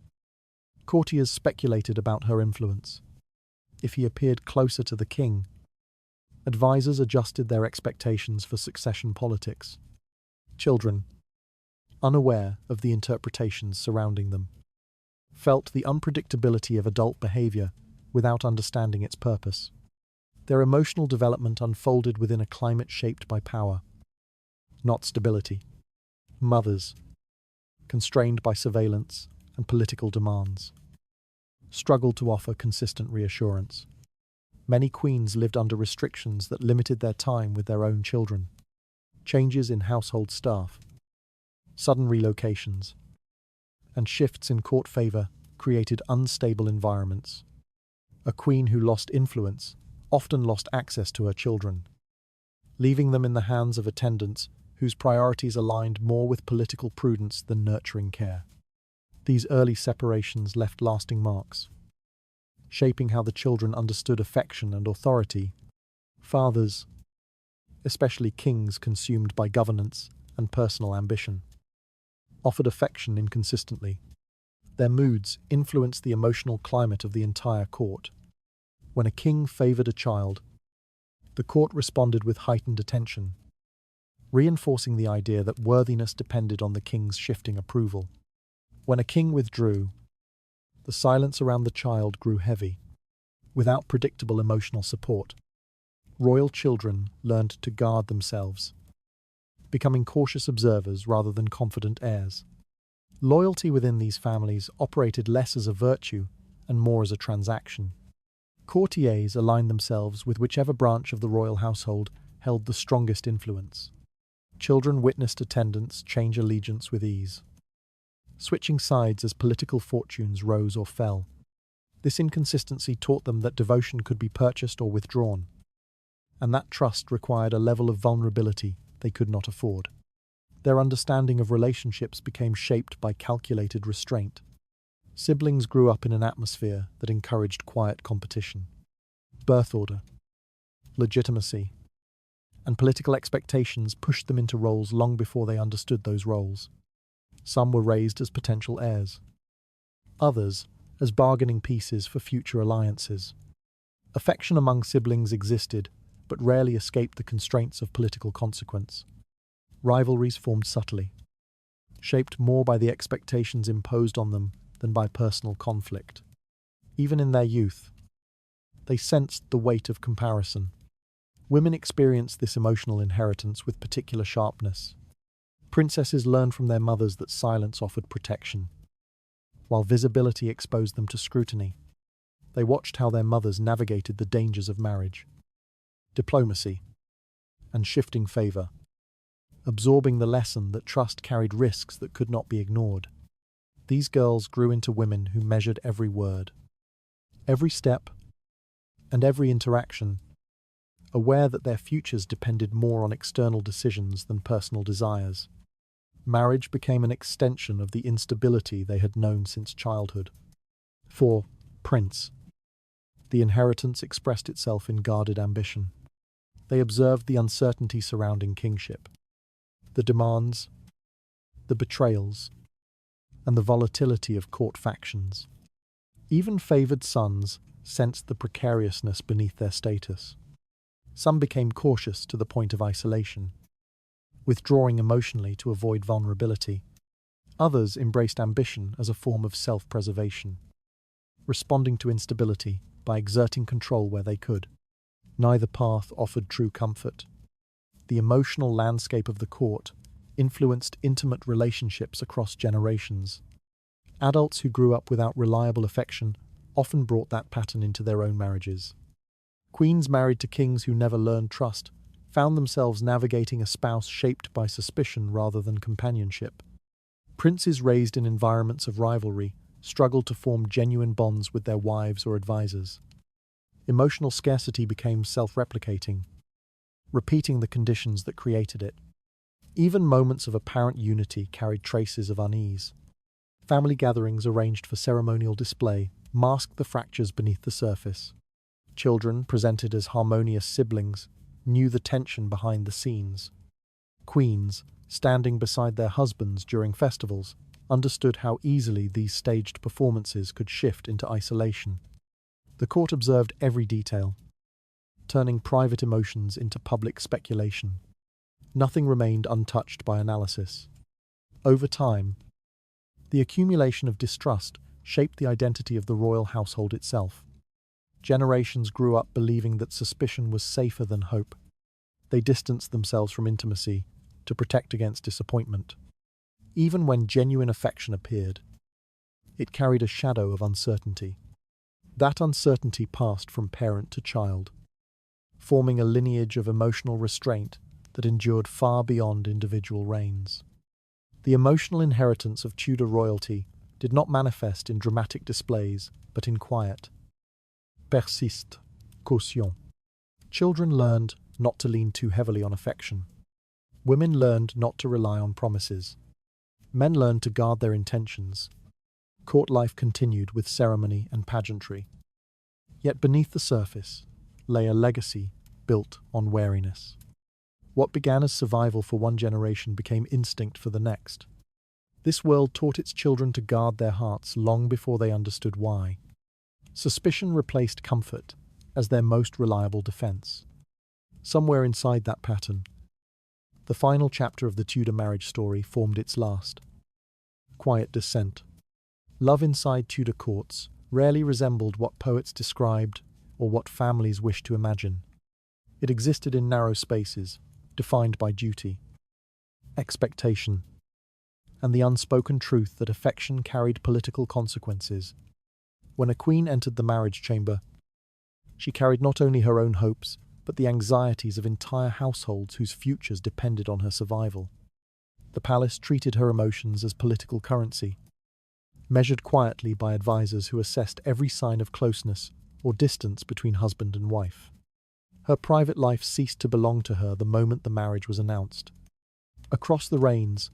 courtiers speculated about her influence. If he appeared closer to the king, advisors adjusted their expectations for succession politics. Children, unaware of the interpretations surrounding them, felt the unpredictability of adult behavior without understanding its purpose. Their emotional development unfolded within a climate shaped by power, not stability. Mothers, constrained by surveillance and political demands, struggled to offer consistent reassurance. Many queens lived under restrictions that limited their time with their own children. Changes in household staff, sudden relocations, and shifts in court favor created unstable environments. A queen who lost influence often lost access to her children, leaving them in the hands of attendants whose priorities aligned more with political prudence than nurturing care. These early separations left lasting marks, shaping how the children understood affection and authority. Fathers, especially kings consumed by governance and personal ambition, offered affection inconsistently. Their moods influenced the emotional climate of the entire court. When a king favored a child, the court responded with heightened attention, reinforcing the idea that worthiness depended on the king's shifting approval. When a king withdrew, the silence around the child grew heavy. Without predictable emotional support, royal children learned to guard themselves, becoming cautious observers rather than confident heirs. Loyalty within these families operated less as a virtue and more as a transaction. Courtiers aligned themselves with whichever branch of the royal household held the strongest influence. Children witnessed attendants change allegiance with ease, switching sides as political fortunes rose or fell. This inconsistency taught them that devotion could be purchased or withdrawn, and that trust required a level of vulnerability they could not afford. Their understanding of relationships became shaped by calculated restraint. Siblings grew up in an atmosphere that encouraged quiet competition. Birth order, legitimacy, and political expectations pushed them into roles long before they understood those roles. Some were raised as potential heirs, others as bargaining pieces for future alliances. Affection among siblings existed, but rarely escaped the constraints of political consequence. Rivalries formed subtly, shaped more by the expectations imposed on them than by personal conflict. Even in their youth, they sensed the weight of comparison. Women experienced this emotional inheritance with particular sharpness. Princesses learned from their mothers that silence offered protection, while visibility exposed them to scrutiny. They watched how their mothers navigated the dangers of marriage, diplomacy, and shifting favor, absorbing the lesson that trust carried risks that could not be ignored. These girls grew into women who measured every word, every step, and every interaction, aware that their futures depended more on external decisions than personal desires. Marriage became an extension of the instability they had known since childhood. For Prince, the inheritance expressed itself in guarded ambition. They observed the uncertainty surrounding kingship, the demands, the betrayals, and the volatility of court factions. Even favoured sons sensed the precariousness beneath their status. Some became cautious to the point of isolation, withdrawing emotionally to avoid vulnerability. Others embraced ambition as a form of self-preservation, responding to instability by exerting control where they could. Neither path offered true comfort. The emotional landscape of the court influenced intimate relationships across generations. Adults who grew up without reliable affection often brought that pattern into their own marriages. Queens married to kings who never learned trust found themselves navigating a spouse shaped by suspicion rather than companionship. Princes raised in environments of rivalry struggled to form genuine bonds with their wives or advisors. Emotional scarcity became self-replicating, repeating the conditions that created it. Even moments of apparent unity carried traces of unease. Family gatherings arranged for ceremonial display masked the fractures beneath the surface. Children, presented as harmonious siblings, knew the tension behind the scenes. Queens, standing beside their husbands during festivals, understood how easily these staged performances could shift into isolation. The court observed every detail, turning private emotions into public speculation. Nothing remained untouched by analysis. Over time, the accumulation of distrust shaped the identity of the royal household itself. Generations grew up believing that suspicion was safer than hope. They distanced themselves from intimacy to protect against disappointment. Even when genuine affection appeared, it carried a shadow of uncertainty. That uncertainty passed from parent to child, forming a lineage of emotional restraint that endured far beyond individual reigns. The emotional inheritance of Tudor royalty did not manifest in dramatic displays, but in quiet. Persiste, caution. Children learned not to lean too heavily on affection. Women learned not to rely on promises. Men learned to guard their intentions. Court life continued with ceremony and pageantry. Yet beneath the surface lay a legacy built on wariness. What began as survival for one generation became instinct for the next. This world taught its children to guard their hearts long before they understood why. Suspicion replaced comfort as their most reliable defense. Somewhere inside that pattern, the final chapter of the Tudor marriage story formed its last. Quiet descent. Love inside Tudor courts rarely resembled what poets described or what families wished to imagine. It existed in narrow spaces, defined by duty, expectation, and the unspoken truth that affection carried political consequences. When a queen entered the marriage chamber, she carried not only her own hopes, but the anxieties of entire households whose futures depended on her survival. The palace treated her emotions as political currency, measured quietly by advisors who assessed every sign of closeness or distance between husband and wife. Her private life ceased to belong to her the moment the marriage was announced. Across the reigns,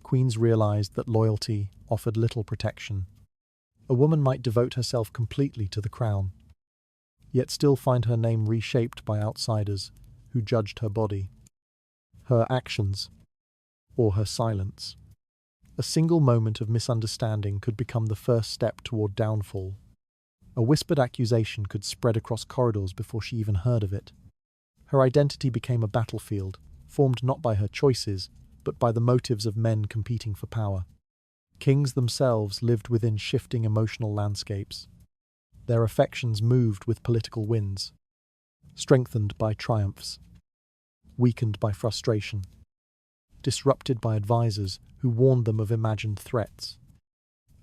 queens realized that loyalty offered little protection. A woman might devote herself completely to the crown, yet still find her name reshaped by outsiders who judged her body, her actions, or her silence. A single moment of misunderstanding could become the first step toward downfall. A whispered accusation could spread across corridors before she even heard of it. Her identity became a battlefield, formed not by her choices, but by the motives of men competing for power. Kings themselves lived within shifting emotional landscapes. Their affections moved with political winds, strengthened by triumphs, weakened by frustration, disrupted by advisors who warned them of imagined threats.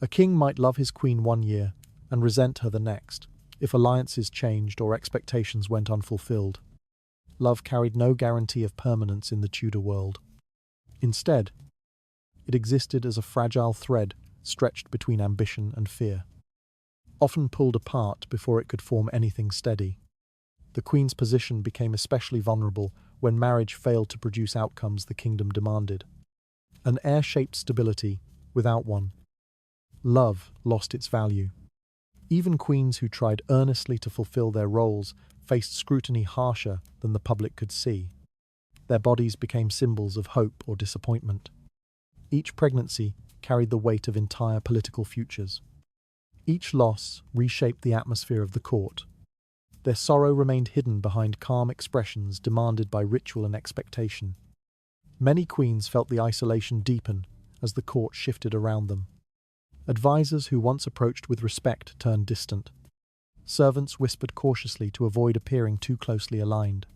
A king might love his queen one year and resent her the next, if alliances changed or expectations went unfulfilled. Love carried no guarantee of permanence in the Tudor world. Instead, it existed as a fragile thread stretched between ambition and fear, often pulled apart before it could form anything steady. The queen's position became especially vulnerable when marriage failed to produce outcomes the kingdom demanded. An heir-shaped stability without one. Love lost its value. Even queens who tried earnestly to fulfill their roles faced scrutiny harsher than the public could see. Their bodies became symbols of hope or disappointment. Each pregnancy carried the weight of entire political futures. Each loss reshaped the atmosphere of the court. Their sorrow remained hidden behind calm expressions demanded by ritual and expectation. Many queens felt the isolation deepen as the court shifted around them. Advisors who once approached with respect turned distant. Servants whispered cautiously to avoid appearing too closely aligned.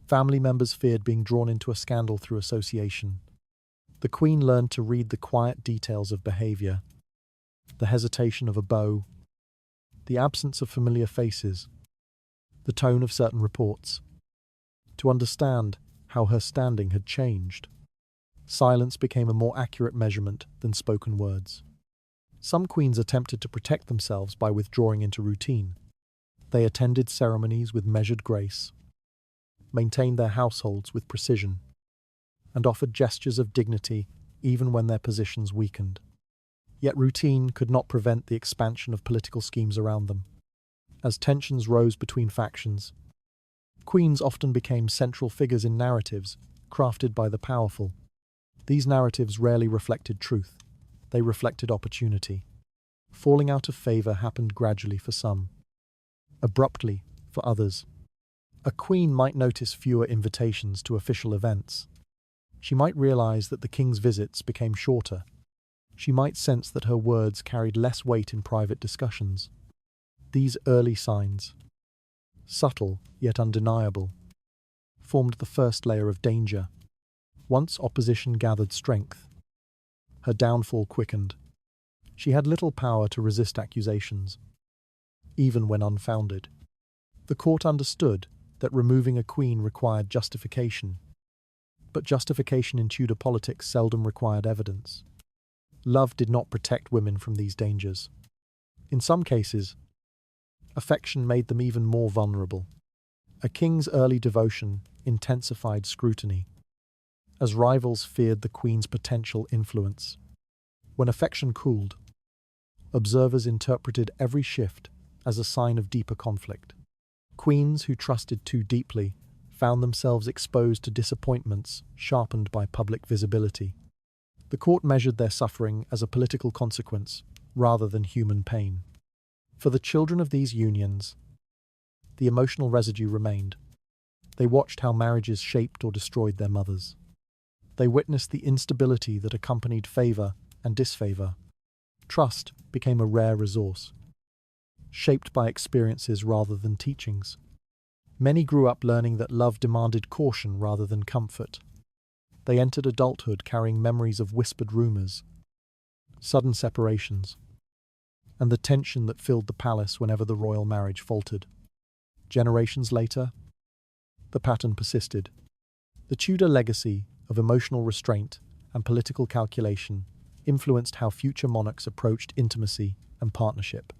Family members feared being drawn into a scandal through association. The queen learned to read the quiet details of behavior, the hesitation of a bow, the absence of familiar faces, the tone of certain reports, to understand how her standing had changed. Silence became a more accurate measurement than spoken words. Some queens attempted to protect themselves by withdrawing into routine. They attended ceremonies with measured grace, maintained their households with precision, and offered gestures of dignity even when their positions weakened. Yet routine could not prevent the expansion of political schemes around them. As tensions rose between factions, queens often became central figures in narratives crafted by the powerful. These narratives rarely reflected truth. They reflected opportunity. Falling out of favor happened gradually for some, abruptly for others. A queen might notice fewer invitations to official events. She might realize that the king's visits became shorter. She might sense that her words carried less weight in private discussions. These early signs, subtle yet undeniable, formed the first layer of danger. Once opposition gathered strength, her downfall quickened. She had little power to resist accusations, even when unfounded. The court understood that removing a queen required justification, but justification in Tudor politics seldom required evidence. Love did not protect women from these dangers. In some cases, affection made them even more vulnerable. A king's early devotion intensified scrutiny, as rivals feared the queen's potential influence. When affection cooled, observers interpreted every shift as a sign of deeper conflict. Queens who trusted too deeply found themselves exposed to disappointments sharpened by public visibility. The court measured their suffering as a political consequence rather than human pain. For the children of these unions, the emotional residue remained. They watched how marriages shaped or destroyed their mothers. They witnessed the instability that accompanied favor and disfavor. Trust became a rare resource, shaped by experiences rather than teachings. Many grew up learning that love demanded caution rather than comfort. They entered adulthood carrying memories of whispered rumors, sudden separations, and the tension that filled the palace whenever the royal marriage faltered. Generations later, The pattern persisted. The Tudor legacy of emotional restraint and political calculation influenced how future monarchs approached intimacy and partnership.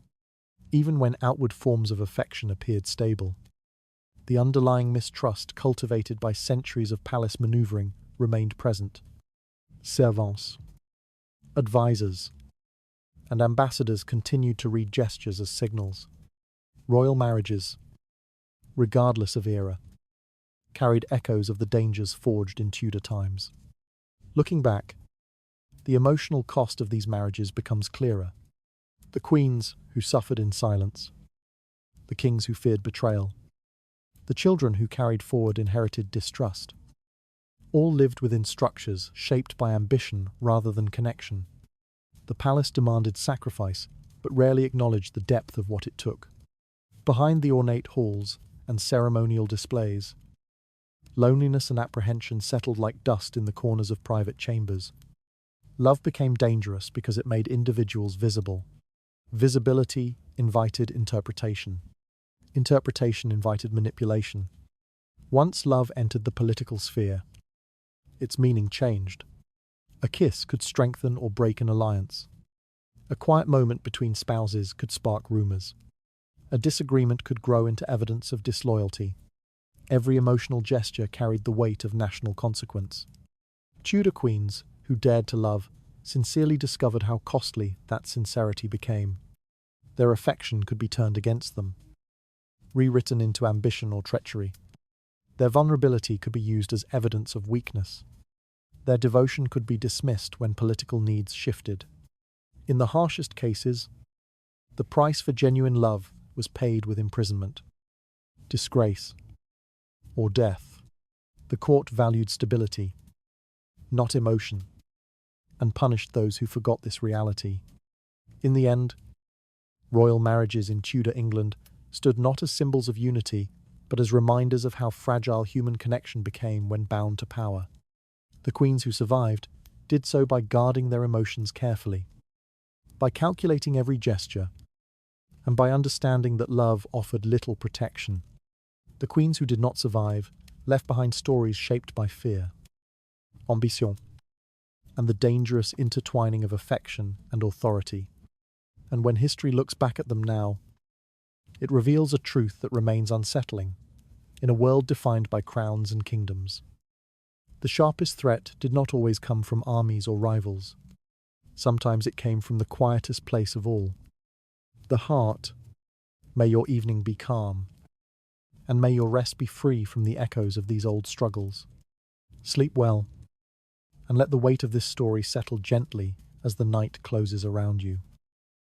Even when outward forms of affection appeared stable, the underlying mistrust cultivated by centuries of palace maneuvering remained present. Servants, advisors, and ambassadors continued to read gestures as signals. Royal marriages, regardless of era, carried echoes of the dangers forged in Tudor times. Looking back, the emotional cost of these marriages becomes clearer. The queens who suffered in silence, the kings who feared betrayal, the children who carried forward inherited distrust. All lived within structures shaped by ambition rather than connection. The palace demanded sacrifice, but rarely acknowledged the depth of what it took. Behind the ornate halls and ceremonial displays, loneliness and apprehension settled like dust in the corners of private chambers. Love became dangerous because it made individuals visible. Visibility invited interpretation. Interpretation invited manipulation. Once love entered the political sphere, its meaning changed. A kiss could strengthen or break an alliance. A quiet moment between spouses could spark rumors. A disagreement could grow into evidence of disloyalty. Every emotional gesture carried the weight of national consequence. Tudor queens, who dared to love, sincerely discovered how costly that sincerity became. Their affection could be turned against them, rewritten into ambition or treachery. Their vulnerability could be used as evidence of weakness. Their devotion could be dismissed when political needs shifted. In the harshest cases, the price for genuine love was paid with imprisonment, disgrace, or death. The court valued stability, not emotion, and punished those who forgot this reality. In the end, royal marriages in Tudor England stood not as symbols of unity, but as reminders of how fragile human connection became when bound to power. The queens who survived did so by guarding their emotions carefully, by calculating every gesture, and by understanding that love offered little protection. The queens who did not survive left behind stories shaped by fear, ambition, and the dangerous intertwining of affection and authority. And when history looks back at them now, it reveals a truth that remains unsettling in a world defined by crowns and kingdoms. The sharpest threat did not always come from armies or rivals. Sometimes it came from the quietest place of all, the heart. May your evening be calm, and may your rest be free from the echoes of these old struggles. Sleep well, and let the weight of this story settle gently as the night closes around you.